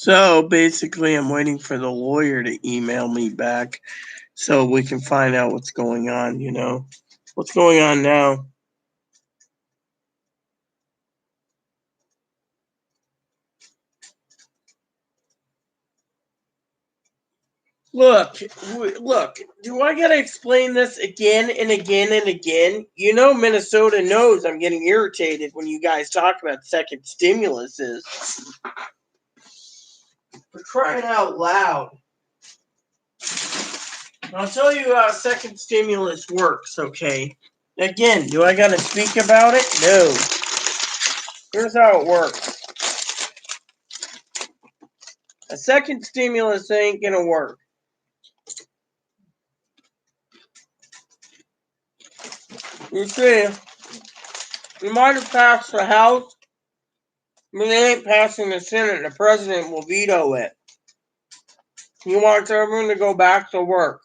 So basically, I'm waiting for the lawyer to email me back so we can find out what's going on, you know. What's going on now? Look, do I gotta explain this again and again and again? You know, Minnesota knows I'm getting irritated when you guys talk about second stimuluses. For crying out loud. I'll tell you how second stimulus works, okay? Again, do I gotta speak about it? No. Here's how it works. A second stimulus ain't gonna work. You see, you might have passed the House, but it ain't passing the Senate. The president will veto it. He wants everyone to go back to work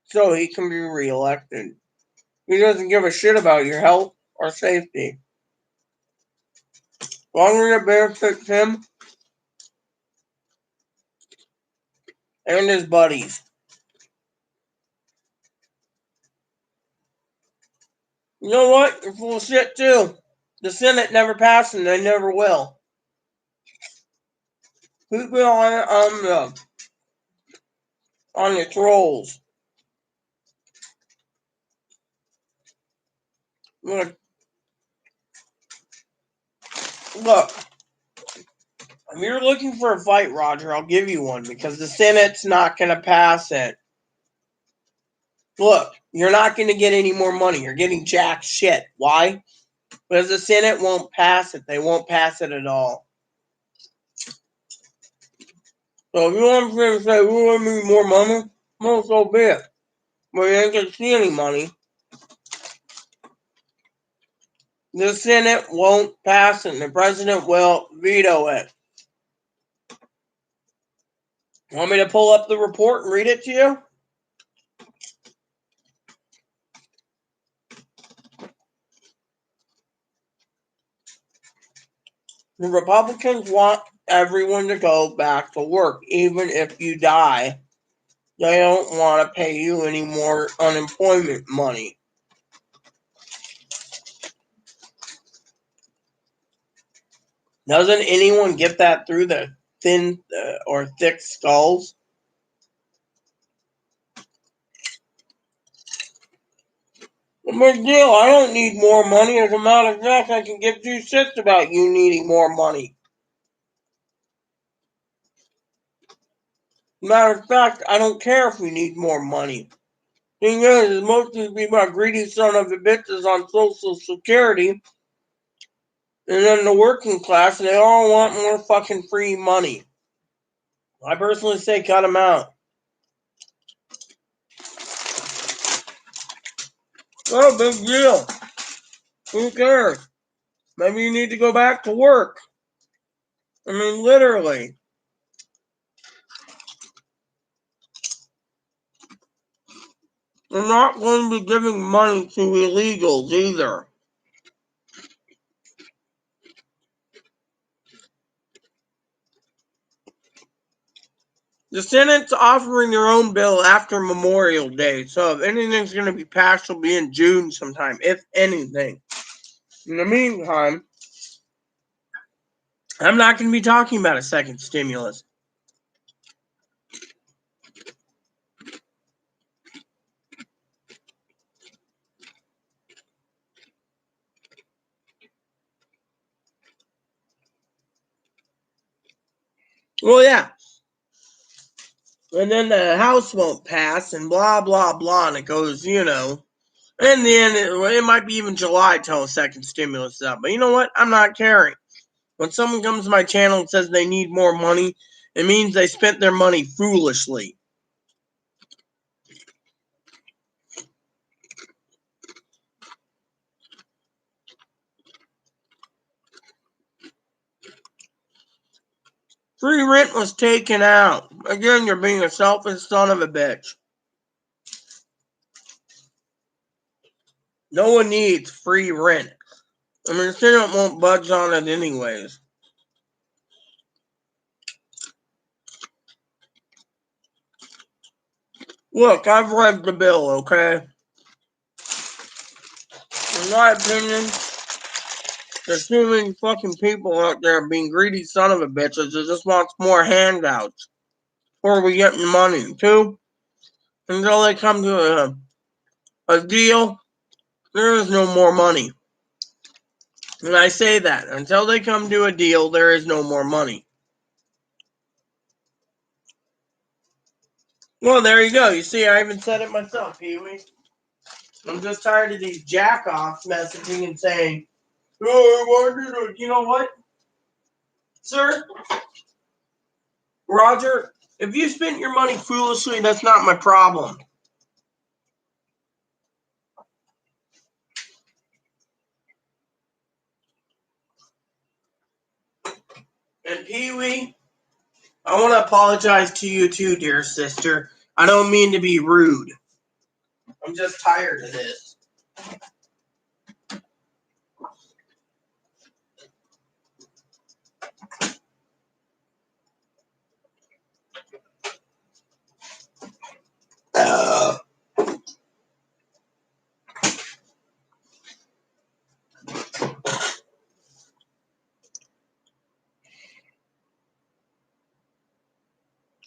so he can be reelected. He doesn't give a shit about your health or safety. As long as it benefits him and his buddies. You know what? You're full of shit too. The Senate never passed and they never will. Keep it on its rolls. Look, if you're looking for a fight, Roger, I'll give you one because the Senate's not going to pass it. Look, you're not going to get any more money. You're getting jack shit. Why? Because the Senate won't pass it. They won't pass it at all. So if you want to say, we want me more money, well, so be it. But you ain't going to see any money. The Senate won't pass it, and the president will veto it. Want me to pull up the report and read it to you? The Republicans want everyone to go back to work, even if you die. They don't want to pay you any more unemployment money. Doesn't anyone get that through the thin or thick skulls? No big deal. I don't need more money. As a matter of fact, I can give two shits about you needing more money. Matter of fact, I don't care if we need more money. Thing is, most of these people are greedy son of a bitches on Social Security, and then the working class, they all want more fucking free money. I personally say cut them out. Oh, big deal. Who cares? Maybe you need to go back to work. I mean, literally. They're not going to be giving money to illegals either. The Senate's offering their own bill after Memorial Day, so if anything's going to be passed, it'll be in June sometime, if anything. In the meantime, I'm not going to be talking about a second stimulus. Well, yeah. And then the House won't pass and blah, blah, blah. And it goes, in the end, it might be even July till a second stimulus is out. But you know what? I'm not caring. When someone comes to my channel and says they need more money, it means they spent their money foolishly. Free rent was taken out. Again, you're being a selfish son of a bitch. No one needs free rent. I mean, the Senate won't budge on it anyways. Look, I've read the bill, okay? In my opinion, there's too many fucking people out there being greedy son of a bitches that just wants more handouts before we get money, too. Until they come to a deal, there is no more money. And I say that. Until they come to a deal, there is no more money. Well, there you go. You see, I even said it myself, Pee-wee. I'm just tired of these jack-offs messaging and saying, oh, I wanted to, you know what? Sir, Roger, if you spent your money foolishly, that's not my problem. And Pee-wee, I want to apologize to you too, dear sister. I don't mean to be rude. I'm just tired of this.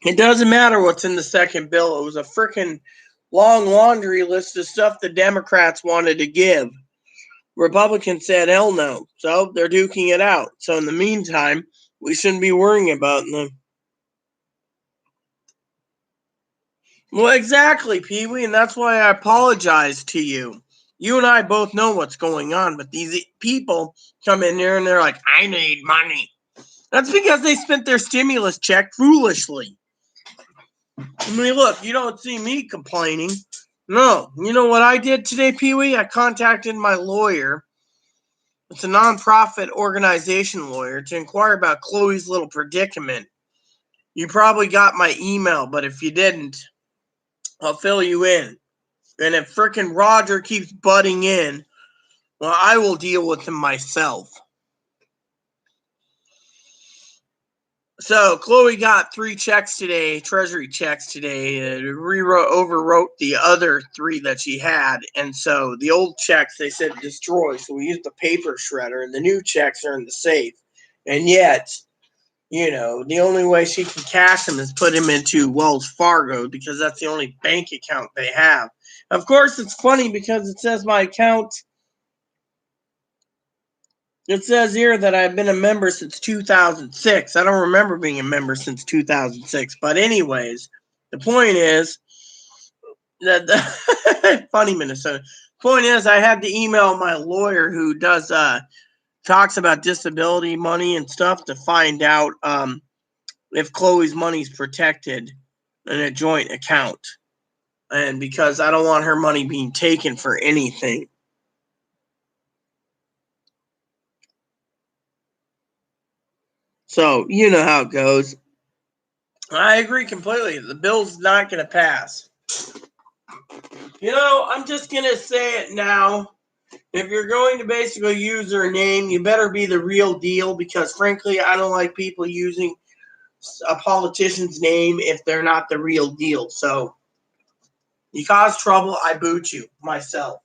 It doesn't matter what's in the second bill. It was a freaking long laundry list of stuff the Democrats wanted to give. Republicans said hell no. So they're duking it out. So in the meantime, we shouldn't be worrying about them. Well, exactly, Pee-wee, and that's why I apologize to you. You and I both know what's going on, but these people come in there and they're like, I need money. That's because they spent their stimulus check foolishly. I mean, look, you don't see me complaining. No. You know what I did today, Pee-wee? I contacted my lawyer. It's a nonprofit organization lawyer to inquire about Chloe's little predicament. You probably got my email, but if you didn't, I'll fill you in. And if frickin' Roger keeps butting in, well, I will deal with him myself. So Chloe got 3 checks today, treasury checks today, overwrote the other 3 that she had. And so the old checks, they said destroy. So we used the paper shredder, and the new checks are in the safe. And yet, you know, the only way she can cash them is put them into Wells Fargo because that's the only bank account they have. Of course, it's funny because it says my account. It says here that I've been a member since 2006. I don't remember being a member since 2006. But anyways, the point is that funny Minnesota. Point is, I had to email my lawyer who does talks about disability money and stuff to find out if Chloe's money's protected in a joint account. And because I don't want her money being taken for anything. So, you know how it goes. I agree completely. The bill's not going to pass. You know, I'm just going to say it now. If you're going to basically use her name, you better be the real deal because, frankly, I don't like people using a politician's name if they're not the real deal. So, you cause trouble, I boot you myself.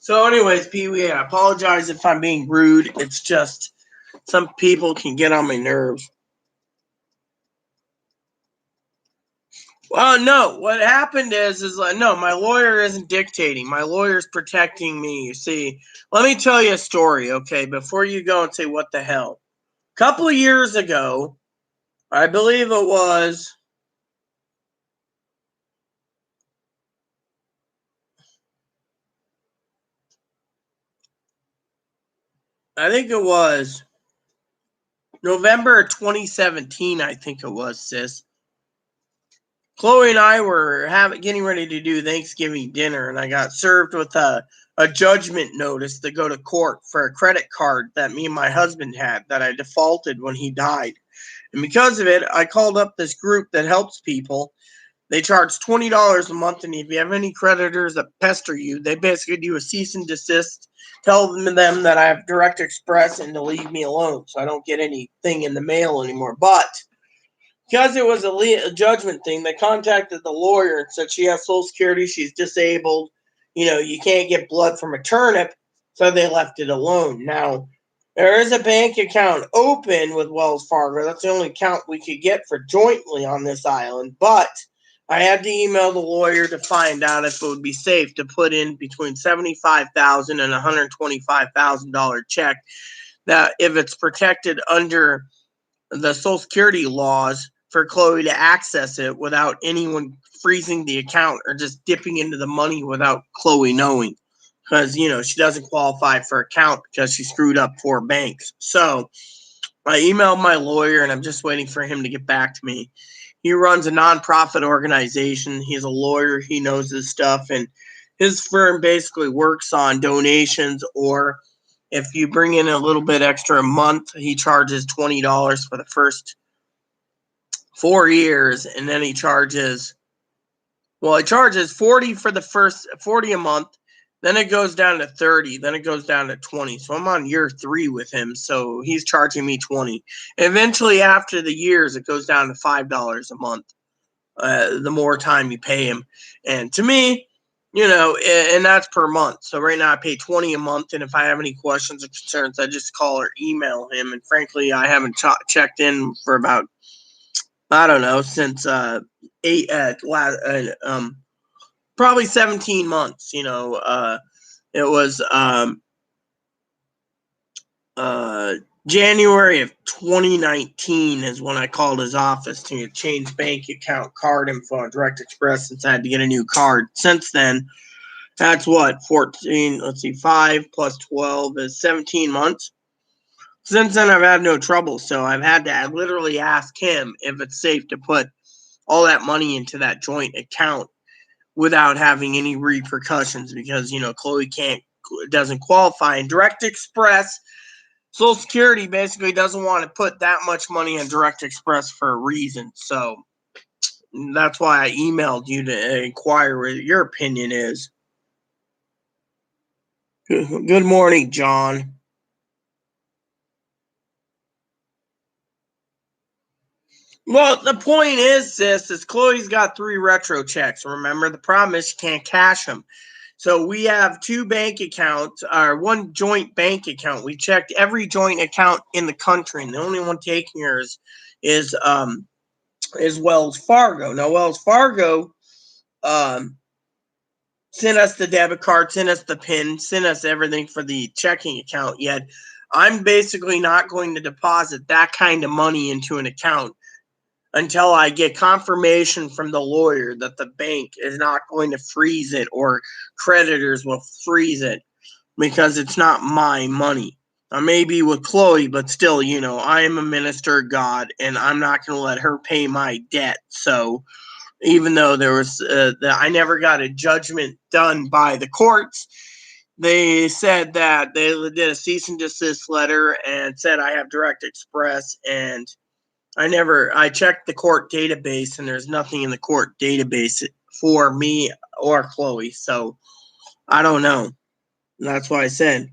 So, anyways, Pee-wee, I apologize if I'm being rude. It's just some people can get on my nerves. Well, no. What happened is like, no, my lawyer isn't dictating. My lawyer's protecting me. You see, let me tell you a story, okay, before you go and say, what the hell? A couple of years ago, I believe it was, I think it was November 2017, I think it was, sis. Chloe and I were getting ready to do Thanksgiving dinner, and I got served with a judgment notice to go to court for a credit card that me and my husband had that I defaulted when he died. And because of it, I called up this group that helps people. They charge $20 a month, and if you have any creditors that pester you, they basically do a cease and desist, tell them that I have Direct Express and to leave me alone so I don't get anything in the mail anymore. But because it was a judgment thing, they contacted the lawyer and said she has Social Security, she's disabled, you can't get blood from a turnip, so they left it alone. Now, there is a bank account open with Wells Fargo. That's the only account we could get for jointly on this island, but I had to email the lawyer to find out if it would be safe to put in between $75,000 and $125,000 check. That if it's protected under the Social Security laws for Chloe to access it without anyone freezing the account or just dipping into the money without Chloe knowing. Because, she doesn't qualify for account because she screwed up 4 banks. So I emailed my lawyer and I'm just waiting for him to get back to me. He runs a nonprofit organization. He's a lawyer. He knows his stuff. And his firm basically works on donations, or if you bring in a little bit extra a month, he charges $20 for the first 4 years. And then he charges 40 for the first 40 a month. Then it goes down to 30. Then it goes down to 20. So I'm on year 3 with him. So he's charging me 20. Eventually, after the years, it goes down to $5 a month. The more time you pay him. And to me, and that's per month. So right now I pay 20 a month. And if I have any questions or concerns, I just call or email him. And frankly, I haven't checked in for about, I don't know, since probably 17 months. It was January of 2019 is when I called his office to change bank account, card info on Direct Express, since I had to get a new card. Since then, that's 14, 5 plus 12 is 17 months. Since then, I've had no trouble. So I've had to literally ask him if it's safe to put all that money into that joint account without having any repercussions, because, Chloe doesn't qualify. And Direct Express, Social Security basically doesn't want to put that much money in Direct Express for a reason. So that's why I emailed you to inquire what your opinion is. Good morning, John. Well, the point is, sis, is Chloe's got 3 retro checks. Remember, the problem is she can't cash them. So we have 2 bank accounts, or 1 joint bank account. We checked every joint account in the country, and the only one taking hers is Wells Fargo. Now, Wells Fargo sent us the debit card, sent us the PIN, sent us everything for the checking account. Yet I'm basically not going to deposit that kind of money into an account until I get confirmation from the lawyer that the bank is not going to freeze it, or creditors will freeze it, because it's not my money. I may be with Chloe, but still, I am a minister of God, and I'm not going to let her pay my debt. So even though there was, I never got a judgment done by the courts, they said that they did a cease and desist letter and said I have Direct Express, and I checked the court database, and there's nothing in the court database for me or Chloe. So I don't know. That's why I said.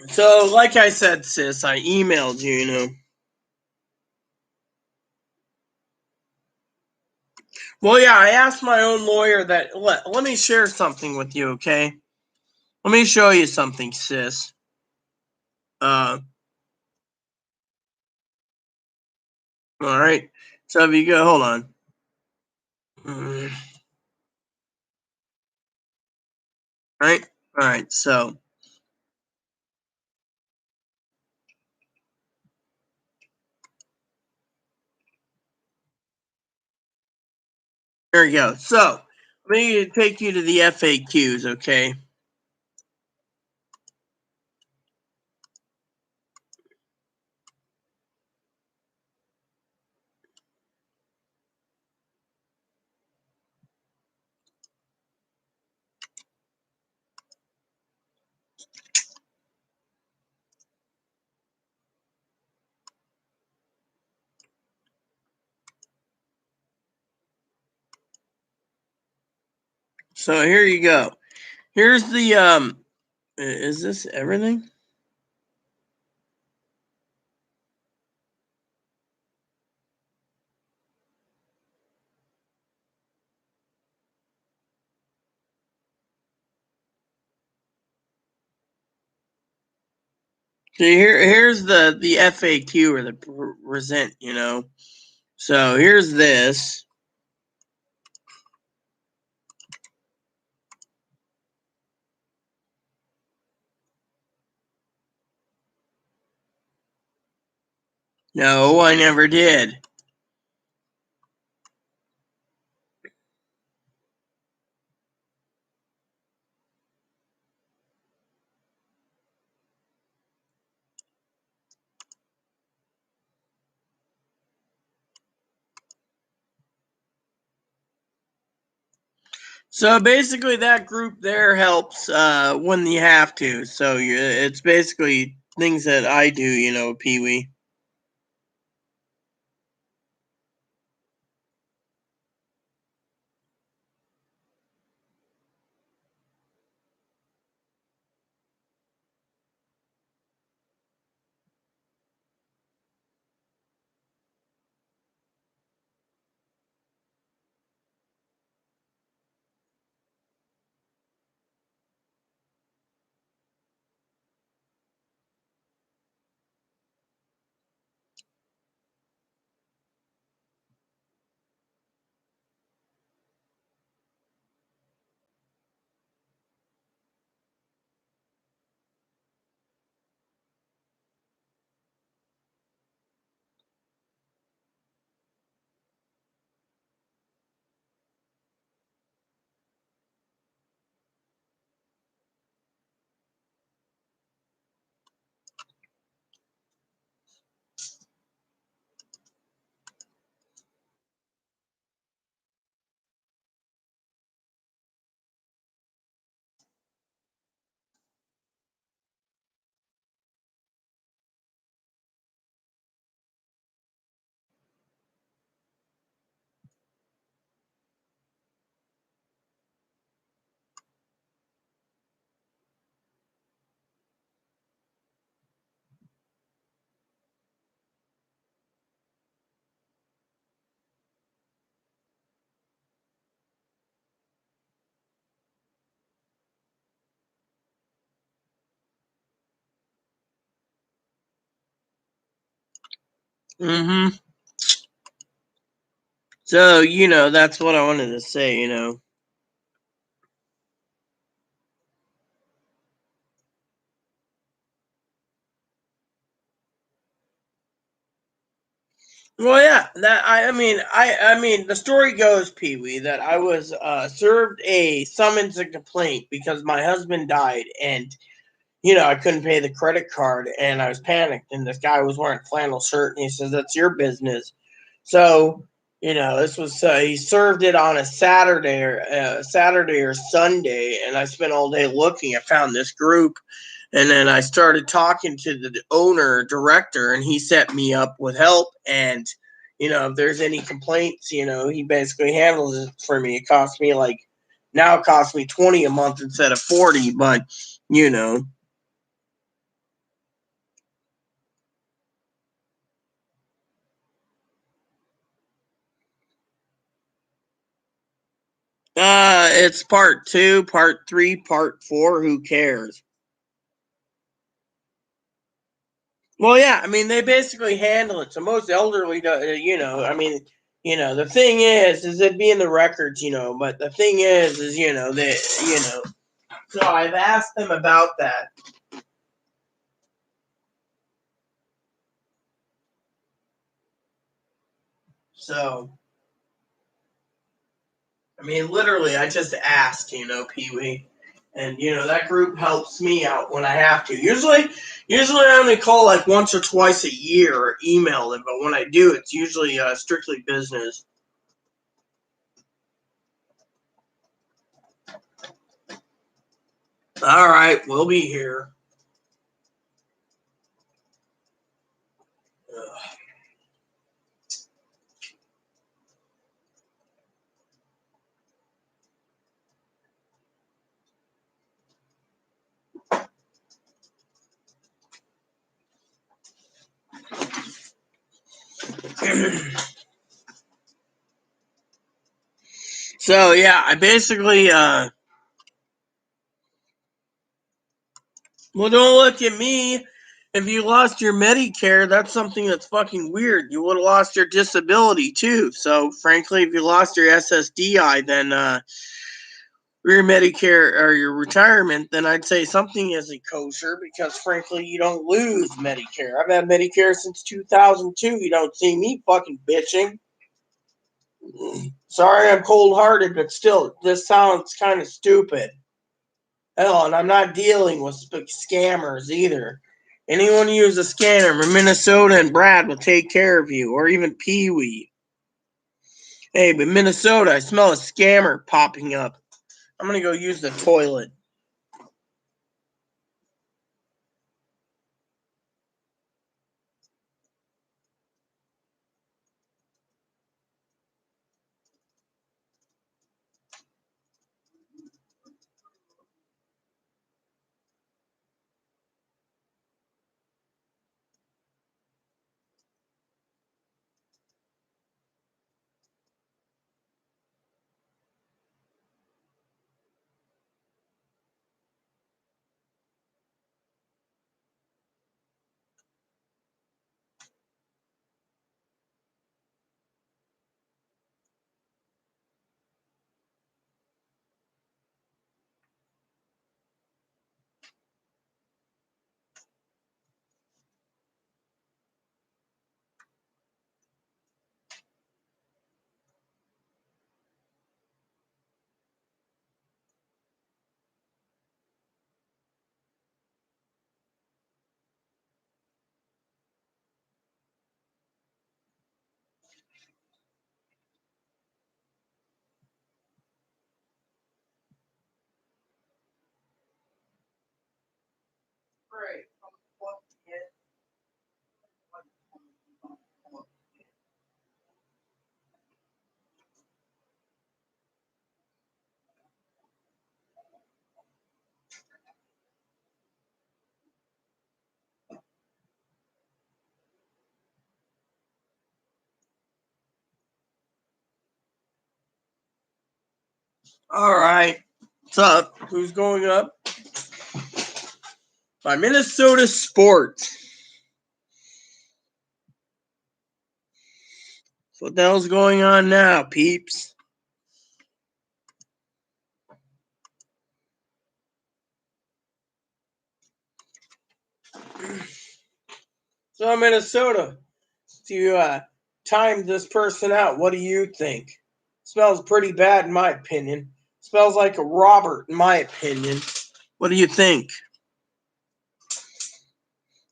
So, like I said, sis, I emailed you, Well, yeah, I asked my own lawyer that. Let me share something with you, okay? Let me show you something, sis. All right. So if you go, hold on. Right. All right. So there you go. So let me take you to the FAQs, okay? So here you go. Here's the is this everything? See, here's the FAQ or the present, you know. So here's this. No, I never did. So basically, that group there helps when you have to. So it's basically things that I do, you know, Pee Wee. Mm-hmm. So you know, that's what I wanted to say. You know. Well, yeah. That I mean, the story goes, Pee Wee, that I was served a summons and complaint because my husband died, and you know, I couldn't pay the credit card and I was panicked. And this guy was wearing a flannel shirt and he says, "That's your business." So, you know, this was, he served it on a Saturday or Sunday. And I spent all day looking. I found this group and then I started talking to the owner, director, and he set me up with help. And, you know, if there's any complaints, you know, he basically handles it for me. It costs me like, now it costs me 20 a month instead of 40, but, you know. It's part two, part three, part four. Who cares? Well, yeah, I mean, they basically handle it. So most elderly, you know, I mean, you know, the thing is it'd be in the records, you know, but the thing is, you know, that, you know, so I've asked them about that. So, I mean, literally, I just asked, you know, Pee Wee. And you know that group helps me out when I have to. Usually I only call like once or twice a year or email them, but when I do, it's usually strictly business. All right, we'll be here. Ugh. So yeah, I basically well, don't look at me. If you lost your Medicare, that's something that's fucking weird. You would have lost your disability too. So frankly, if you lost your SSDI, then your Medicare or your retirement, then I'd say something isn't kosher because frankly, you don't lose Medicare. I've had Medicare since 2002. You don't see me fucking bitching. Sorry, I'm cold-hearted, but still, this sounds kind of stupid. Hell, and I'm not dealing with scammers either. Anyone who uses a scammer in Minnesota and Brad will take care of you, or even Pee Wee. Hey, but Minnesota, I smell a scammer popping up. I'm gonna go use the toilet. All right, what's up? Who's going up? By Minnesota Sports. So what the hell's going on now, peeps? So Minnesota, to time this person out, what do you think? Smells pretty bad in my opinion. Smells like a Robert in my opinion. What do you think?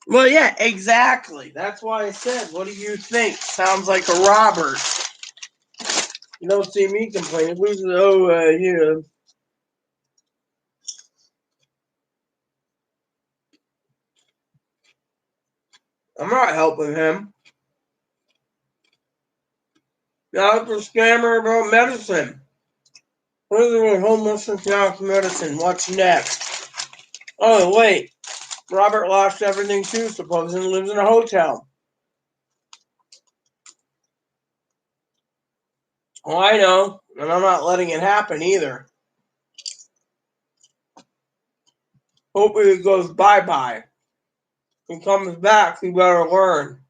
Well, yeah, exactly. That's why I said, what do you think? Sounds like a Robert. You don't see me complaining. Yeah. I'm not helping him. Now it's a scammer about medicine. What is it with homelessness now medicine? What's next? Oh, wait. Robert lost everything too, supposedly lives in a hotel. Oh, I know. And I'm not letting it happen either. Hopefully it goes bye-bye. He comes back, he better learn.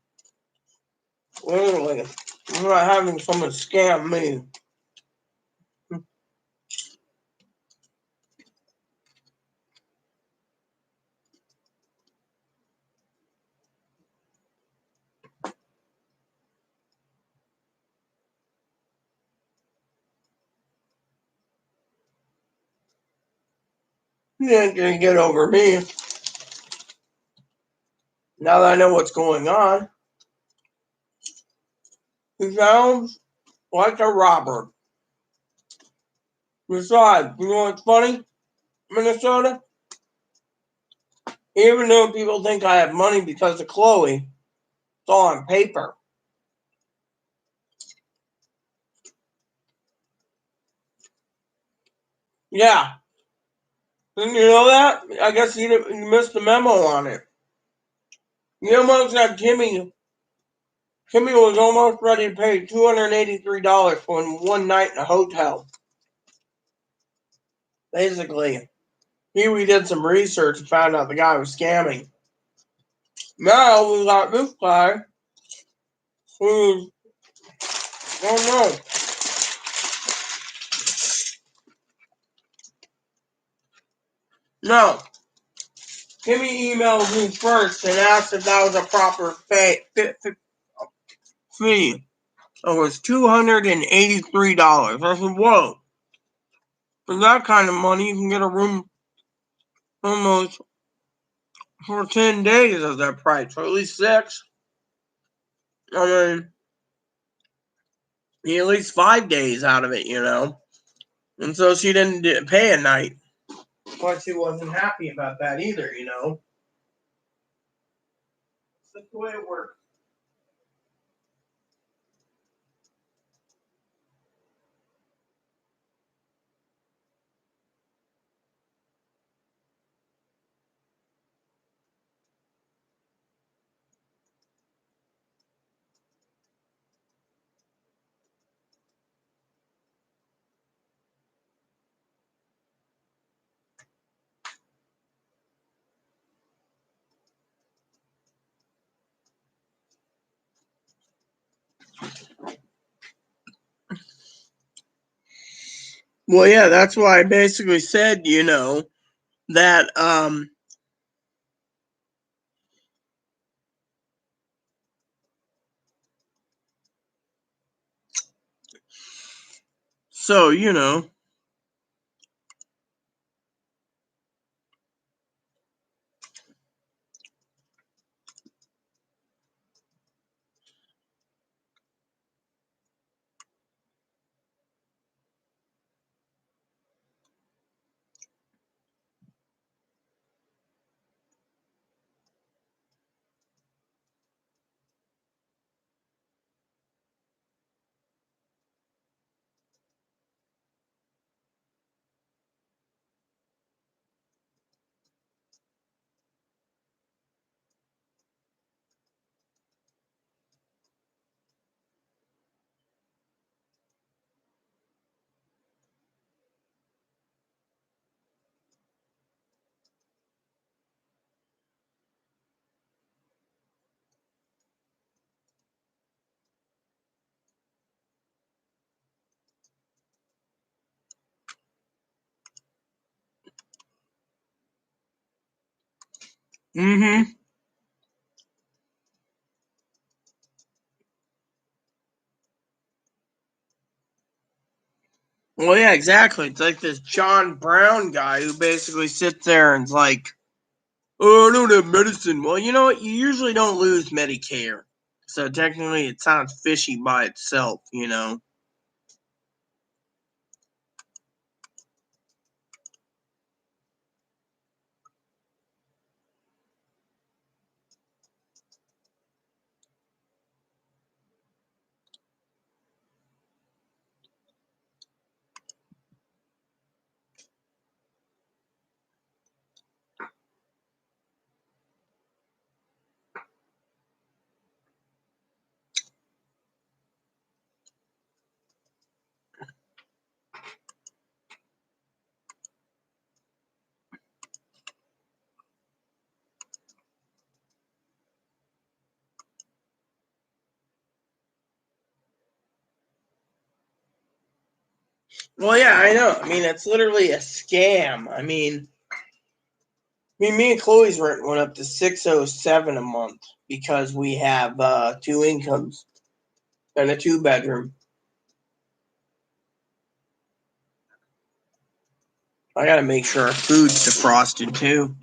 Literally. I'm not having someone scam me. He ain't gonna get over me. Now that I know what's going on. He sounds like a robber. Besides, you know what's funny, Minnesota? Even though people think I have money because of Chloe, it's all on paper. Yeah. Didn't you know that? I guess you missed the memo on it. You almost have Jimmy Kimmy was almost ready to pay $283 for one night in a hotel. Basically, here we did some research and found out the guy was scamming. Now we got this guy who's, oh no. No. Kimmy emailed me first and asked if that was a proper fee. It was $283. I said, whoa. For that kind of money, you can get a room almost for 10 days at that price, or at least 6. I mean, at least 5 days out of it, And so she didn't pay a night. But she wasn't happy about that either, That's the way it works. Well, yeah, that's why I basically said, that so, mm-hmm. Well, yeah, exactly. It's like this John Brown guy who basically sits there and's like, oh, I don't have medicine. Well, you know what? You usually don't lose Medicare. So technically, it sounds fishy by itself. Well, yeah, I know. I mean, it's literally a scam. Me and Chloe's rent went up to 607 a month because we have 2 incomes and a 2 bedroom. I gotta make sure our food's defrosted too.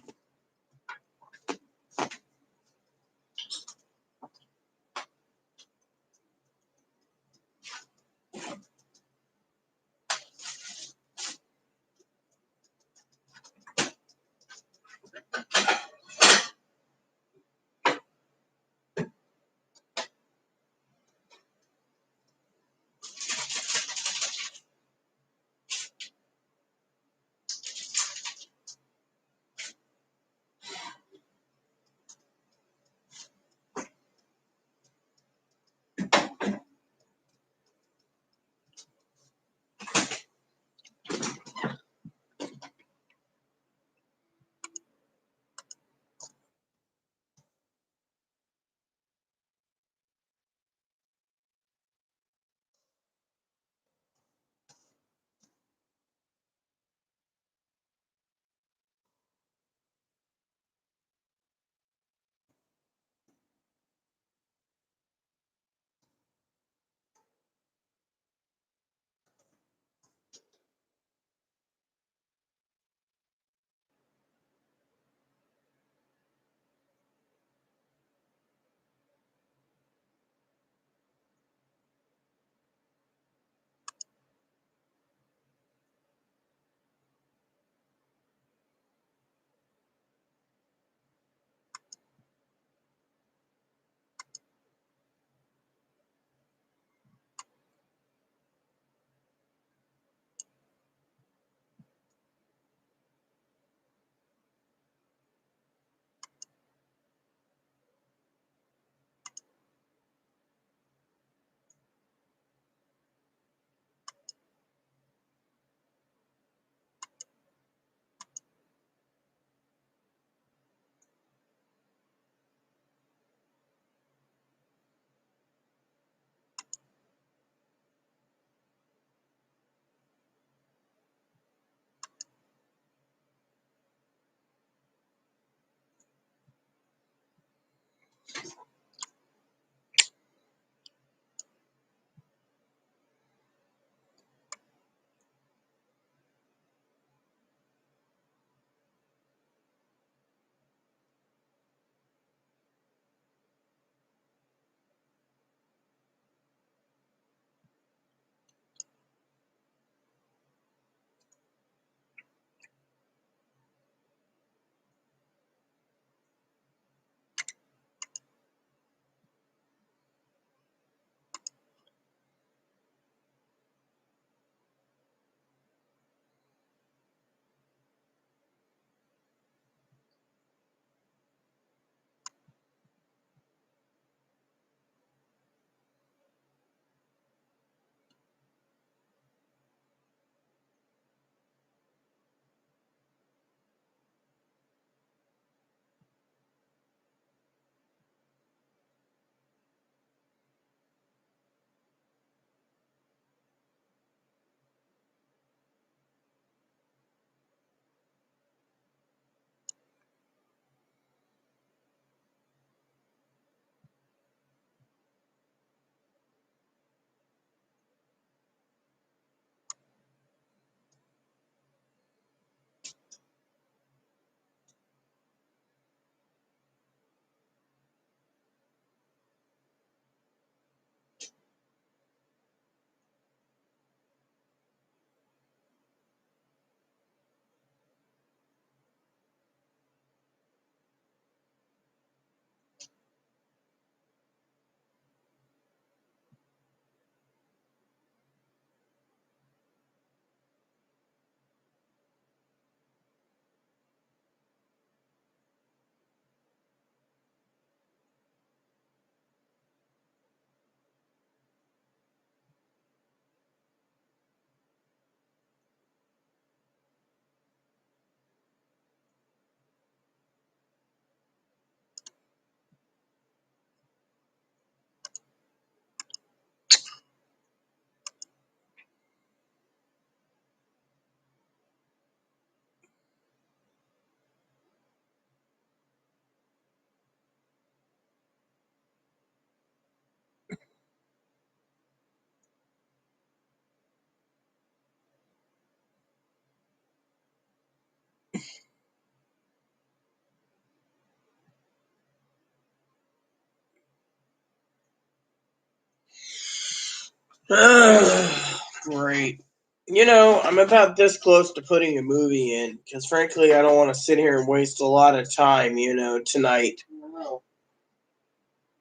Great. You know, I'm about this close to putting a movie in because, frankly, I don't want to sit here and waste a lot of time, tonight. I don't know.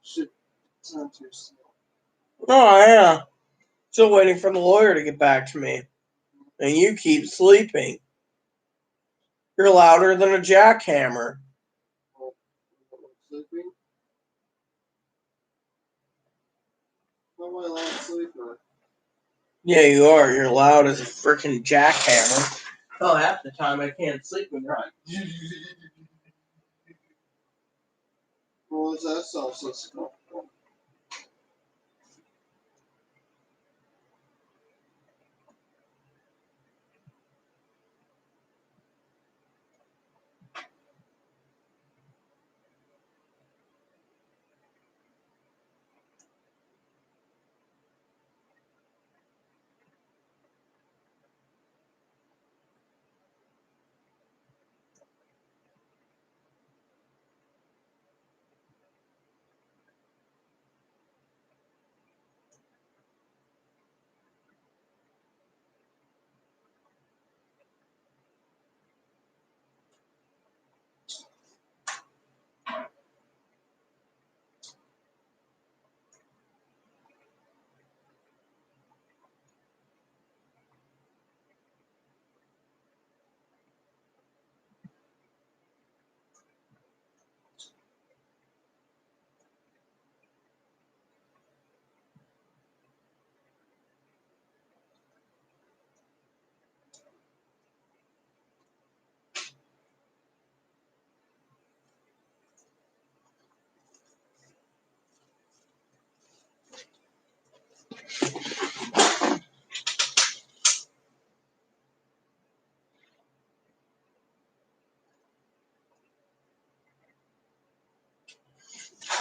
Should sound too slow. Oh, yeah. Still waiting for the lawyer to get back to me. And you keep sleeping. You're louder than a jackhammer. Well, sleeping? How am I a loud sleeper? Yeah, you are. You're loud as a freaking jackhammer. Oh, half the time I can't sleep when you're on. Well, what's that sound so slow?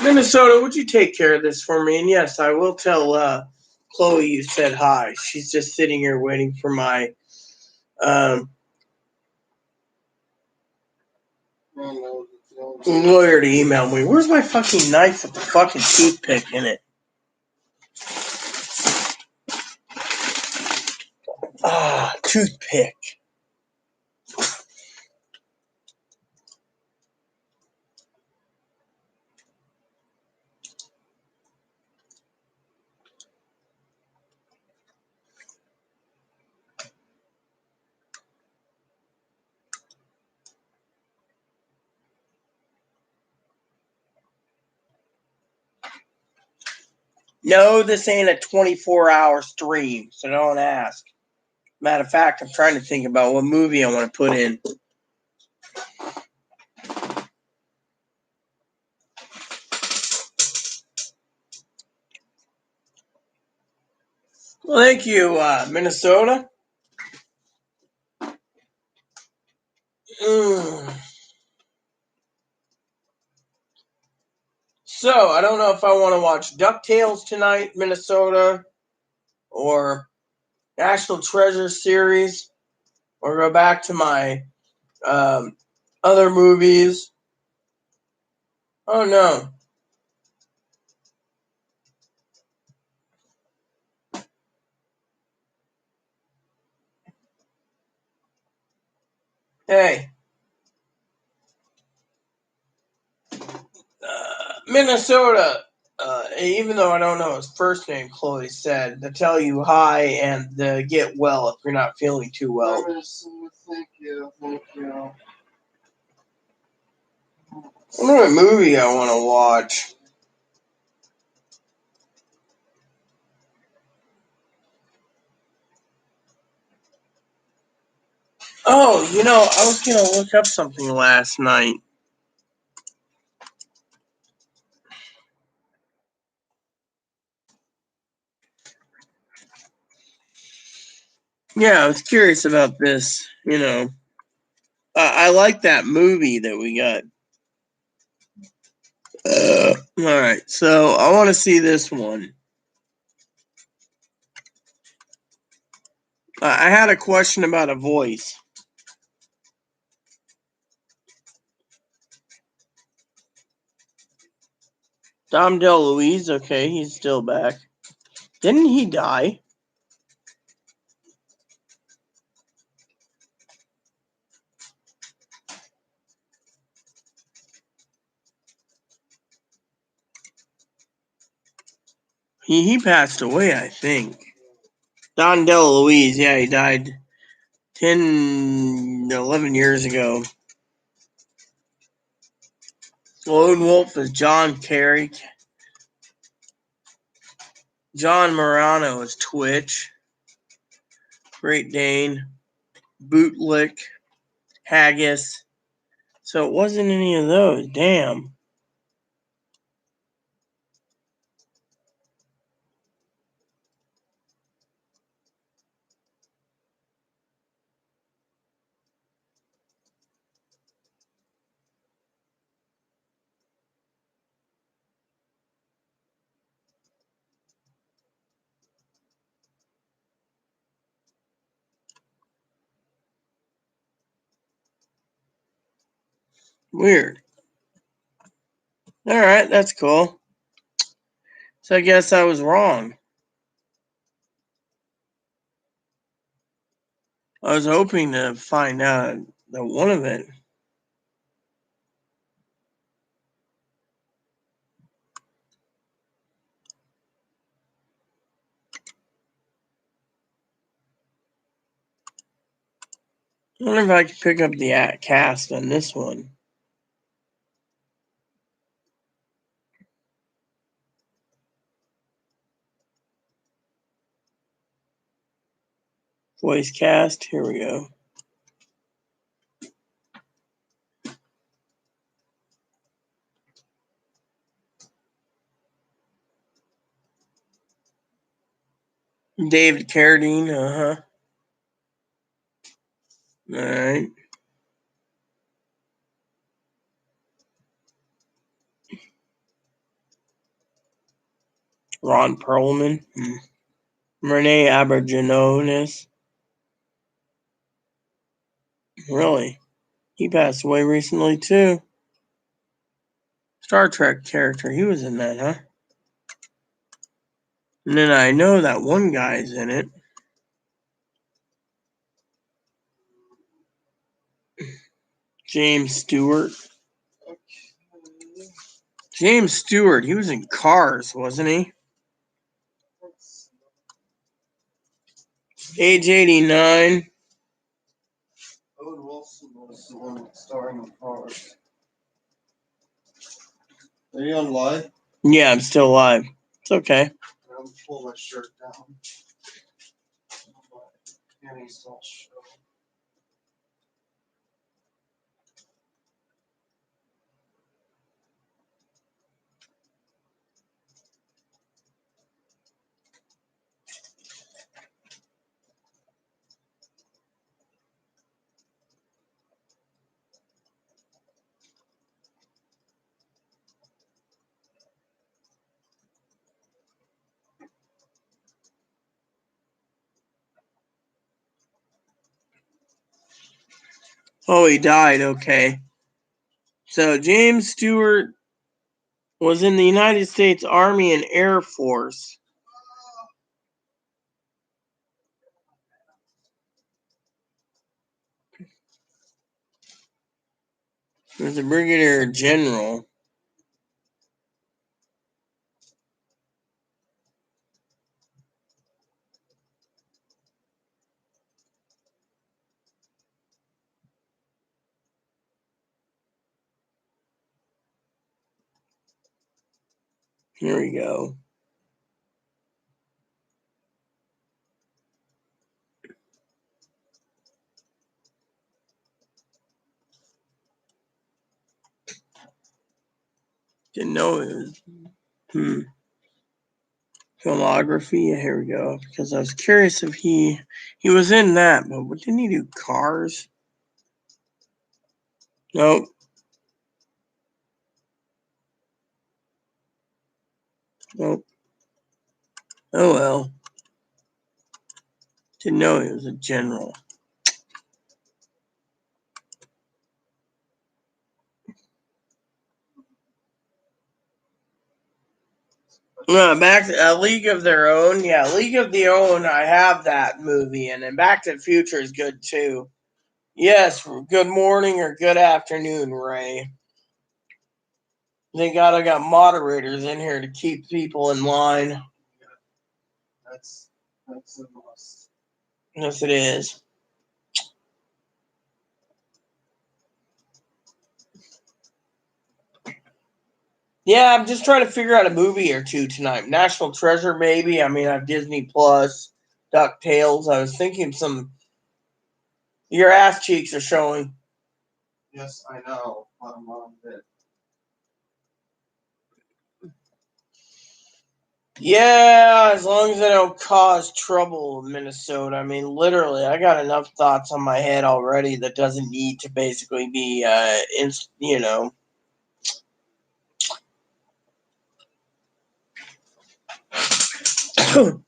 Minnesota, would you take care of this for me? And yes, I will tell Chloe you said hi. She's just sitting here waiting for my um, I don't know. It's the only lawyer to email me. Where's my fucking knife with the fucking toothpick in it? Ah, toothpick. No, this ain't a 24-hour stream, so don't ask. Matter of fact, I'm trying to think about what movie I want to put in. Well, thank you, Minnesota. So, I don't know if I want to watch DuckTales tonight, Minnesota, or National Treasure series, or go back to my other movies. Oh, no. Hey, Minnesota, even though I don't know his first name, Chloe said to tell you hi and get well if you're not feeling too well. Thank you. Thank you. I wonder what movie I want to watch. Oh, I was going to look up something last night. Yeah, I was curious about this. I like that movie that we got. All right, so I want to see this one. I had a question about a voice. Dom DeLuise, okay, he's still back. Didn't he die? He passed away, I think. Don DeLuise, yeah, he died 10, 11 years ago. Lone Wolf is John Kerry. John Morano is Twitch. Great Dane. Bootlick. Haggis. So it wasn't any of those. Damn. Weird. Alright, that's cool. So I guess I was wrong. I was hoping to find out that one of it. I wonder if I could pick up the cast on this one. Voice cast. Here we go. David Carradine. Alright. Ron Perlman. Renee Auberjonois. Really? He passed away recently too. Star Trek character. He was in that, huh? And then I know that one guy's in it. James Stewart. James Stewart. He was in Cars, wasn't he? Age 89. Owen Wilson was the one starring in Cars. Are you on live? Yeah, I'm still alive. It's okay. I'm gonna pull my shirt down. Panties don't show. Oh, he died. Okay. So James Stewart was in the United States Army and Air Force. He was a brigadier general. Here we go. Didn't know it was. Filmography. Yeah, here we go. Because I was curious if he was in that, but didn't he do Cars? Nope. Nope. Oh well. Didn't know he was a general. Back to League of Their Own. Yeah, League of Their Own. I have that movie, and then Back to the Future is good too. Yes, good morning or good afternoon, Ray. They got moderators in here to keep people in line. That's a must. Yes, it is. Yeah, I'm just trying to figure out a movie or two tonight. National Treasure, maybe. I mean, I have Disney Plus, DuckTales. I was thinking some. Your ass cheeks are showing. Yes, I know. My mom did. Yeah, as long as I don't cause trouble in Minnesota. I mean, literally, I got enough thoughts on my head already that doesn't need to basically be, you know. Go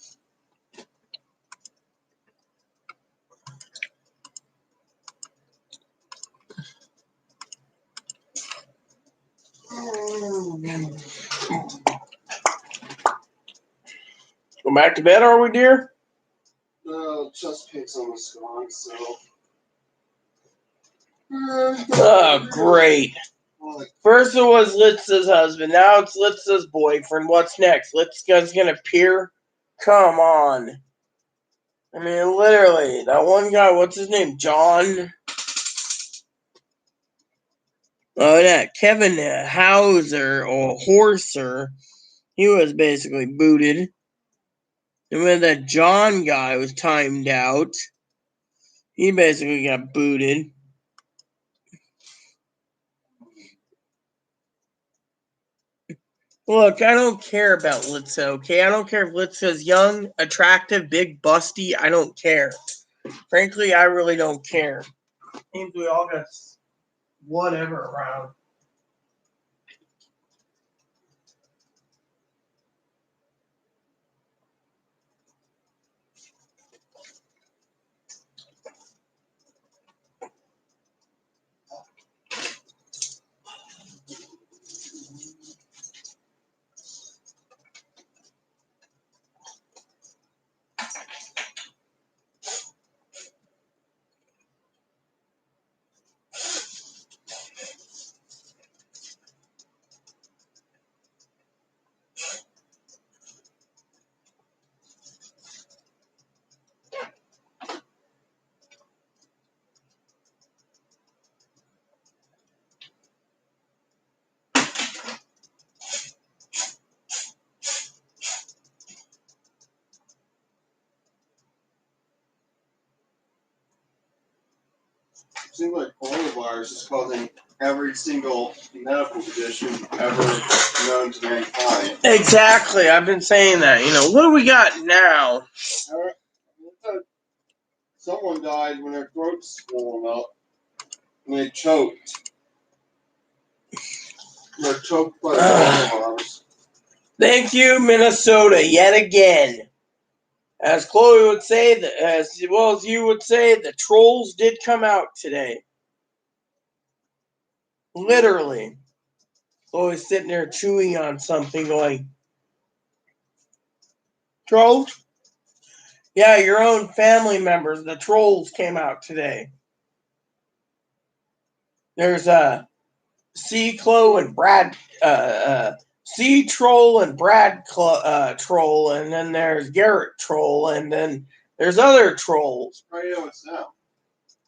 back to bed, are we, dear? No, Chesapeake's almost gone, so. Oh, great. First it was Litza's husband, now it's Litza's boyfriend. What's next? Litza's gonna appear? Come on. I mean, literally, that one guy, what's his name? John? Oh, yeah, Kevin Hauser, or Horser, he was basically booted. And when that John guy was timed out, he basically got booted. Look, I don't care about Litza, okay? I don't care if Litza's young, attractive, big, busty. I don't care. Frankly, I really don't care. Seems we all got whatever around. Seems like coronavirus is causing every single medical condition ever known to mankind. Exactly. I've been saying that. You know, what do we got now? Someone died when their throats swollen up and they choked. They're choked by the coronavirus. Thank you, Minnesota, yet again. As Chloe would say, as well as you would say, the trolls did come out today. Literally. Chloe's sitting there chewing on something going, trolls? Yeah, your own family members, the trolls, came out today. There's C. Chloe and Brad, C. Troll and Brad Troll, and then there's Garrett Troll, and then there's other trolls. How do you know it's now?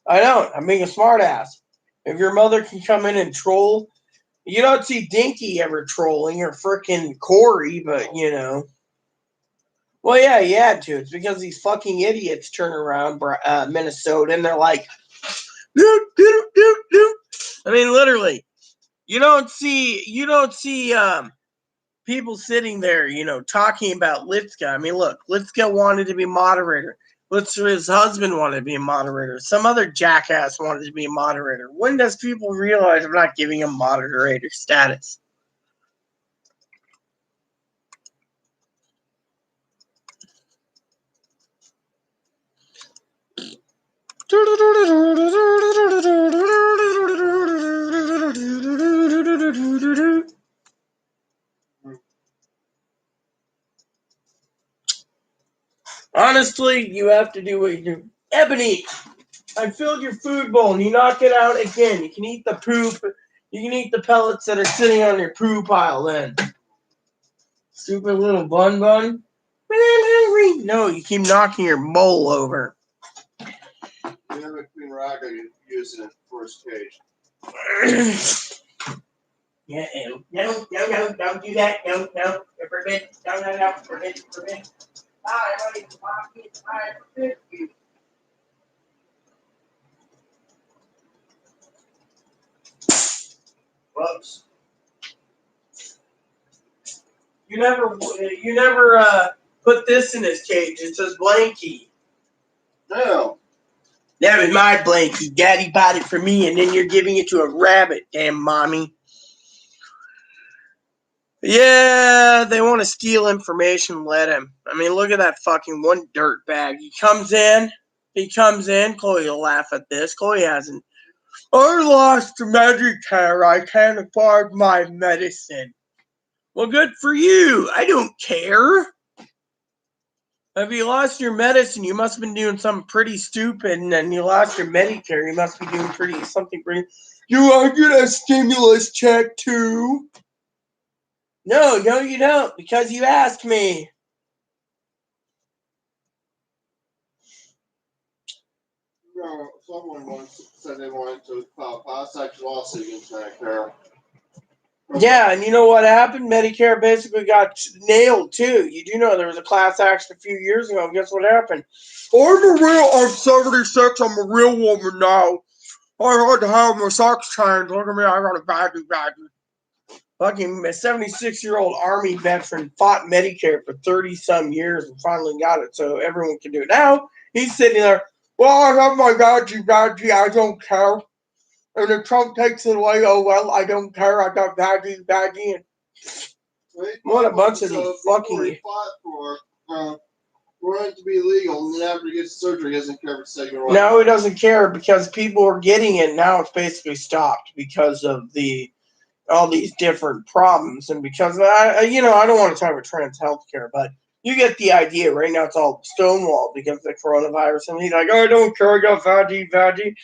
I don't. I'm being a smartass. If your mother can come in and troll, you don't see Dinky ever trolling or frickin' Corey, but you know. Well, yeah, he had to. It's because these fucking idiots turn around Minnesota and they're like, doop, doop, doop, doop. I mean, literally, you don't see people sitting there, you know, talking about Litska. I mean, look, Litska wanted to be moderator. His husband wanted to be a moderator. Some other jackass wanted to be a moderator. When does people realize I'm not giving him moderator status? honestly, you have to do what you do. Ebony, I filled your food bowl and you knock it out again. You can eat the poop. You can eat the pellets that are sitting on your poo pile then. Stupid little bun. But I'm hungry. No, you keep knocking your bowl over. You have a clean rag I can use in it for his cage. Yeah, no, don't do that. No, forbid. No, forbid. I forbid you. Whoops. You never put this in his cage. It says blankie. No. That was my blankie. Daddy bought it for me, and then you're giving it to a rabbit. Damn, mommy. Yeah, they want to steal information. Let him. I mean, look at that fucking one dirt bag. He comes in. Chloe will laugh at this. Chloe hasn't. I lost the magic hair. I can't afford my medicine. Well, good for you. I don't care. If you lost your medicine, you must have been doing something pretty stupid, and then you lost your Medicare, you must be doing something pretty. You want to get a stimulus check too? No, you don't, because you asked me. No, someone once said they wanted to file a class action lawsuit against Medicare. Yeah, and you know what happened? Medicare basically got nailed too. You do know there was a class action a few years ago. Guess what happened? I'm 76. I'm a real woman now. I had to have my socks changed. Look at me. I got a baggy. Fucking 76-year-old Army veteran fought Medicare for 30-some years and finally got it so everyone can do it. Now, he's sitting there, well, I have my baggy. I don't care. And if Trump takes it away, oh, well, I don't care. I got baggy. And what a bunch of these fucking... He fought for it to be legal, and then after he gets surgery, he doesn't care if it's taken away. No, he doesn't care because people are getting it. Now it's basically stopped because of all these different problems. And because, I don't want to talk about trans healthcare, but you get the idea. Right now it's all stonewalled because of the coronavirus. And he's like, oh, I don't care. I got veggie.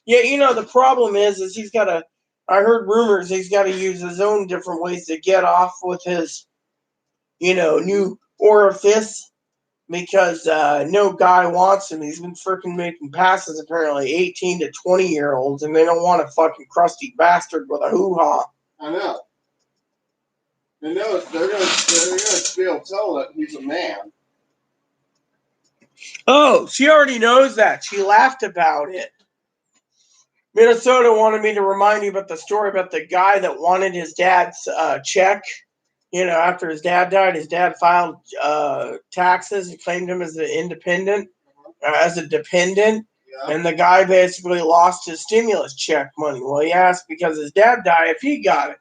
Yeah, the problem is he's got to, I heard rumors he's got to use his own different ways to get off with his, new orifice because no guy wants him. He's been freaking making passes, apparently, 18 to 20-year-olds, and they don't want a fucking crusty bastard with a hoo-ha. I know. They know they're gonna be able to tell that he's a man. Oh, she already knows that. She laughed about it. Minnesota wanted me to remind you about the story about the guy that wanted his dad's check. After his dad died, his dad filed taxes and claimed him as an independent, as a dependent. Yeah. And the guy basically lost his stimulus check money. Well, he asked because his dad died if he got it.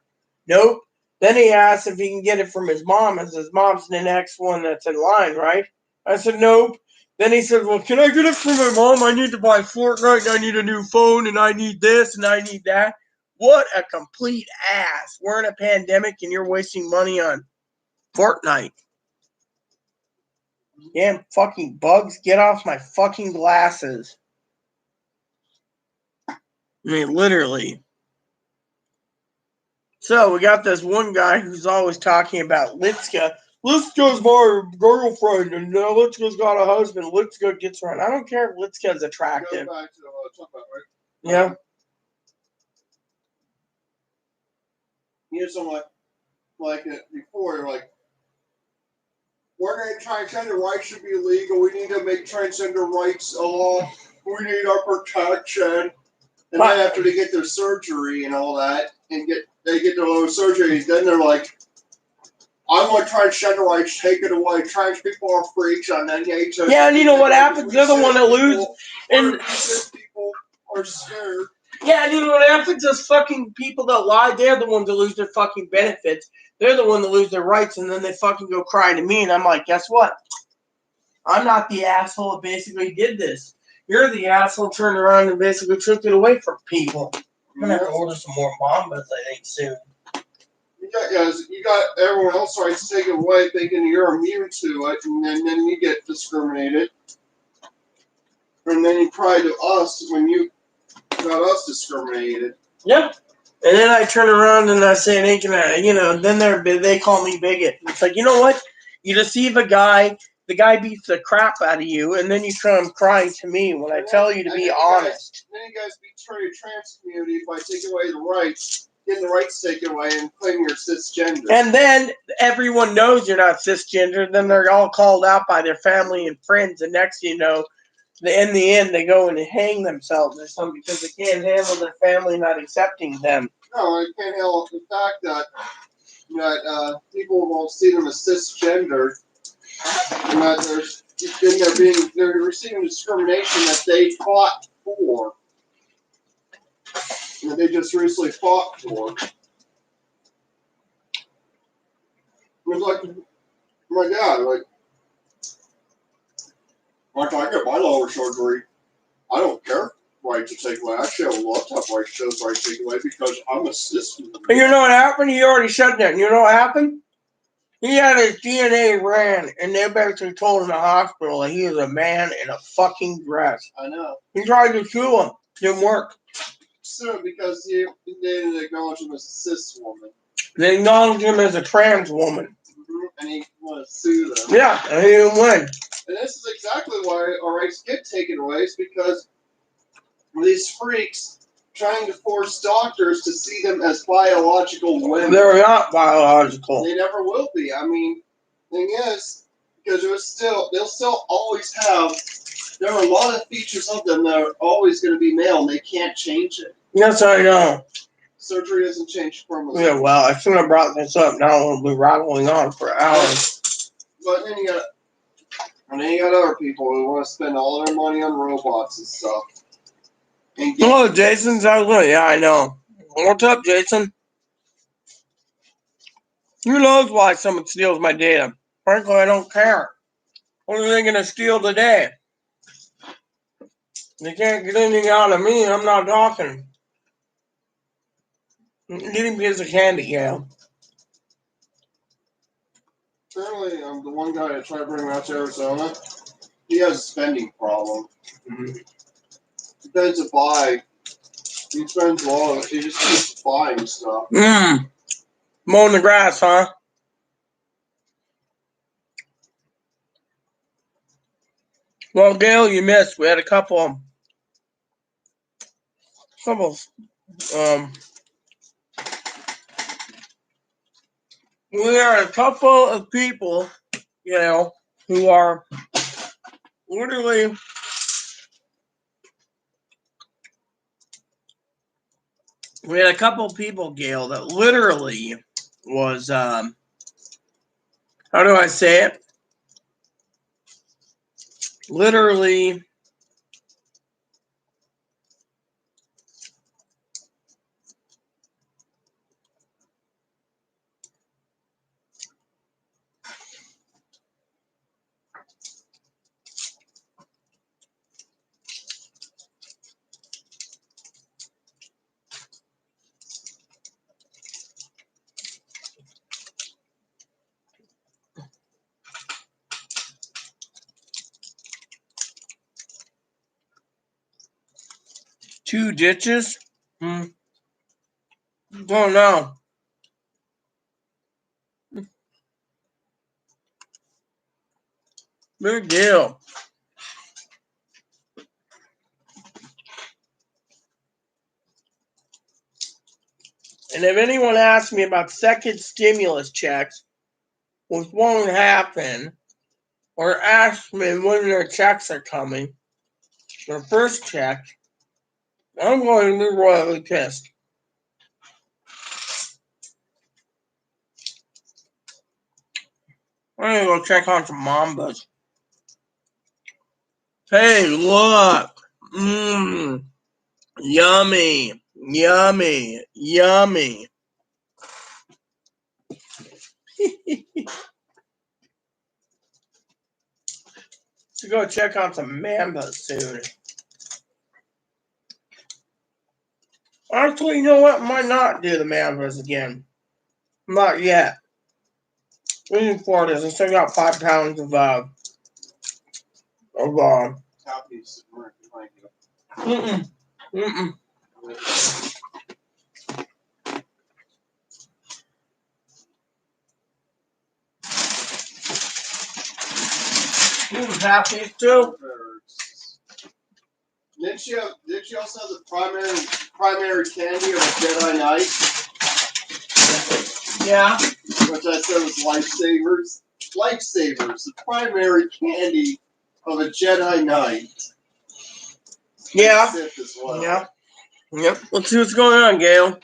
Nope. Then he asked if he can get it from his mom, as his mom's the next one that's in line, right? I said, nope. Then he said, well, can I get it from my mom? I need to buy Fortnite, and I need a new phone, and I need this, and I need that. What a complete ass. We're in a pandemic, and you're wasting money on Fortnite. Damn fucking bugs, get off my fucking glasses. I mean, literally. So, we got this one guy who's always talking about Litska. Litska's my girlfriend, and Litska's got a husband. Litska gets around. I don't care if Litska's attractive. Go back to Trump, right? Yeah. Someone like it before, you're like, we're going to transgender rights should be illegal. We need to make transgender rights a law. We need our protection. And then after they get their surgery and all that, and they get their little surgeries, then they're like, I want transgender rights, take it away. Trans people are freaks, and then yeah, and you know what happens? They're the one that lose. And people are scared. Yeah, and you know what happens? Those fucking people that lie, they're the ones that lose their fucking benefits. They're the one that lose their rights, and then they fucking go cry to me, and I'm like, guess what? I'm not the asshole that basically did this. You're the asshole turned around and basically took it away from people. I'm gonna have to order some more Bombas, I think, soon. You got everyone else rights taken away thinking you're immune to it, and then you get discriminated. And then you cry to us when you got us discriminated. Yeah. And then I turn around and I say, it ain't gonna, then they call me bigot. It's like, you know what? You deceive a guy, the guy beats the crap out of you, and then you come crying to me when I tell you to be honest. Then you guys betray your trans community by taking away the rights, getting the rights taken away, and claiming you're cisgender. And then everyone knows you're not cisgender. Then they're all called out by their family and friends, and next thing you know, in the end, they go and hang themselves or something because they can't handle their family not accepting them. No, I can't handle the fact that people won't see them as cisgender, and that they're receiving discrimination that they fought for, and that they just recently fought for. It was like, my God, like I get my lower surgery, I don't care right to take away. Actually, I would love to have those rights taken away because I'm a cis. But you know what happened? He already said that. You know what happened? He had his DNA ran, and they basically told him in the hospital that he was a man in a fucking dress. I know. He tried to sue him. Didn't work. So because they didn't acknowledge him as a cis woman. They acknowledged him as a trans woman. And he wanted to sue them. Yeah, and he didn't win. And this is exactly why our rights get taken away, is because these freaks trying to force doctors to see them as biological women. They're not biological. They never will be. I mean, thing is, because they'll still always have. There are a lot of features of them that are always going to be male, and they can't change it. Yes, I know. Surgery doesn't change chromosomes. Yeah, well, I shouldn't have brought this up. Now we'll be rattling on for hours. But then you got other people who want to spend all their money on robots and stuff. Hello, Jason's out there. Yeah, I know. What's up, Jason? Who knows why someone steals my data? Frankly, I don't care. What are they going to steal today? They can't get anything out of me. I'm not talking. Get him a piece of candy, yeah. Apparently, the one guy that tried to bring him out to Arizona, he has a spending problem. Mm-hmm. He tends to buy. He spends a lot of. He just keeps buying stuff. Mowing the grass, huh? Well, Gail, you missed. We had a couple. We are a couple of people, who are literally we had a couple of people, Gail, that literally was how do I say it? Literally two ditches. Don't know. Big deal. And if anyone asks me about second stimulus checks, which won't happen, or asks me when their checks are coming, their first check, I'm going to be royally pissed. I'm going to go check on some Mambas. Hey, look. Yummy. Yummy. Yummy. To go check on some Mambas soon. Actually, you know what? Might not do the Mambas again. Not yet. Reason for this, I still got 5 pounds of Copies weren't behind you. Happy too. Didn't you also have the primary candy of a Jedi Knight? Yeah. Which I said was lifesavers. Lifesavers, the primary candy of a Jedi Knight. Yeah. Sith as well. Yeah. Yep. Let's see what's going on, Gail.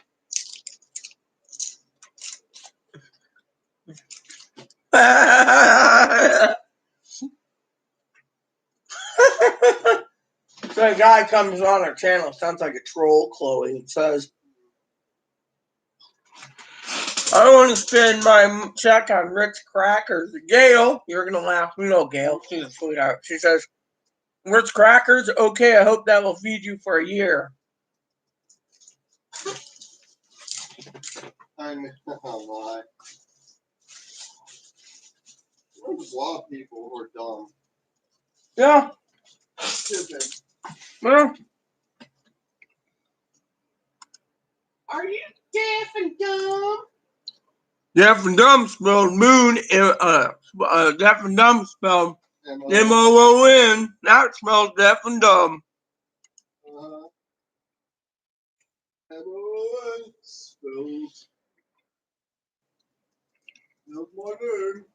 So a guy comes on our channel, sounds like a troll, Chloe, and says, I don't want to spend my check on Ritz crackers. Gail, you're going to laugh. You know Gail. She's a sweetheart. She says, Ritz crackers? Okay, I hope that will feed you for a year. I know, why. There's a lot of people who are dumb. Yeah. Stupid. Well, Are you deaf and dumb? deaf and dumb spelled moon. Deaf and dumb spelled M-O-O-N. That spells deaf and dumb. M-O-O-N spells. No more name.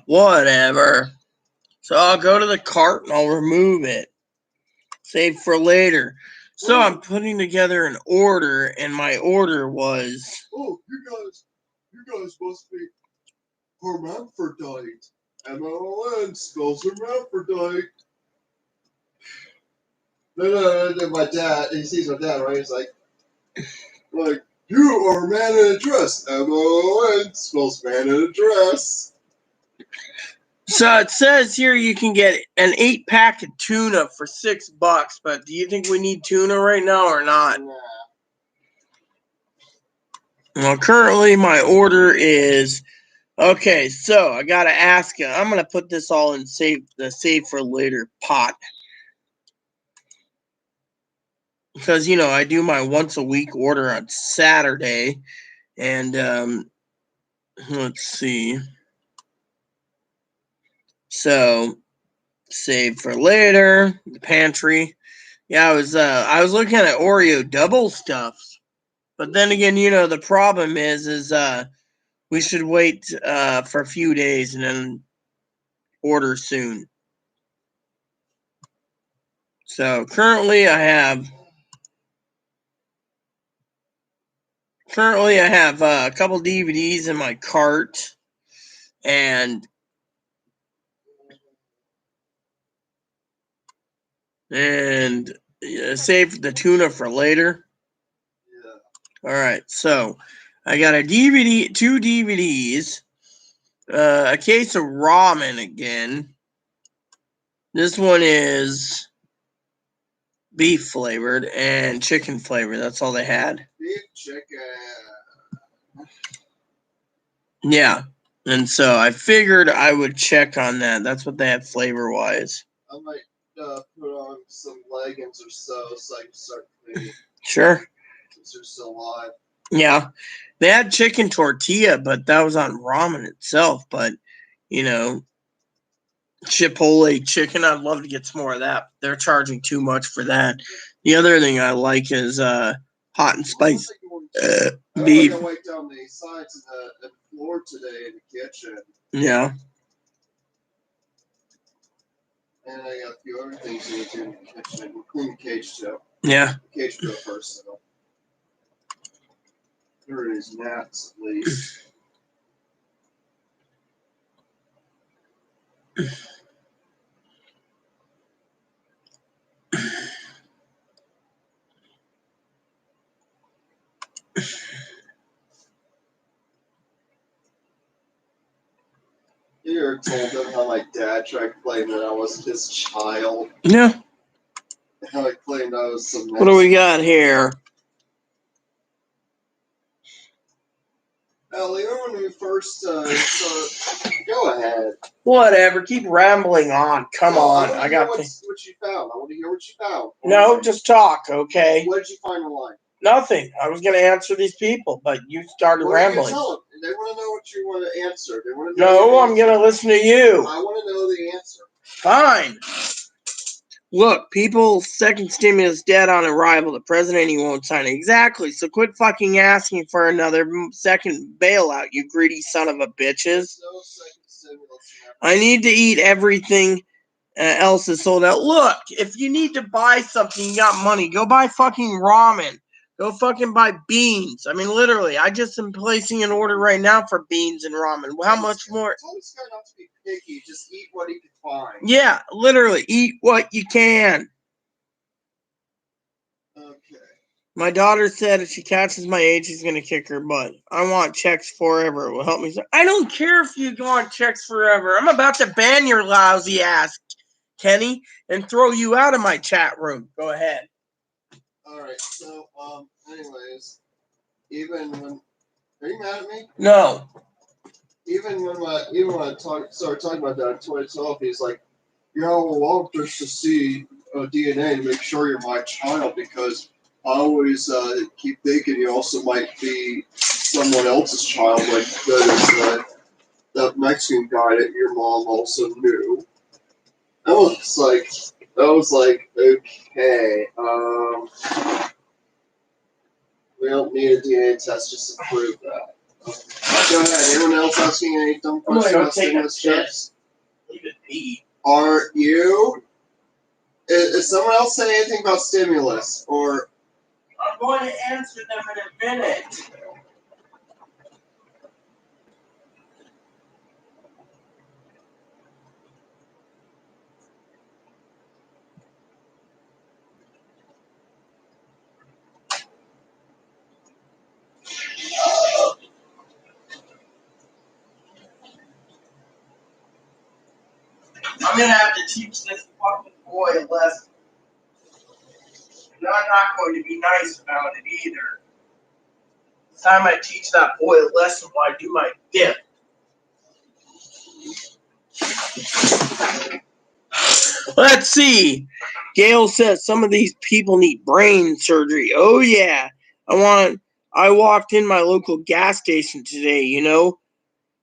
Whatever. So I'll go to the cart and I'll remove it. Save for later. So I'm putting together an order, and my order was... Oh, you guys must be hermaphrodite. M-O-O-N spells hermaphrodite. Then my dad, he sees my dad, right? He's like, you are a man in a dress. M-O-O-N spells man in a dress. So it says here you can get an 8-pack of tuna for $6, but do you think we need tuna right now or not? Nah. Well, currently my order is... Okay, so I gotta ask you. I'm gonna put this all in the save for later pot. Because, you know, I do my once a week order on Saturday. And, let's see. So, save for later, the pantry. Yeah, I was looking at Oreo double stuffs. But then again, you know, the problem is we should wait for a few days and then order soon. So, currently I have a couple DVDs in my cart. And save the tuna for later. Yeah. All right, so I got a DVD, 2 DVDs, a case of ramen again. This one is beef flavored and chicken flavored. That's all they had. Beef chicken. Yeah, and so I figured I would check on that. That's what they had flavor wise. I might put on some leggings or so I can start cleaning. Sure. Since they're still alive. Yeah, they had chicken tortilla, but that was on ramen itself. But, you know, Chipotle chicken, I'd love to get some more of that. They're charging too much for that. The other thing I like is hot and spicy beef. I wiped down the sides of the floor today in the kitchen. Yeah. And I got a few other things to do in the kitchen. We'll clean the cage too. Yeah. The cage go first, though. There are these gnats, at least. You ever told them how my dad tried to claim that I was his child? Yeah. How I claimed I was some. What do we got here? Hell, even when we first go ahead. Whatever. Keep rambling on. Come on. I got what you found. I want to hear what you found. No, just talk, okay? What did you find online? Nothing. I was going to answer these people, but you started rambling. Tell them. They want to know what you want to answer. They want to know. No, I'm going to listen to you. I want to know the answer. Fine. Look, people's second stimulus dead on arrival. The president, he won't sign it. Exactly. So quit fucking asking for another second bailout, you greedy son of a bitches. No second stimulus. I need to eat everything else is sold out. Look, if you need to buy something, you got money. Go buy fucking ramen. Go fucking buy beans. I mean, literally, I just am placing an order right now for beans and ramen. How much more? Tell this guy not to be picky. Just eat what he can find. Yeah, literally, eat what you can. Okay. My daughter said if she catches my age, she's going to kick her butt. I want checks forever. It will help me. I don't care if you go on checks forever. I'm about to ban your lousy ass, Kenny, and throw you out of my chat room. Go ahead. All right. So, anyways, even when are you mad at me? No. Even when I started talking about that in 2012, he's like, "Yeah, well, I'll just to see DNA to make sure you're my child because I always keep thinking you also might be someone else's child, like that Mexican guy that your mom also knew." I was like, okay, we don't need a DNA test just to prove that. Go ahead. Anyone else asking any dumb questions about stimulus checks? Leave it be. Are you? Is someone else saying anything about stimulus or? I'm going to answer them in a minute. I'm going to have to teach this fucking boy a lesson. And I'm not going to be nice about it either. This time I teach that boy a lesson while I do my dip. Let's see. Gail says some of these people need brain surgery. Oh yeah. I walked in my local gas station today, you know.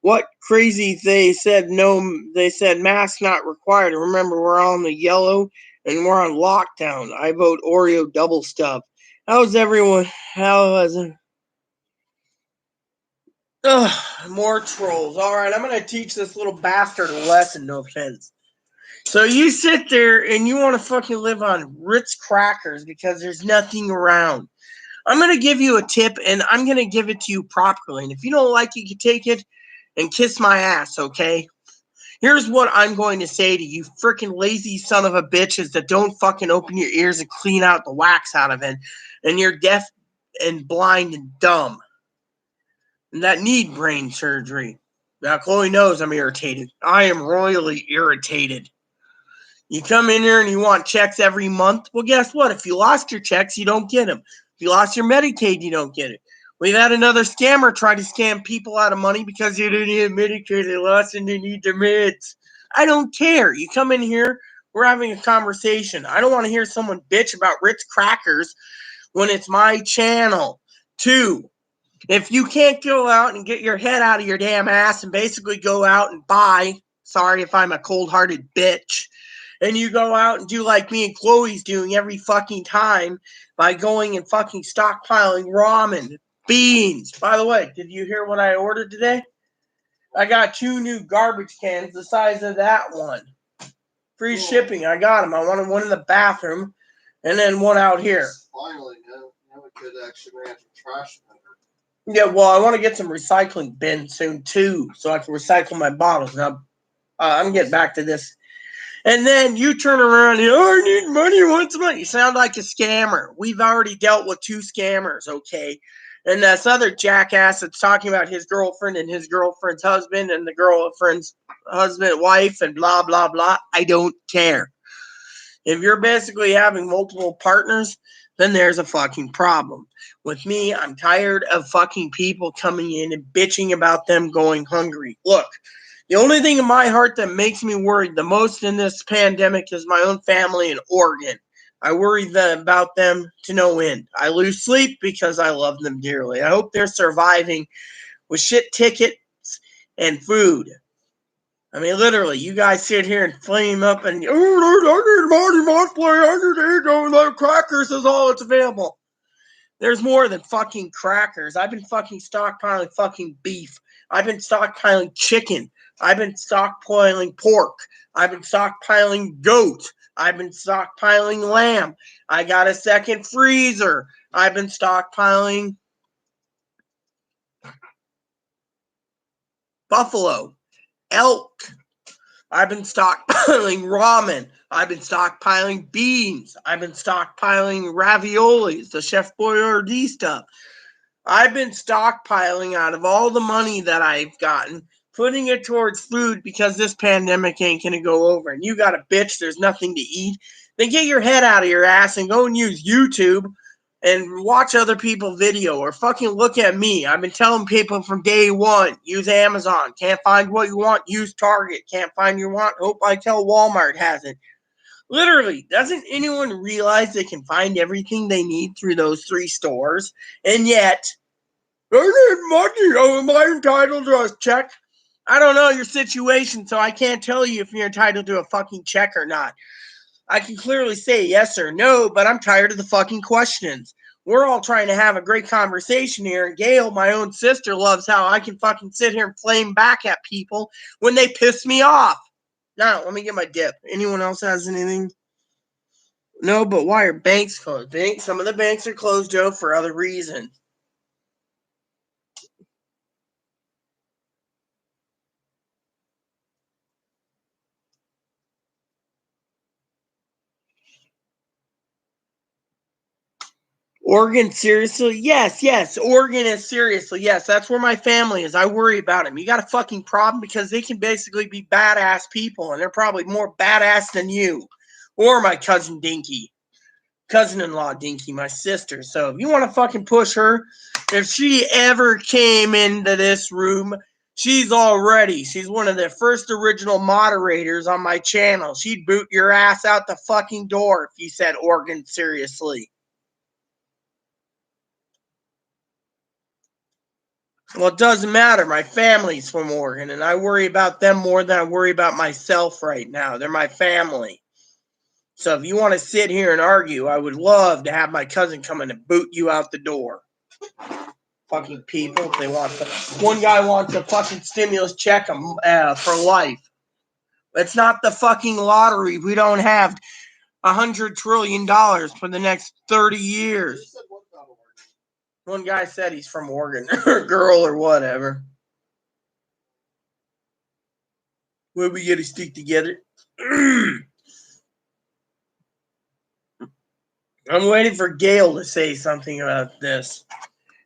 What crazy they said mask not required. Remember, we're on the yellow and we're on lockdown. I vote Oreo double stuff. How's everyone? How is it? Ugh, more trolls. Alright, I'm gonna teach this little bastard a lesson, no offense. So you sit there and you want to fucking live on Ritz crackers because there's nothing around. I'm going to give you a tip and I'm going to give it to you properly. And if you don't like it, you can take it and kiss my ass, okay? Here's what I'm going to say to you freaking lazy son of a bitches that don't fucking open your ears and clean out the wax out of it. And you're deaf and blind and dumb. And that need brain surgery. Now, Chloe knows I'm irritated. I am royally irritated. You come in here and you want checks every month. Well, guess what? If you lost your checks, you don't get them. If you lost your Medicaid, you don't get it. We've had another scammer try to scam people out of money because they didn't need Medicaid. They lost and they need their meds. I don't care. You come in here, we're having a conversation. I don't want to hear someone bitch about Ritz crackers when it's my channel. 2, if you can't go out and get your head out of your damn ass and basically go out and buy, sorry if I'm a cold-hearted bitch, and you go out and do like me and Chloe's doing every fucking time by going and fucking stockpiling ramen, beans. By the way, did you hear what I ordered today? I got 2 new garbage cans the size of that one. Free shipping. I got them. I wanted one in the bathroom and then one out here. Finally, now we could actually manage a trash vendor. Yeah, well, I want to get some recycling bins soon too so I can recycle my bottles. Now, I'm getting back to this. And then you turn around and, I need money, what's money? You sound like a scammer. We've already dealt with 2 scammers, okay? And this other jackass that's talking about his girlfriend and his girlfriend's husband and the girlfriend's husband, wife, and blah, blah, blah. I don't care. If you're basically having multiple partners, then there's a fucking problem. With me, I'm tired of fucking people coming in and bitching about them going hungry. Look, the only thing in my heart that makes me worried the most in this pandemic is my own family in Oregon. I worry about them to no end. I lose sleep because I love them dearly. I hope they're surviving with shit tickets and food. I mean, literally, you guys sit here and flame up and, I need Monty Moss play, I need those crackers is all that's available. There's more than fucking crackers. I've been fucking stockpiling fucking beef. I've been stockpiling chicken. I've been stockpiling pork. I've been stockpiling goat. I've been stockpiling lamb. I got a second freezer. I've been stockpiling buffalo, elk. I've been stockpiling ramen. I've been stockpiling beans. I've been stockpiling raviolis, the Chef Boyardee stuff. I've been stockpiling out of all the money that I've gotten, putting it towards food because this pandemic ain't going to go over. And you got a bitch, there's nothing to eat. Then get your head out of your ass and go and use YouTube and watch other people video or fucking look at me. I've been telling people from day one, use Amazon. Can't find what you want, use Target. Can't find your want, hope I tell Walmart has it. Literally, doesn't anyone realize they can find everything they need through those 3 stores? And yet, I need money. Oh, am I entitled to a check? I don't know your situation, so I can't tell you if you're entitled to a fucking check or not. I can clearly say yes or no, but I'm tired of the fucking questions. We're all trying to have a great conversation here, and Gail, my own sister, loves how I can fucking sit here and flame back at people when they piss me off. Now, let me get my dip. Anyone else has anything? No, but why are banks closed? Some of the banks are closed, Joe, for other reasons. Oregon, seriously? Yes. Oregon is seriously, yes. That's where my family is. I worry about them. You got a fucking problem because they can basically be badass people, and they're probably more badass than you. Or my cousin Dinky. Cousin-in-law Dinky, my sister. So if you want to fucking push her, if she ever came into this room, she's one of the first original moderators on my channel. She'd boot your ass out the fucking door if you said Oregon seriously. Well, it doesn't matter. My family's from Oregon, and I worry about them more than I worry about myself right now. They're my family. So if you want to sit here and argue, I would love to have my cousin come in and boot you out the door. Fucking people, if they want to. One guy wants a fucking stimulus check for life. It's not the fucking lottery. We don't have $100 trillion for the next 30 years. One guy said he's from Oregon, or girl, or whatever. When we get to stick together. I'm waiting for Gail to say something about this.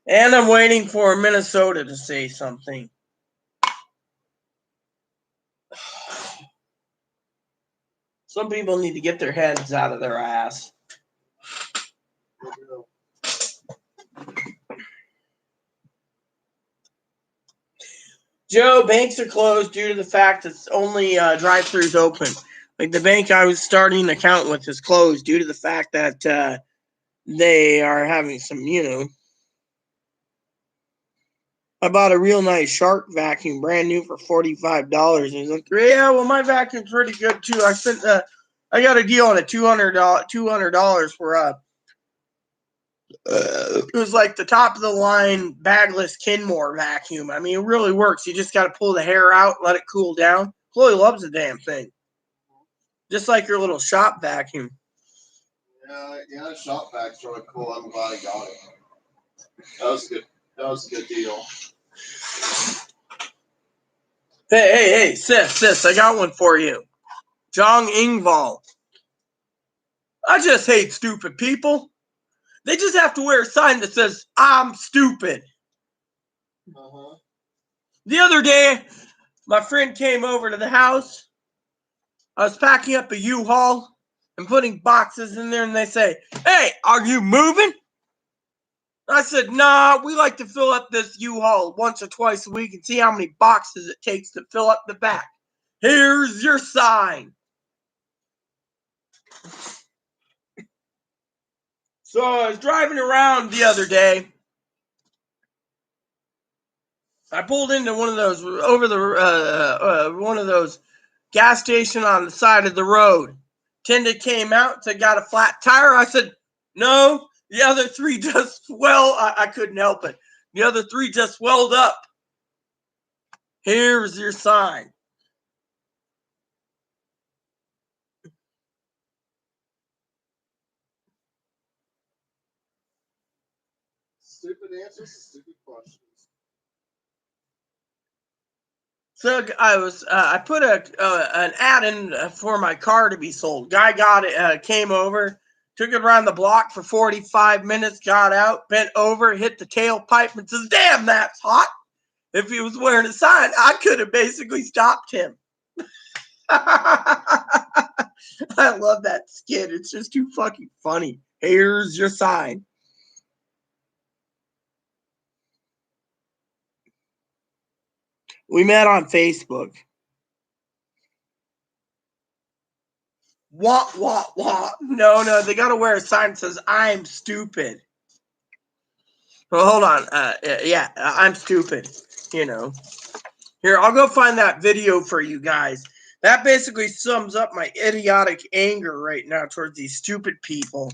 And I'm waiting for Minnesota to say something. Some people need to get their heads out of their ass. Joe, banks are closed due to the fact that only drive-thrus open. Like the bank I was starting an account with is closed due to the fact that they are having some, I bought a real nice Shark vacuum, brand new for $45. And he's like, yeah, well, my vacuum's pretty good too. I got a deal on a $200 for it was like the top of the line bagless Kenmore vacuum. I mean, it really works. You just got to pull the hair out, let it cool down. Chloe loves the damn thing. Just like your little shop vacuum. Yeah, shop vac's really cool. I'm glad I got it. That was good. That was a good deal. Hey, sis, I got one for you. Jong Ingval. I just hate stupid people. They just have to wear a sign that says, I'm stupid. Uh-huh. The other day, my friend came over to the house. I was packing up a U-Haul. and putting boxes in there, and they say, "Hey, are you moving?" I said, "Nah, we like to fill up this U-Haul once or twice a week and see how many boxes it takes to fill up the back. Here's your sign." So I was driving around the other day. I pulled into one of those one of those gas station on the side of the road. Attendant came out and said, "Got a flat tire?" I said, "No." The other three just I couldn't help it. The other three just welled up. "Here's your sign." Stupid answers, stupid questions. So I put an ad in for my car to be sold. Guy got it, came over, took it around the block for 45 minutes, got out, bent over, hit the tailpipe, and says, "Damn, that's hot." If he was wearing a sign, I could have basically stopped him. I love that skit. It's just too fucking funny. "Here's your sign." We met on Facebook. What? No, they got to wear a sign that says, "I'm stupid." Well, hold on. Yeah, I'm stupid. You know. Here, I'll go find that video for you guys. That basically sums up my idiotic anger right now towards these stupid people.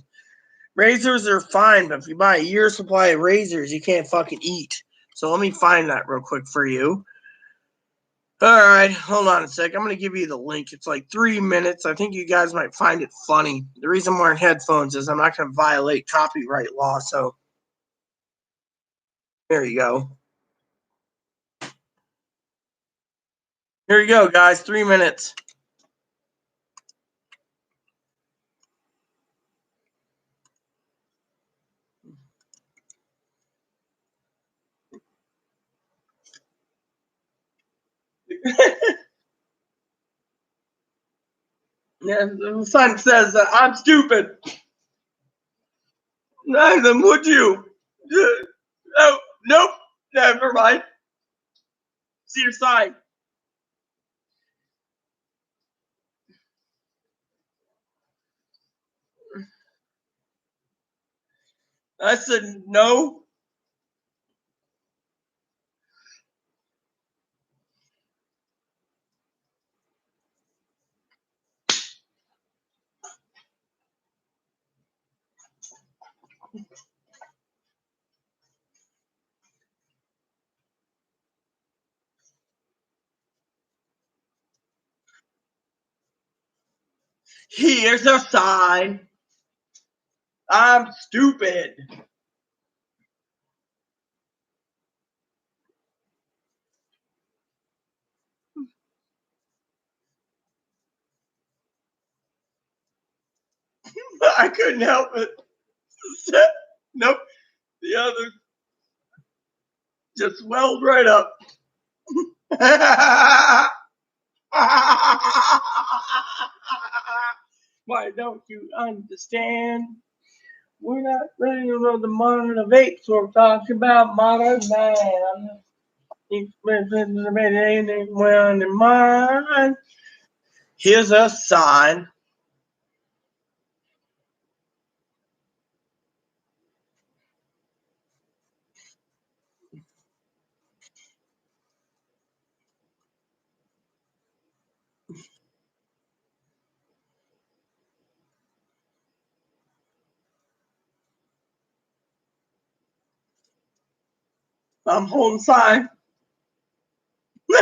Razors are fine, but if you buy a year's supply of razors, you can't fucking eat. So let me find that real quick for you. All right, hold on a sec. I'm going to give you the link. It's like 3 minutes. I think you guys might find it funny. The reason I'm wearing headphones is I'm not going to violate copyright law. So there you go. Here you go, guys. 3 minutes. Yeah, the sign says, "I'm stupid." Then would you? Oh, nope. Never mind. See your sign. I said, "No." Here's a sign. I'm stupid. I couldn't help it. Nope. The other just welled right up. Why don't you understand? We're not ready to know the modern of apes. We're talking about modern man. Each person in mind. Here's a sign. I'm holding sign. We're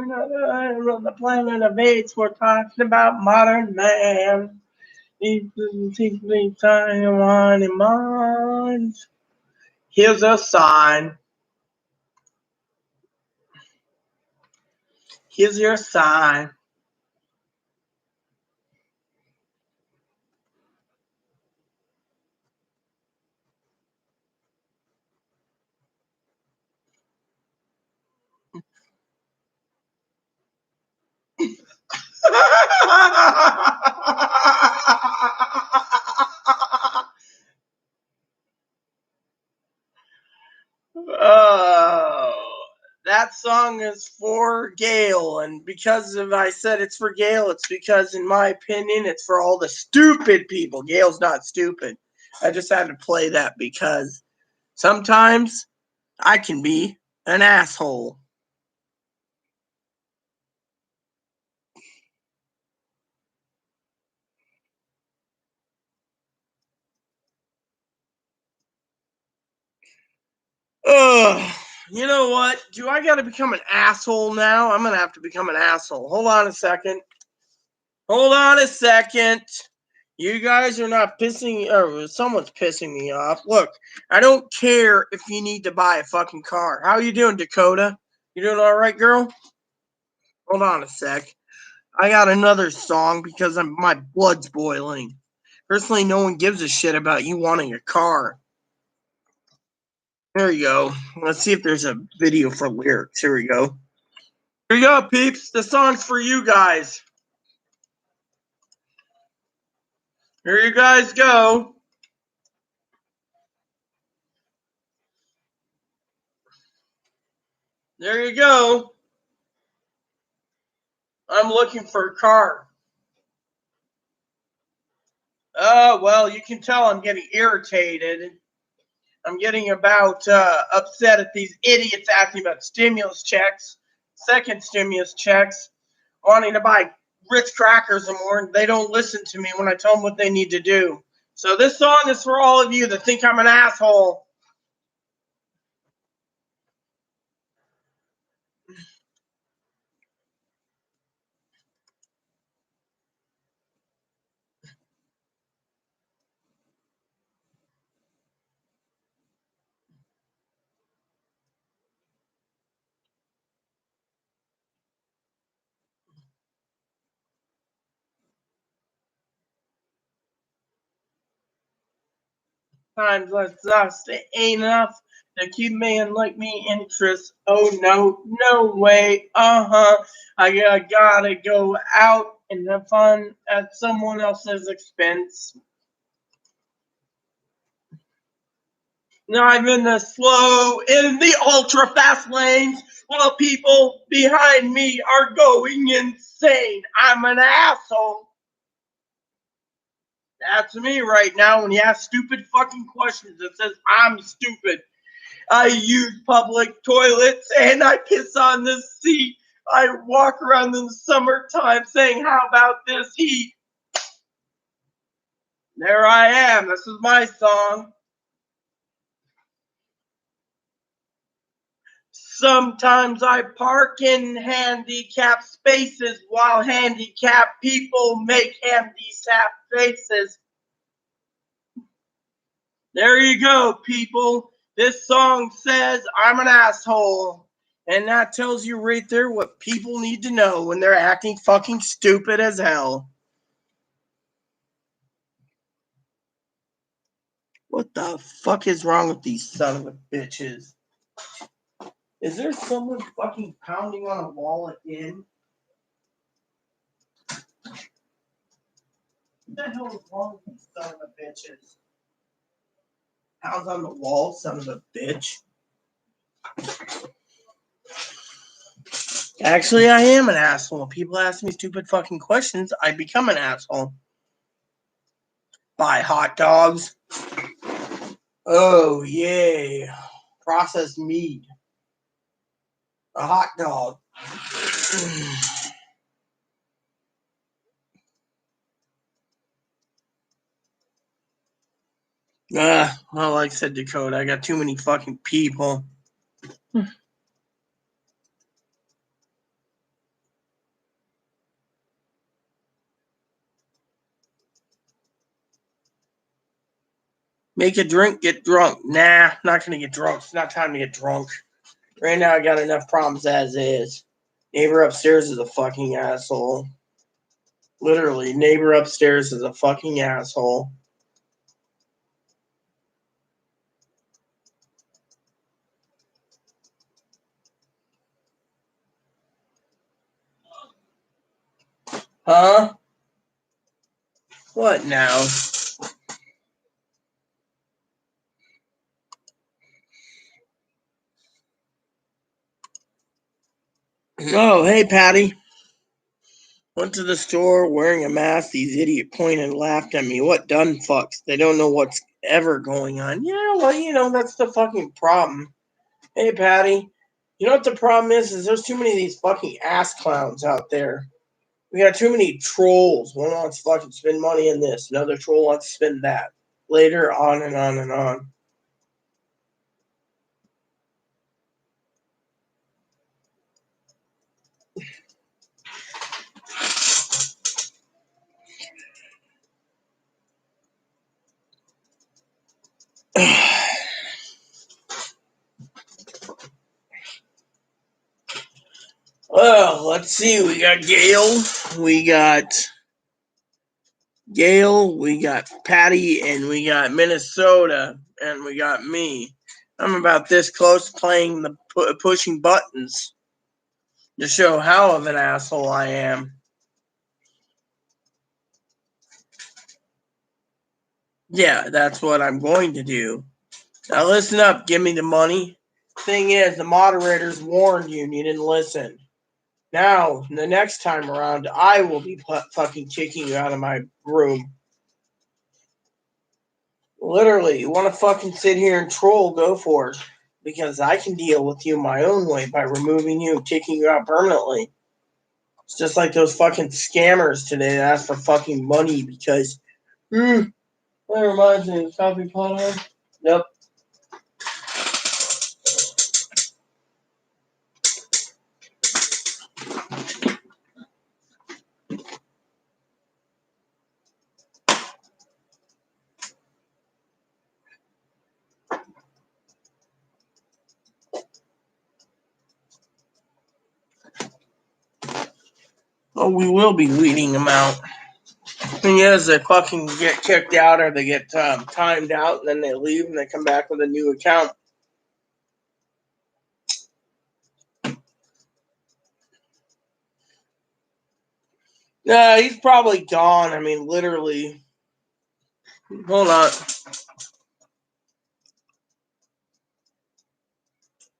not on the planet of apes. We're talking about modern man. He's sign on in mind. Here's a sign. Here's your sign. That song is for Gail, and because if I said it's for Gail, it's because, in my opinion, it's for all the stupid people. Gail's not stupid. I just had to play that because sometimes I can be an asshole. Ugh. You know what? Do I gotta become an asshole now? I'm gonna have to become an asshole. Hold on a second. Hold on a second. You guys are not pissing, or someone's pissing me off. Look, I don't care if you need to buy a fucking car. How you doing, Dakota? You doing all right, girl? Hold on a sec. I got another song because my blood's boiling. Personally, no one gives a shit about you wanting a car. There you go. Let's see if there's a video for lyrics. Here we go. Here you go, peeps. The song's for you guys. Here you guys go. There you go. I'm looking for a car. Well, you can tell I'm getting irritated. I'm getting about upset at these idiots asking about stimulus checks, second stimulus checks, wanting to buy Ritz crackers and more. They don't listen to me when I tell them what they need to do. So this song is for all of you that think I'm an asshole. Times like this, it ain't enough to keep man like me interest. Oh no, no way. I gotta go out and have fun at someone else's expense. Now I'm in the slow, in the ultra fast lanes, while people behind me are going insane. I'm an asshole. That's me right now when you ask stupid fucking questions. It says I'm stupid. I use public toilets and I piss on the seat. I walk around in the summertime saying, how about this heat? There I am. This is my song. Sometimes I park in handicapped spaces while handicapped people make handicapped faces. There you go, people. This song says I'm an asshole. And that tells you right there what people need to know when they're acting fucking stupid as hell. What the fuck is wrong with these son of a bitches? Is there someone fucking pounding on a wall again? What the hell is wrong with these son of a bitches? Pounds on the wall, son of a bitch. Actually, I am an asshole. When people ask me stupid fucking questions, I become an asshole. Buy hot dogs. Oh, yay. Processed meat. A hot dog. Well, like I said, Dakota, I got too many fucking people. Make a drink, get drunk. Nah, not gonna get drunk. It's not time to get drunk. Right now, I got enough problems as is. Neighbor upstairs is a fucking asshole. Literally, neighbor upstairs is a fucking asshole. Huh? What now? Oh, hey, Patty. Went to the store wearing a mask. These idiot pointed and laughed at me. What done fucks? They don't know what's ever going on. Yeah, well, that's the fucking problem. Hey, Patty. You know what the problem is? There's too many of these fucking ass clowns out there. We got too many trolls. One wants to fucking spend money on this. Another troll wants to spend that. Later, on and on and on. Well, let's see. We got Gail. We got Patty, and we got Minnesota, and we got me. I'm about this close to playing the pushing buttons to show how of an asshole I am. Yeah, that's what I'm going to do. Now listen up, give me the money. Thing is, the moderators warned you and you didn't listen. Now, the next time around, I will be fucking kicking you out of my room. Literally, you want to fucking sit here and troll, go for it. Because I can deal with you my own way by removing you and kicking you out permanently. It's just like those fucking scammers today that ask for fucking money because, that reminds me of coffee pot on. Yep. Oh, we will be weeding them out. Thing is, they fucking get kicked out or they get timed out and then they leave and they come back with a new account. Yeah, he's probably gone. I mean, literally. Hold on.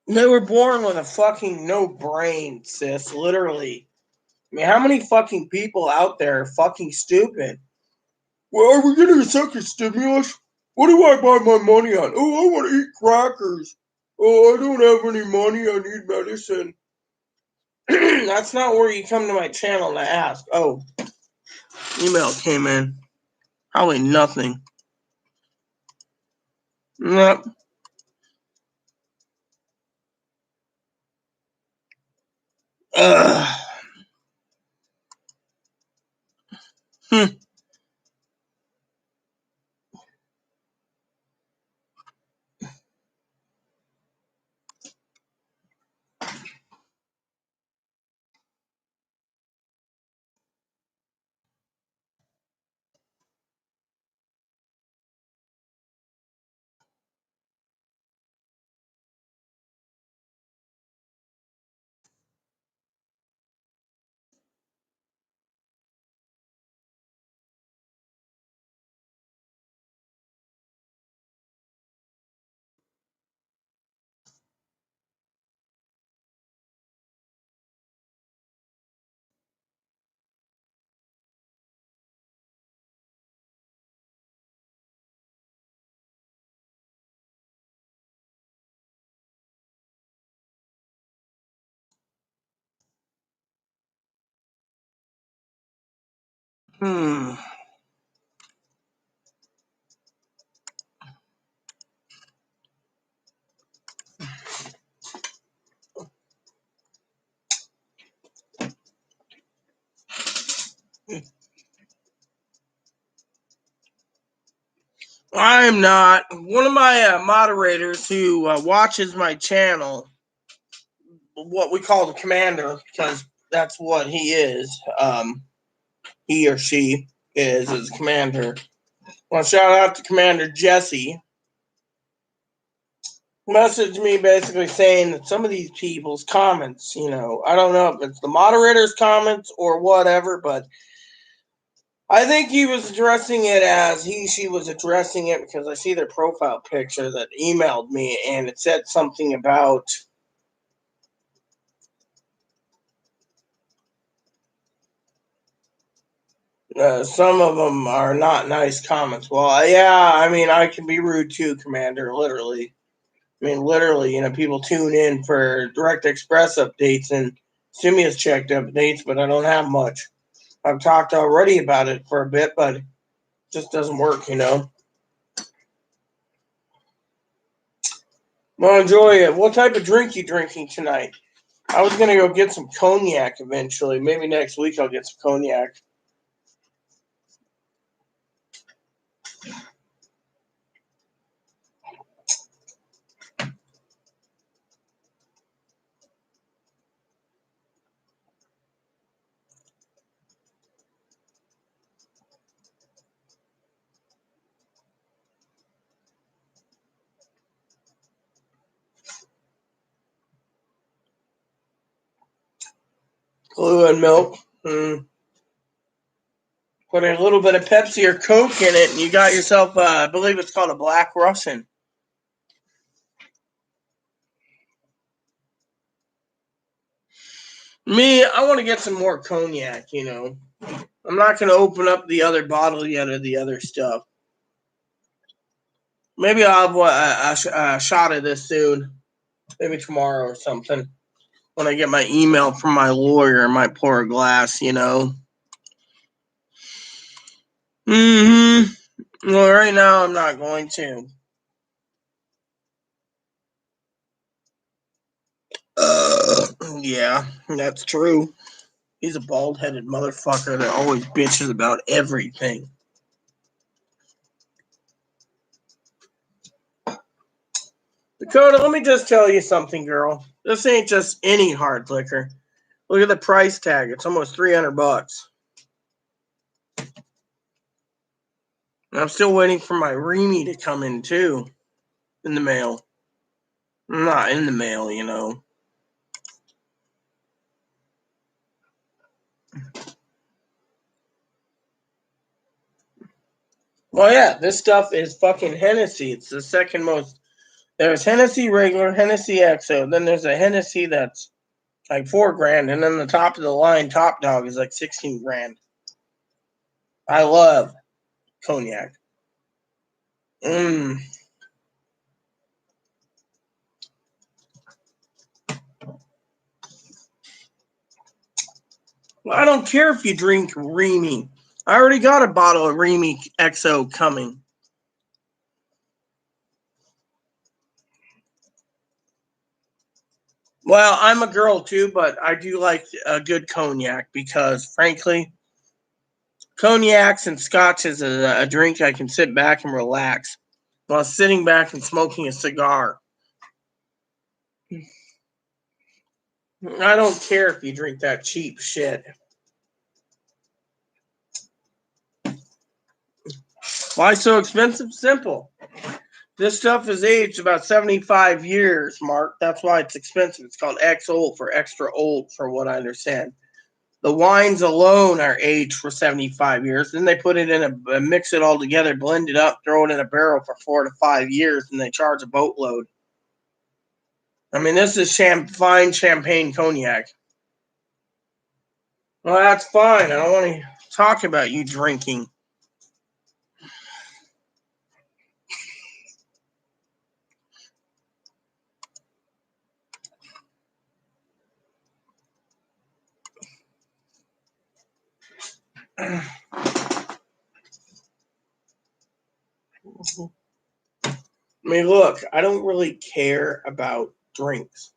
They were born with a fucking no brain, sis. Literally. I mean, how many fucking people out there are fucking stupid? Well, are we getting a second stimulus? What do I buy my money on? Oh, I want to eat crackers. Oh, I don't have any money. I need medicine. That's not where you come to my channel to ask. Oh, email came in. Probably nothing. Nope. Ugh. Hmm. Hmm. I'm not. One of my moderators who watches my channel, what we call the commander, because that's what he is. He or she is a commander. Well, shout out to Commander Jesse. Messaged me basically saying that some of these people's comments, I don't know if it's the moderator's comments or whatever, but I think he was addressing it as she was addressing it because I see their profile picture that emailed me and it said something about Some of them are not nice comments. Well, yeah, I mean, I can be rude too, Commander, literally. I mean, literally, people tune in for Direct Express updates and stimulus check updates, but I don't have much. I've talked already about it for a bit, but it just doesn't work. Well, enjoy it. What type of drink you drinking tonight? I was gonna go get some cognac eventually. Maybe next week I'll get some cognac. Glue and milk. Put a little bit of Pepsi or Coke in it, and you got yourself, I believe it's called a Black Russian. Me, I want to get some more cognac. I'm not going to open up the other bottle yet of the other stuff. Maybe I'll have a shot of this soon. Maybe tomorrow or something. When I get my email from my lawyer, I might pour a glass. Well, right now I'm not going to. Yeah, that's true. He's a bald-headed motherfucker that always bitches about everything. Dakota, let me just tell you something, girl. This ain't just any hard liquor. Look at the price tag. It's almost $300. And I'm still waiting for my Remy to come in too, in the mail. Not in the mail. Well, yeah, this stuff is fucking Hennessy. It's the second most. There's Hennessy regular, Hennessy XO. Then there's a Hennessy that's like $4,000, and then the top of the line top dog is like 16 grand. I love cognac. Well, I don't care if you drink Remy. I already got a bottle of Remy XO coming. Well, I'm a girl too, but I do like a good cognac because, frankly, cognacs and scotch is a drink I can sit back and relax while sitting back and smoking a cigar. I don't care if you drink that cheap shit. Why so expensive? Simple. This stuff is aged about 75 years, Mark. That's why it's expensive. It's called X old for extra old, for what I understand. The wines alone are aged for 75 years. Then they put it in mix it all together, blend it up, throw it in a barrel for 4 to 5 years, and they charge a boatload. I mean, this is fine champagne cognac. Well, that's fine. I don't want to talk about you drinking. I mean, look, I don't really care about drinks.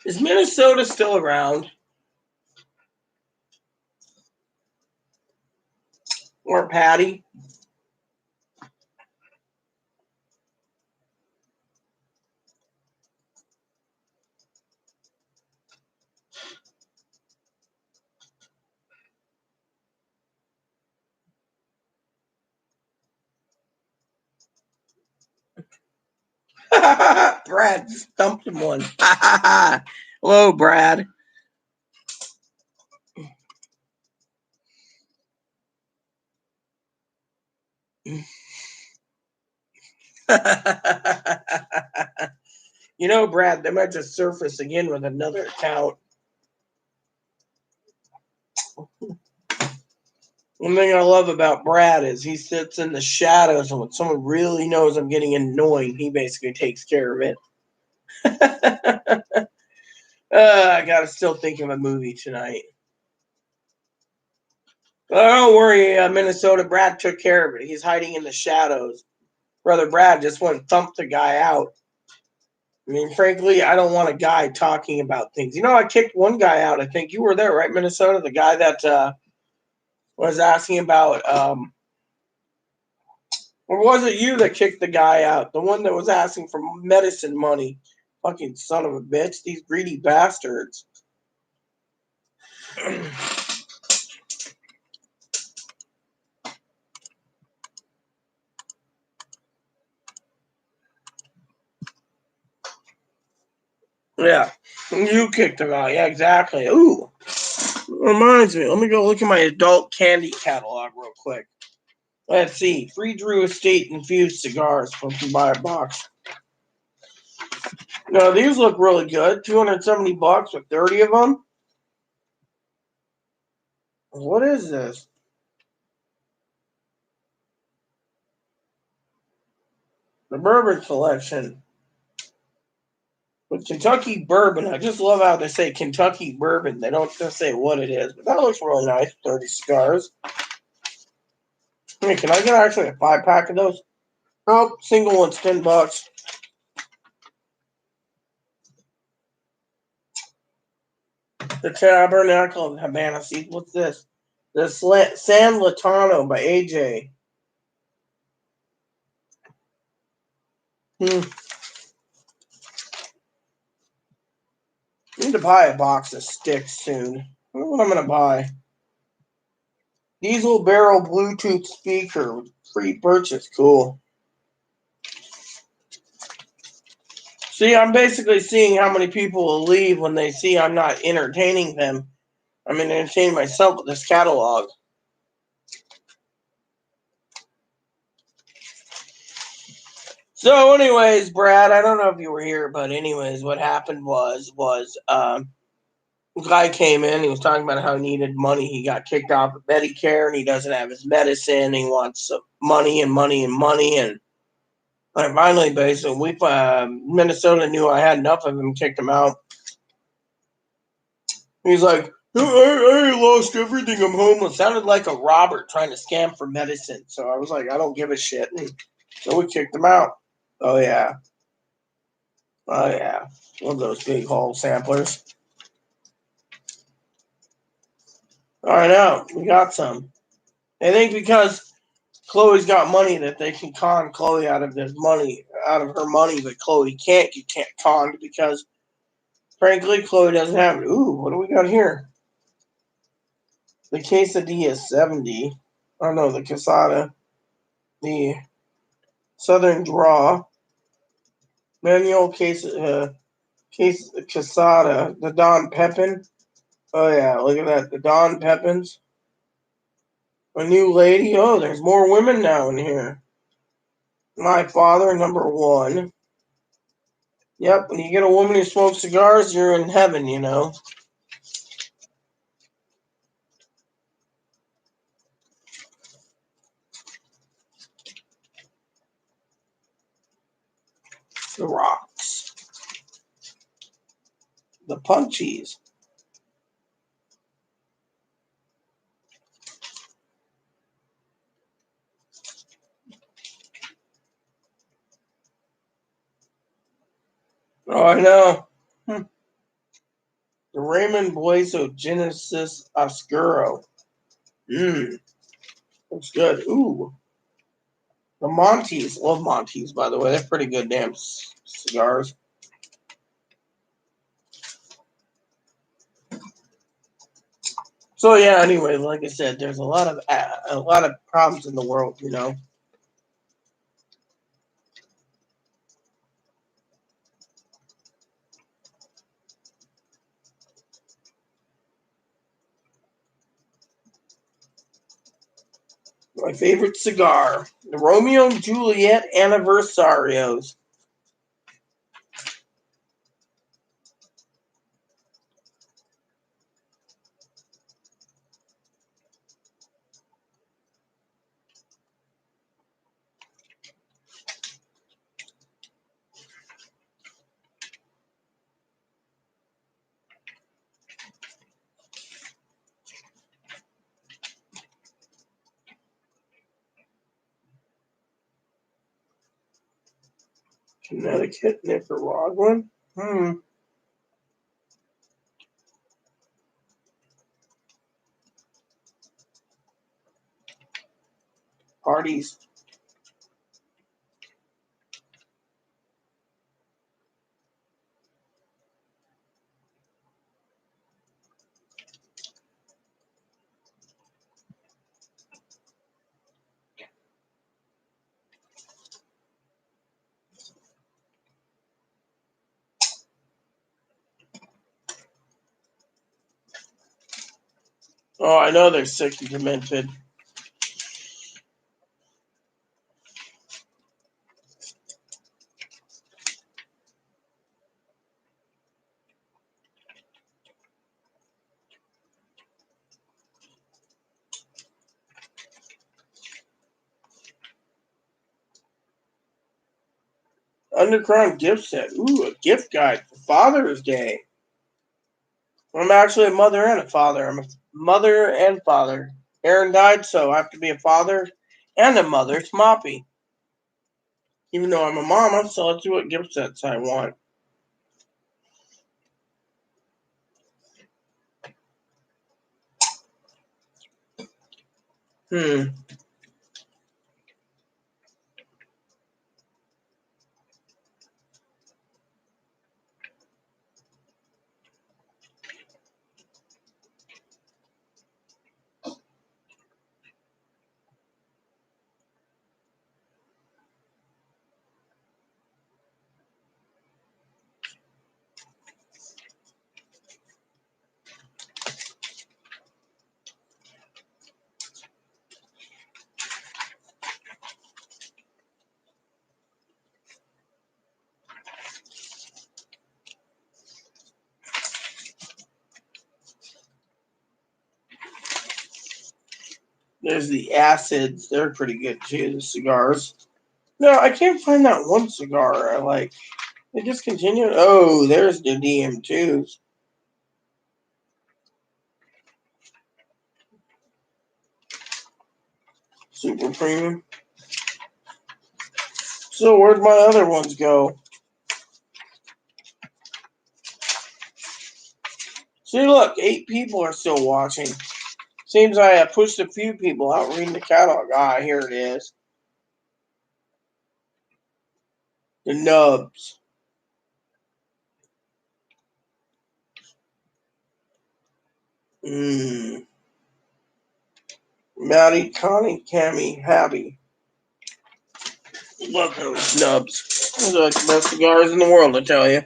Is Minnesota still around? Or Patty? Brad stumped him one. Hello, Brad. You know, Brad, they might just surface again with another account. One thing I love about Brad is he sits in the shadows, and when someone really knows I'm getting annoying, he basically takes care of it. I gotta still think of a movie tonight. Oh, don't worry, Minnesota. Brad took care of it. He's hiding in the shadows. Brother Brad just went and thumped the guy out. I mean, frankly, I don't want a guy talking about things. You know, I kicked one guy out. I think you were there, right, Minnesota? The guy that was asking about, or was it you that kicked the guy out? The one that was asking for medicine money. Fucking son of a bitch. These greedy bastards. Yeah. You kicked him out. Yeah, exactly. Ooh. Reminds me. Let me go look at my adult candy catalog real quick. Let's see. Free Drew Estate infused cigars from buy a box. No, these look really good. $270 with 30 of them. What is this? The bourbon selection. With Kentucky bourbon. I just love how they say Kentucky bourbon. They don't just say what it is. But that looks really nice. 30 cigars. Hey, can I get actually a 5-pack of those? Nope. Single one's $10. The Tabernacle of Havana. See, what's this? The San Latano by AJ. I need to buy a box of sticks soon. I wonder what I'm going to buy. Diesel barrel Bluetooth speaker. Free purchase. Cool. See, I'm basically seeing how many people will leave when they see I'm not entertaining them. I'm entertaining myself with this catalog. So, anyways, Brad, I don't know if you were here, but anyways, what happened was a guy came in. He was talking about how he needed money. He got kicked off of Medicare, and he doesn't have his medicine. He wants money and money and money, and finally, basically, Minnesota knew I had enough of him, kicked him out. He's like, I lost everything. I'm homeless. Sounded like a robber trying to scam for medicine. So I was like, I don't give a shit. And so we kicked him out. Oh, yeah. Oh, yeah. One of those big haul samplers. I know. We got some. I think because Chloe's got money that they can con Chloe out of her money, but Chloe can't get conned because, frankly, Chloe doesn't have it. Ooh, what do we got here? The quesadilla is 70. Oh, no, the quesada. The Southern Draw. Manuel Quesada. The Don Pepin. Oh, yeah, look at that. The Don Pepins. A new lady. Oh, there's more women now in here. My father, number 1. Yep, when you get a woman who smokes cigars, you're in heaven, you know. The Rocks. The Punchies. Oh, I know. The Raymond Bueso Genesis Oscuro. Looks good. Ooh. The Montes. Love Montes, by the way. They're pretty good damn cigars. So yeah, anyway, like I said, there's a lot of problems in the world, you know. My favorite cigar, the Romeo and Juliet Anniversarios. Connecticut, Nicaraguan. Parties. Oh, I know they're sick and demented. Underground gift set. Ooh, a gift guide for Father's Day. I'm actually a mother and a father. I'm a mother and father. Aaron died, so I have to be a father and a mother. It's Moppy. Even though I'm a mama, so let's see what gift sets I want. Hmm. There's the acids. They're pretty good too, the cigars. No, I can't find that one cigar I like. They discontinued. Oh, there's the DM2s. Super premium. So where'd my other ones go? See, look, 8 people are still watching. Seems I have pushed a few people out reading the catalog. Ah, here it is. The nubs. Maddie, Connie, Cammy, Habby. Love those snubs. Those are like the best cigars in the world, I tell you.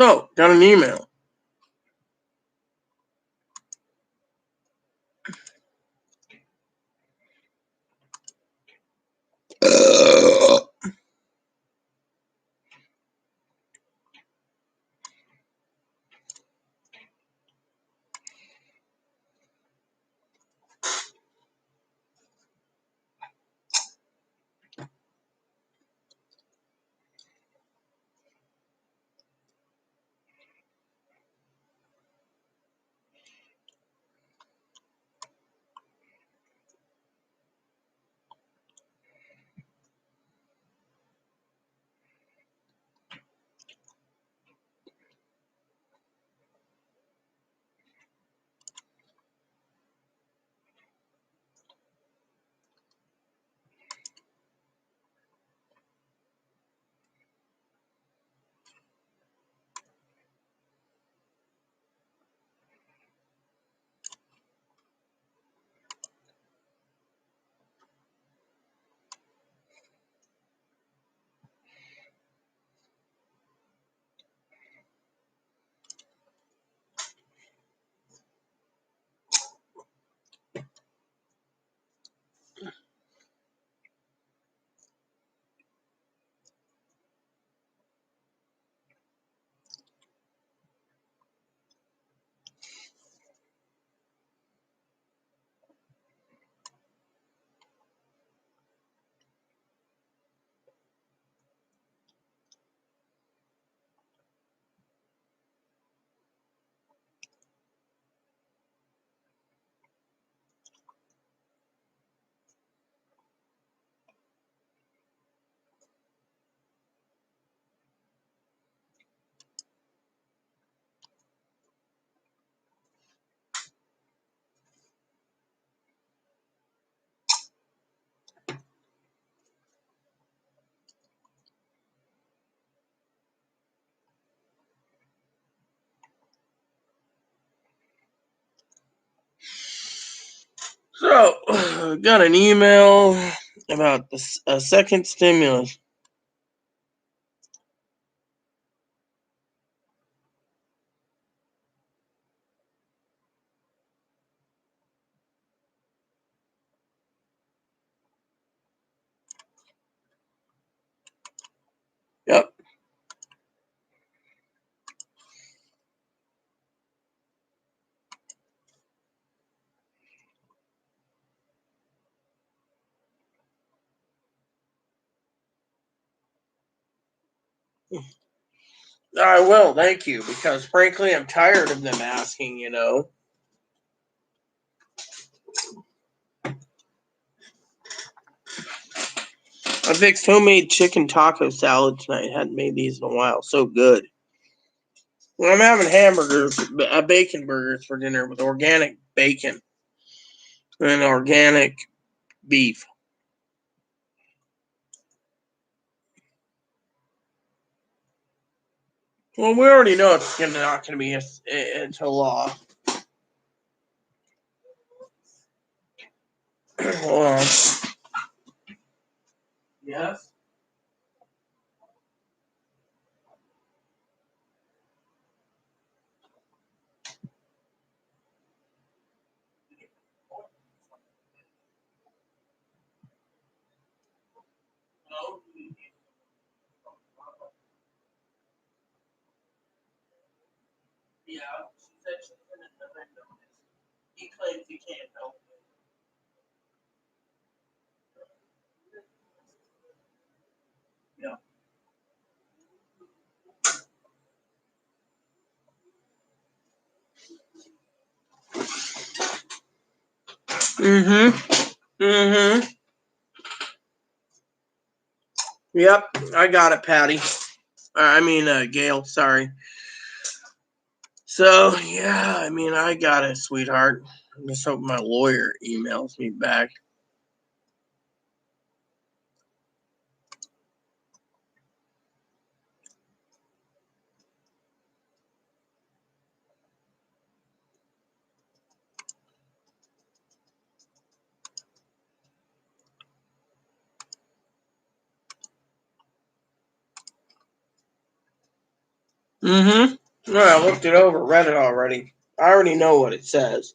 Oh, got an email. So, got an email about a second stimulus. Yep. I will, thank you, because frankly, I'm tired of them asking, you know. I fixed homemade chicken taco salad tonight. Hadn't made these in a while. So good. I'm having hamburgers, bacon burgers for dinner with organic bacon and organic beef. Well, we already know it's not going to be until law. Hold on. Yes. No. Yeah. She said she's going to notice. He claims he can't help it. Yeah. Mm-hmm. Yep. I got it, Patty. Gail. Sorry. So yeah, I got it, sweetheart. I'm just hoping my lawyer emails me back. Mm-hmm. No, I looked it over, read it already. I already know what it says.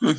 Hmm.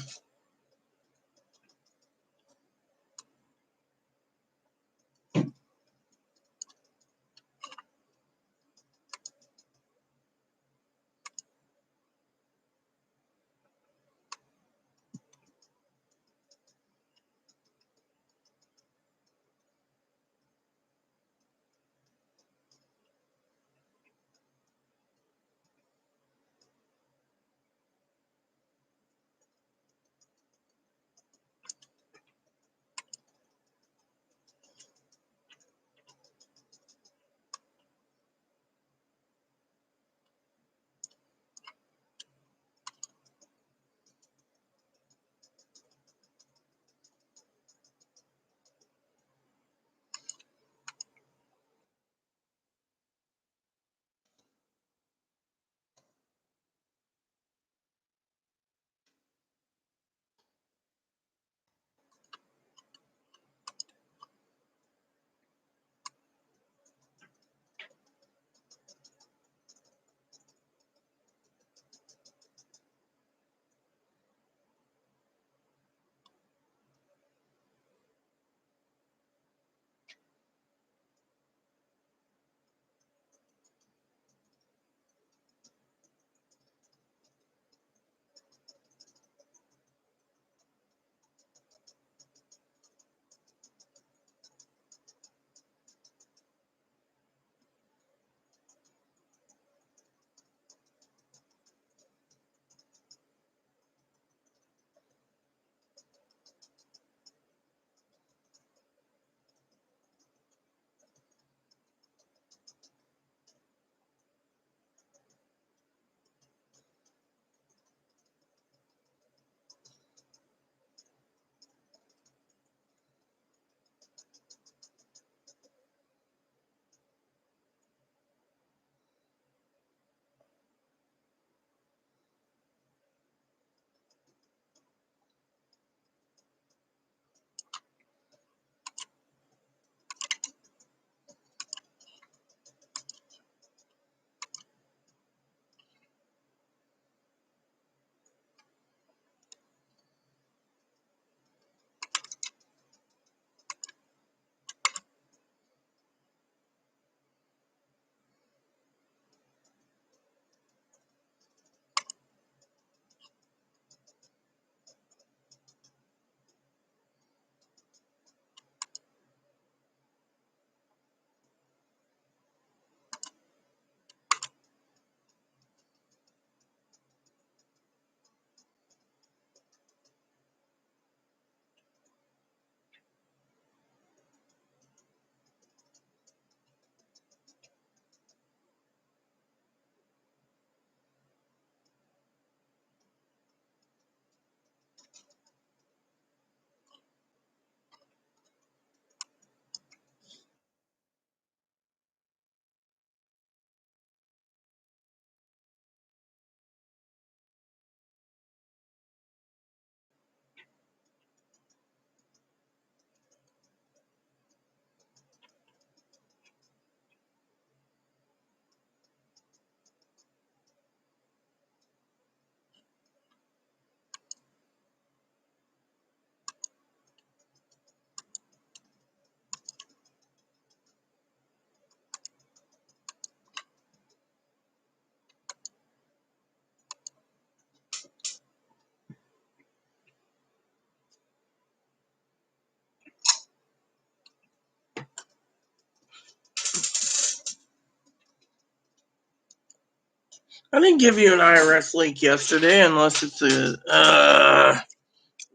I didn't give you an IRS link yesterday unless it's a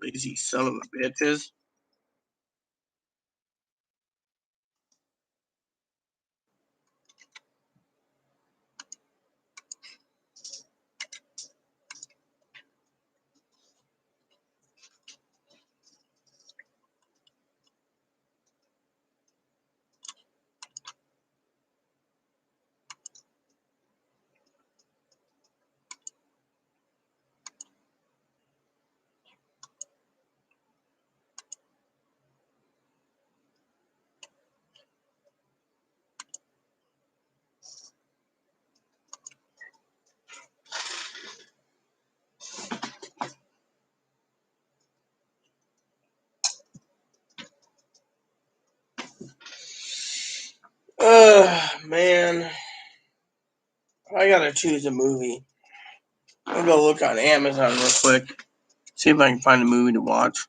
lazy son of a bitches. Man, I gotta choose a movie. I'll go look on Amazon real quick, see if I can find a movie to watch.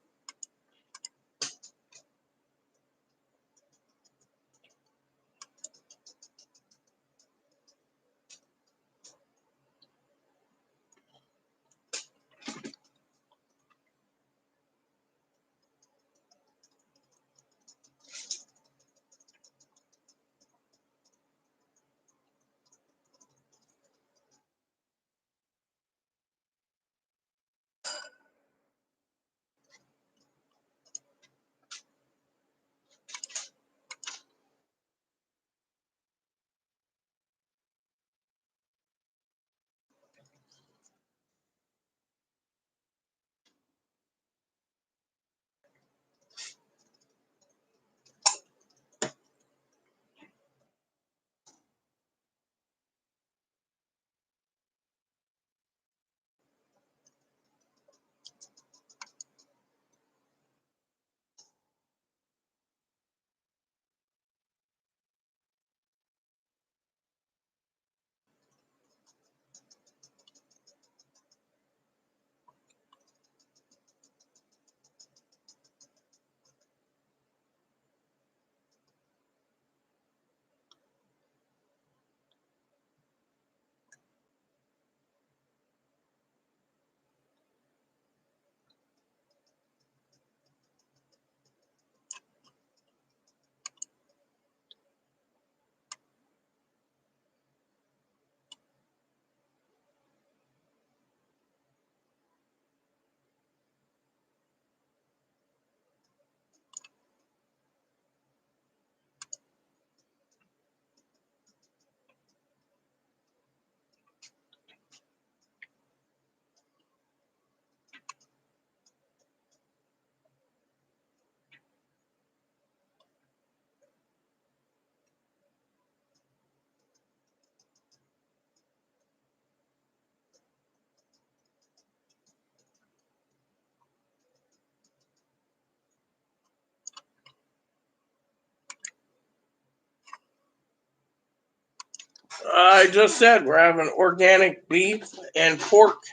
I just said we're having organic beef and pork,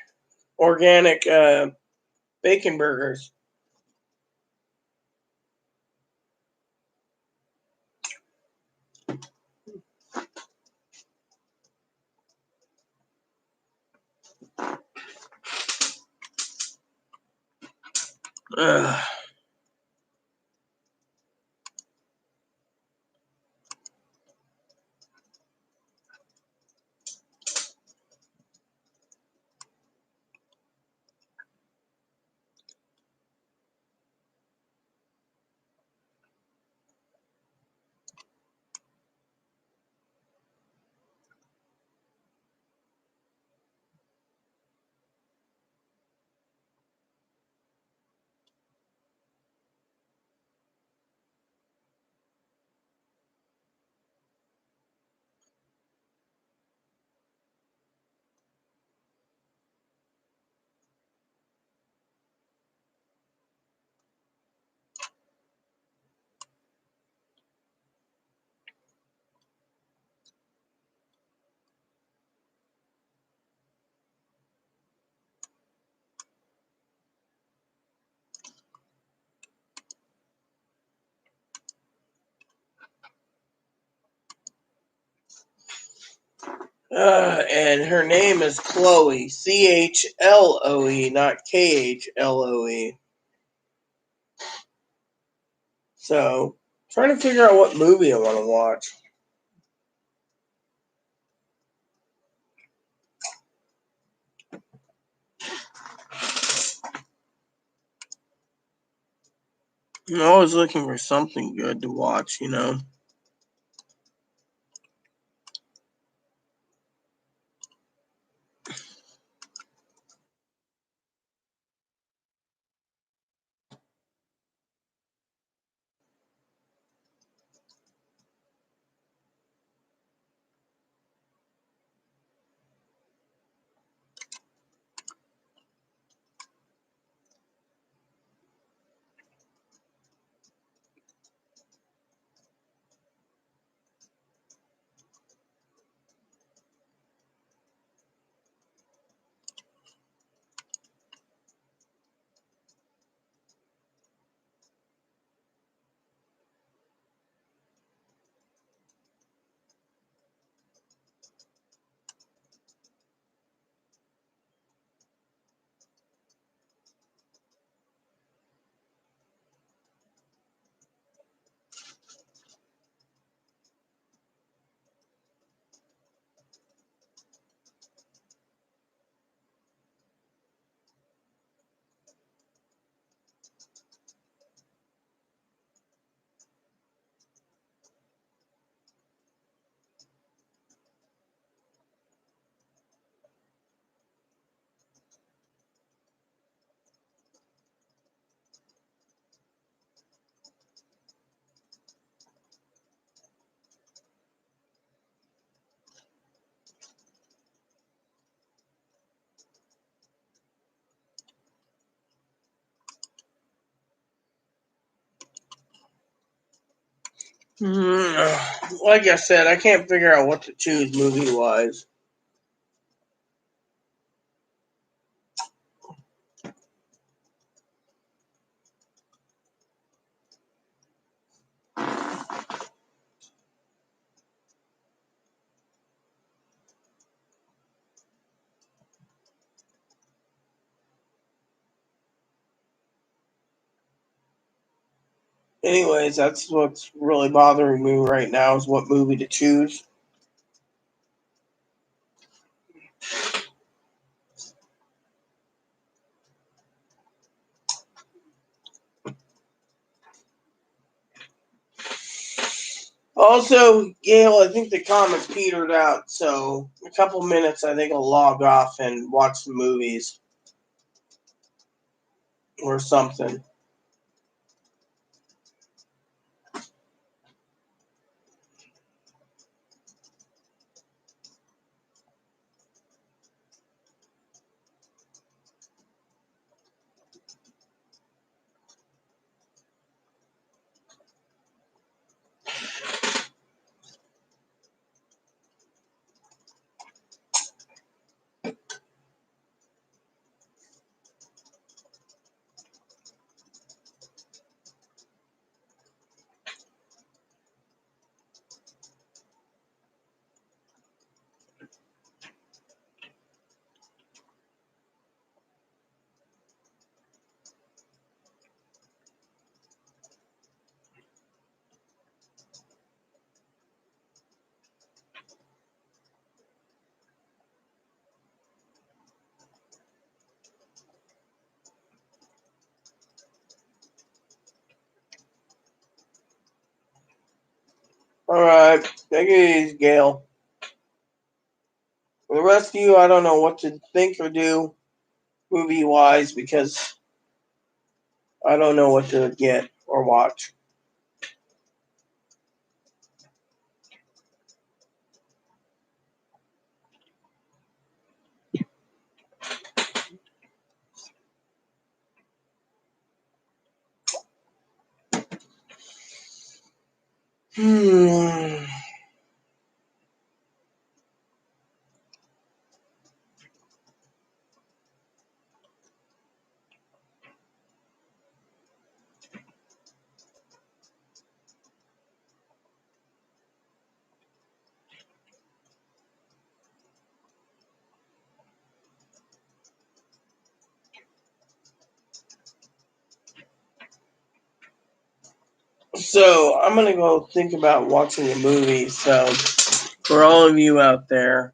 organic bacon burgers. Ugh. And her name is Chloe, Chloe, not Khloe. So, trying to figure out what movie I want to watch. I'm always looking for something good to watch. Like I said, I can't figure out what to choose movie-wise. Anyways, that's what's really bothering me right now is what movie to choose. Also, Gail, I think the comments petered out, so in a couple minutes I think I'll log off and watch the movies or something. Alright, take it easy, Gail. For the rest of you, I don't know what to think or do movie-wise because I don't know what to get or watch. Hmm. So, I'm going to go think about watching a movie. So, for all of you out there,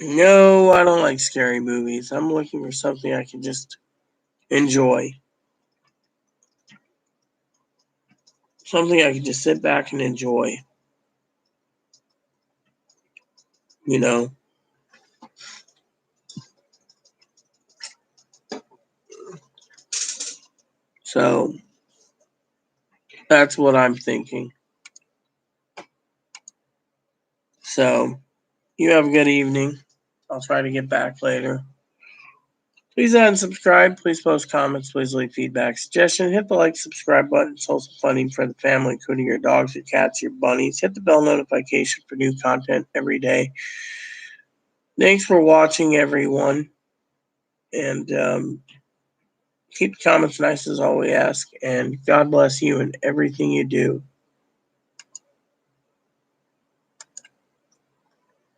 no, I don't like scary movies. I'm looking for something I can just enjoy. Something I can just sit back and enjoy. You know? So, that's what I'm thinking. So, you have a good evening. I'll try to get back later. Please add and subscribe. Please post comments. Please leave feedback, suggestion. Hit the like, subscribe button. It's also funding for the family, including your dogs, your cats, your bunnies. Hit the bell notification for new content every day. Thanks for watching, everyone. And keep the comments nice as all we ask. And God bless you in everything you do.